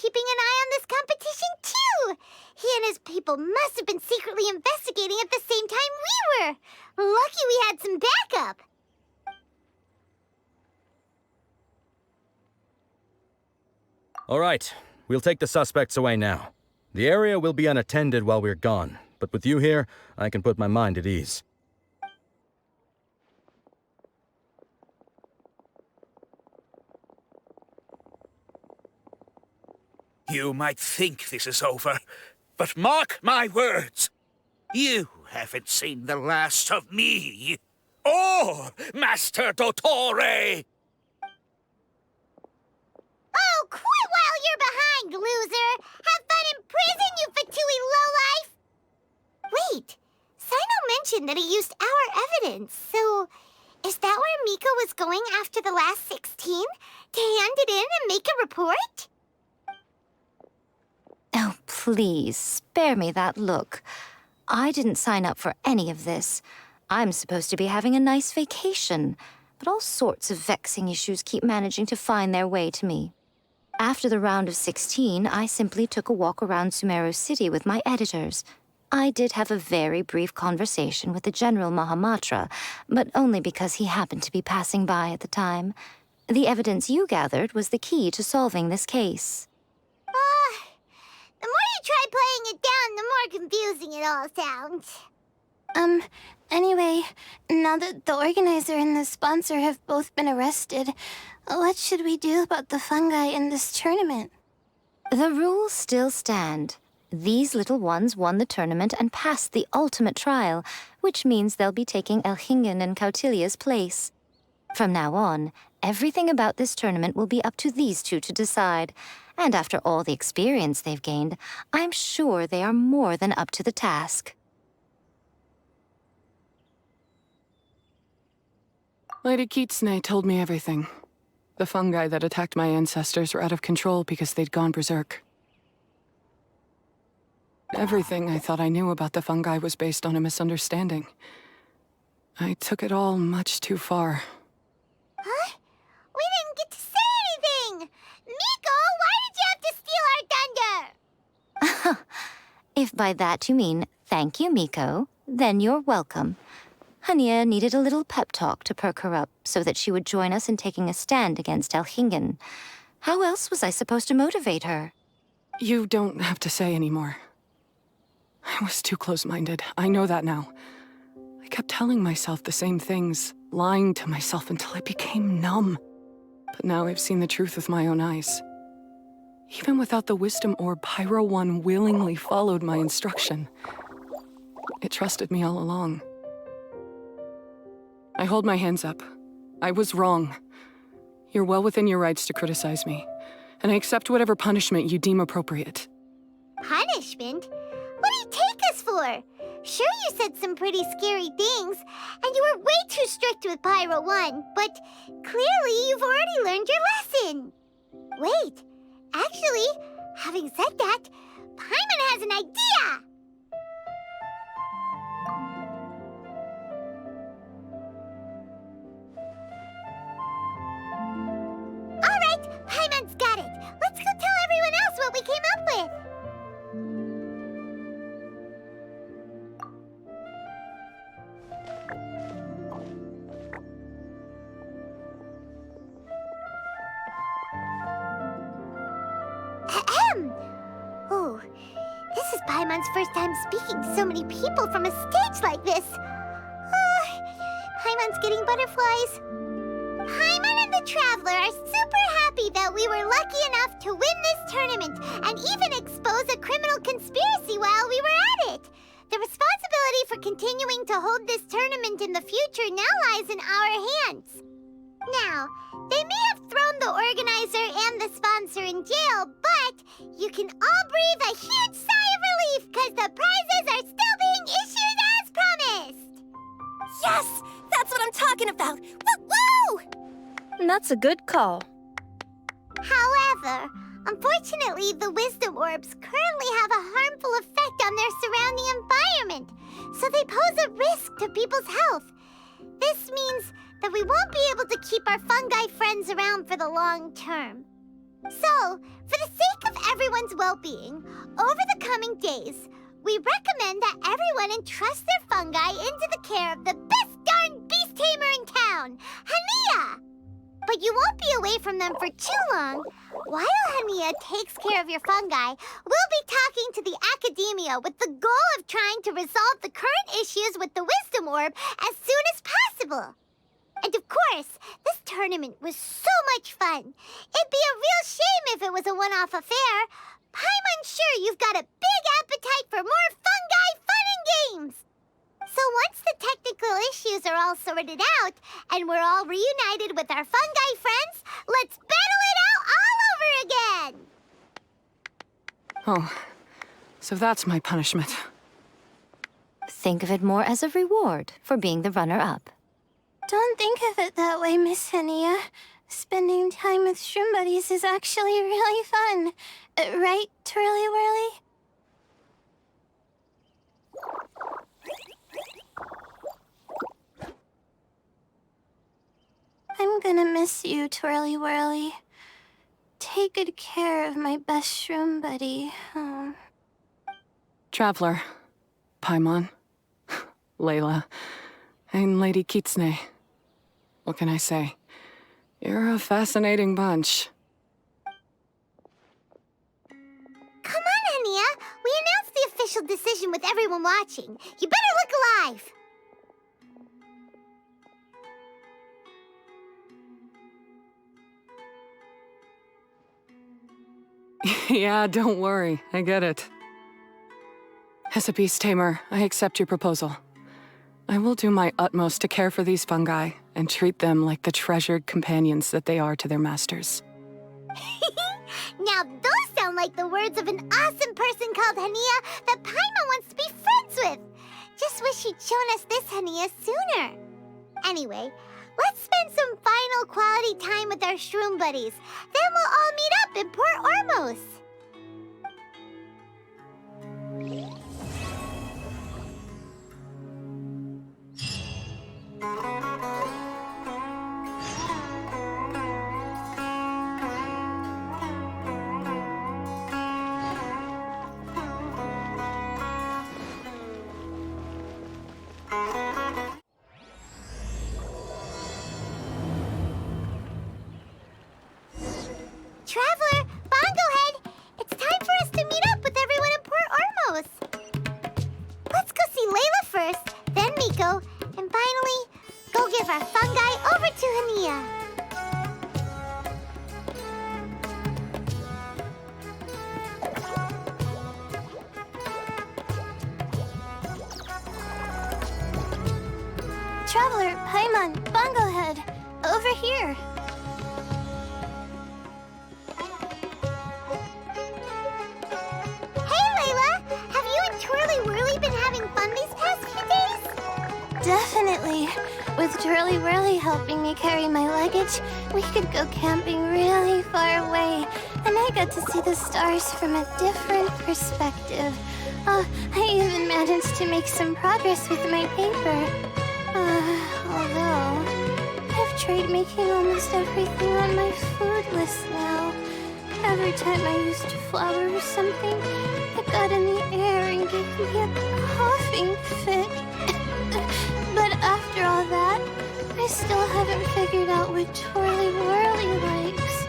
keeping an eye on this competition, too. He and his people must have been secretly investigating at the same time we were. Lucky we had some backup. All right, we'll take the suspects away now. The area will be unattended while we're gone, but with you here, I can put my mind at ease. You might think this is over, but mark my words. You haven't seen the last of me. Or Master Dottore! Oh, quit while you're behind, loser! Have fun in prison, you fatui lowlife! Wait, Sino mentioned that he used our evidence, so is that where Miko was going after the last 16? To hand it in and make a report? Oh, please, spare me that look. I didn't sign up for any of this. I'm supposed to be having a nice vacation, but all sorts of vexing issues keep managing to find their way to me. After the round of 16, I simply took a walk around Sumeru City with my editors. I did have a very brief conversation with the General Mahamatra, but only because he happened to be passing by at the time. The evidence you gathered was the key to solving this case. The more you try playing it down, the more confusing it all sounds. Anyway, now that the organizer and the sponsor have both been arrested, what should we do about the fungi in this tournament? The rules still stand. These little ones won the tournament and passed the ultimate trial, which means they'll be taking Elhingen and Cautilia's place. From now on, everything about this tournament will be up to these two to decide. And after all the experience they've gained, I'm sure they are more than up to the task. Lady Kitsune told me everything. The fungi that attacked my ancestors were out of control because they'd gone berserk. Everything I thought I knew about the fungi was based on a misunderstanding. I took it all much too far. Huh? We didn't get to say anything! Miko, why did you have to steal our thunder? If by that you mean thank you, Miko, then you're welcome. Hania needed a little pep talk to perk her up so that she would join us in taking a stand against Elhingen. How else was I supposed to motivate her? You don't have to say anymore. I was too close-minded. I know that now. I kept telling myself the same things, lying to myself until I became numb. But now I've seen the truth with my own eyes. Even without the wisdom orb, Pyro One willingly followed my instruction. It trusted me all along. I hold my hands up. I was wrong. You're well within your rights to criticize me, and I accept whatever punishment you deem appropriate. Punishment? What do you take us for? Sure, you said some pretty scary things, and you were way too strict with Pyro One, but clearly you've already learned your lesson. Wait, actually, having said that, Paimon has an idea! Alright, Paimon's got it. Let's go tell everyone else what we came up with. Ahem. Oh, this is Paimon's first time speaking to so many people from a stage like this. Paimon's getting butterflies. Paimon and the Traveler are super happy that we were lucky enough to win this tournament and even expose a criminal conspiracy while we were at it. The responsibility for continuing to hold this tournament in the future now lies in our hands. Now, they may have thrown the organizer and the sponsor in jail, but you can all breathe a huge sigh of relief because the prizes are still being issued as promised. Yes! That's what I'm talking about! Woo-woo! That's a good call. However, unfortunately, the wisdom orbs currently have a harmful effect on their surrounding environment, so they pose a risk to people's health. This means that we won't be able to keep our fungi friends around for the long term. So, for the sake of everyone's well-being, over the coming days, we recommend that everyone entrust their fungi into the care of the best darn beast tamer in town, Hania! But you won't be away from them for too long. While Hania takes care of your fungi, we'll be talking to the academia with the goal of trying to resolve the current issues with the Wisdom Orb as soon as possible. And of course, this tournament was so much fun. It'd be a real shame if it was a one-off affair. I'm sure you've got a big appetite for more fungi fun and games. So once the technical issues are all sorted out, and we're all reunited with our fungi friends, let's battle it out all over again! Oh, so that's my punishment. Think of it more as a reward for being the runner-up. Don't think of it that way, Miss Hania. Spending time with shroom buddies is actually really fun. Right, Twirly Whirly? I'm gonna miss you, Twirly Whirly. Take good care of my best shroom buddy. Oh. Traveler, Paimon, Layla, and Lady Kitsune. What can I say? You're a fascinating bunch. Come on, Hania. We announced the official decision with everyone watching. You better look alive. Yeah, don't worry. I get it. As a beast tamer, I accept your proposal. I will do my utmost to care for these fungi and treat them like the treasured companions that they are to their masters. Now those sound like the words of an awesome person called Hania that Paimon wants to be friends with. Just wish you'd shown us this Hania sooner. Anyway, let's spend some final quality time with our shroom buddies. Then we'll all meet up in Port Ormos. Traveler, Bongohead, it's time for us to meet up with everyone in Port Ormos. Let's go see Layla first, then Miko, and finally, go give our fungi over to Hania. Traveler, Paimon, Bongohead, over here. Hey, Layla! Have you and Twirly Whirly been having fun these past few days? Definitely. With Twirly Whirly helping me carry my luggage, we could go camping really far away, and I got to see the stars from a different perspective. Oh, I even managed to make some progress with my paper. Although, I've tried making almost everything on my food list now. Every time I used flour or something, it got in the air and gave me a coughing fit. But after all that, I still haven't figured out what Twirly Whirly likes.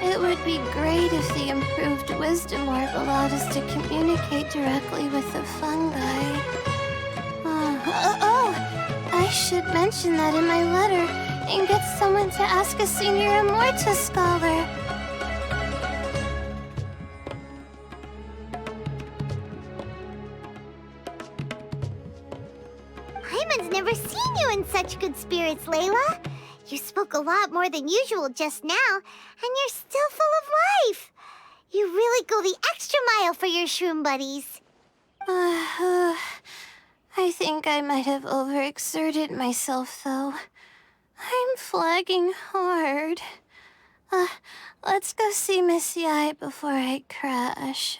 It would be great if the improved Wisdom Orb allowed us to communicate directly with the fungi. I should mention that in my letter and get someone to ask a senior Immorta scholar. Paimon's never seen you in such good spirits, Layla. You spoke a lot more than usual just now, and you're still full of life. You really go the extra mile for your shroom buddies. I think I might have overexerted myself, though. I'm flagging hard. Let's go see Miss Yai before I crash.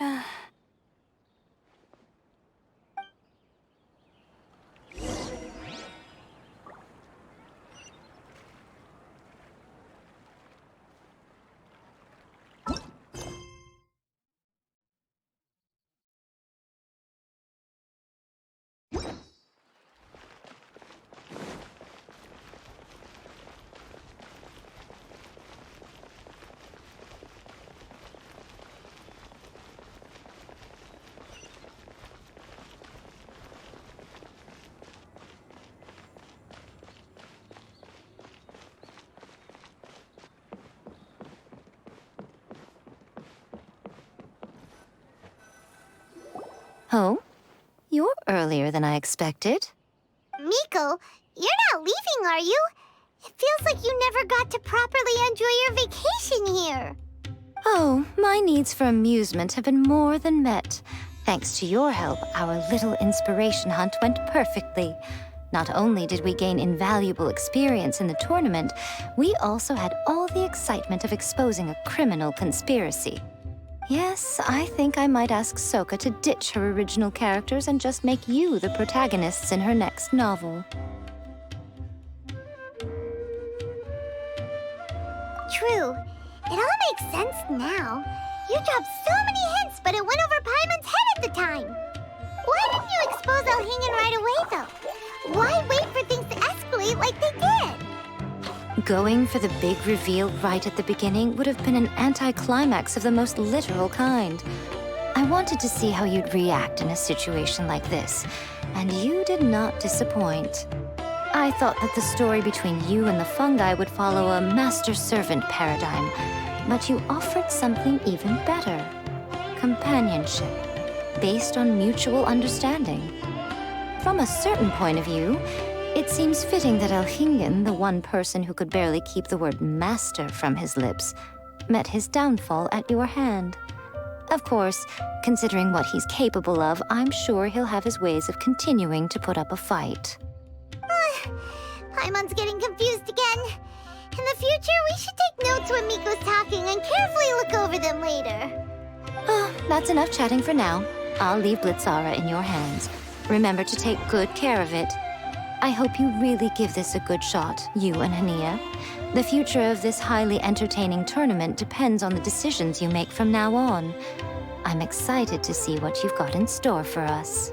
Oh? You're earlier than I expected. Miko, you're not leaving, are you? It feels like you never got to properly enjoy your vacation here. Oh, my needs for amusement have been more than met. Thanks to your help, our little inspiration hunt went perfectly. Not only did we gain invaluable experience in the tournament, we also had all the excitement of exposing a criminal conspiracy. Yes, I think I might ask Soka to ditch her original characters and just make you the protagonists in her next novel. True. It all makes sense now. You dropped so many hints, but it went over Paimon's head at the time. Why didn't you expose Elhingen right away, though? Why wait for things to escalate like they did? Going for the big reveal right at the beginning would have been an anticlimax of the most literal kind. I wanted to see how you'd react in a situation like this, and you did not disappoint. I thought that the story between you and the fungi would follow a master-servant paradigm, but you offered something even better. Companionship, based on mutual understanding. From a certain point of view, it seems fitting that Elhingen, the one person who could barely keep the word master from his lips, met his downfall at your hand. Of course, considering what he's capable of, I'm sure he'll have his ways of continuing to put up a fight. Paimon's getting confused again. In the future, we should take notes when Miko's talking and carefully look over them later. Oh, that's enough chatting for now. I'll leave Blitzara in your hands. Remember to take good care of it. I hope you really give this a good shot, you and Hania. The future of this highly entertaining tournament depends on the decisions you make from now on. I'm excited to see what you've got in store for us.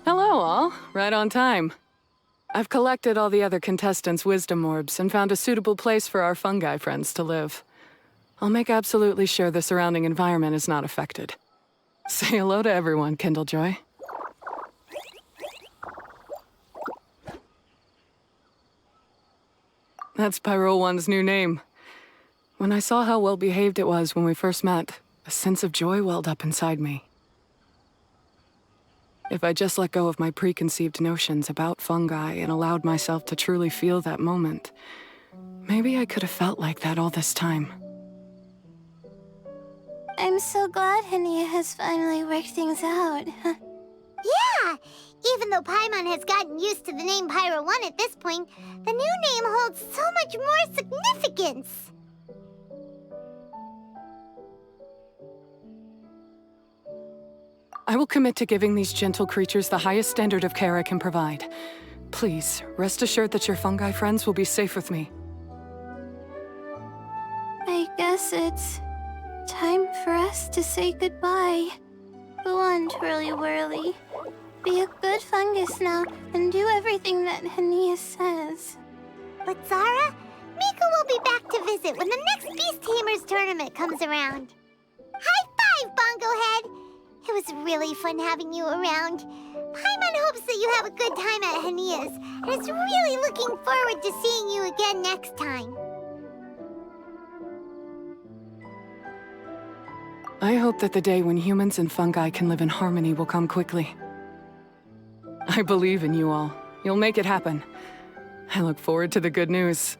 Hello, all. Right on time. I've collected all the other contestants' wisdom orbs and found a suitable place for our fungi friends to live. I'll make absolutely sure the surrounding environment is not affected. Say hello to everyone, Kindlejoy. That's Pyro One's new name. When I saw how well behaved it was when we first met, a sense of joy welled up inside me. If I just let go of my preconceived notions about fungi and allowed myself to truly feel that moment, maybe I could have felt like that all this time. I'm so glad Hania has finally worked things out. Yeah! Even though Paimon has gotten used to the name Pyro 1 at this point, the new name holds so much more significance! I will commit to giving these gentle creatures the highest standard of care I can provide. Please, rest assured that your fungi friends will be safe with me. I guess it's time for us to say goodbye. Go on, Twirly Whirly. Be a good fungus now and do everything that Hania says. But Zara, Miko will be back to visit when the next Beast Tamers tournament comes around. High five, Bongo Head! It was really fun having you around. Paimon hopes that you have a good time at Hania's, and is really looking forward to seeing you again next time. I hope that the day when humans and fungi can live in harmony will come quickly. I believe in you all. You'll make it happen. I look forward to the good news.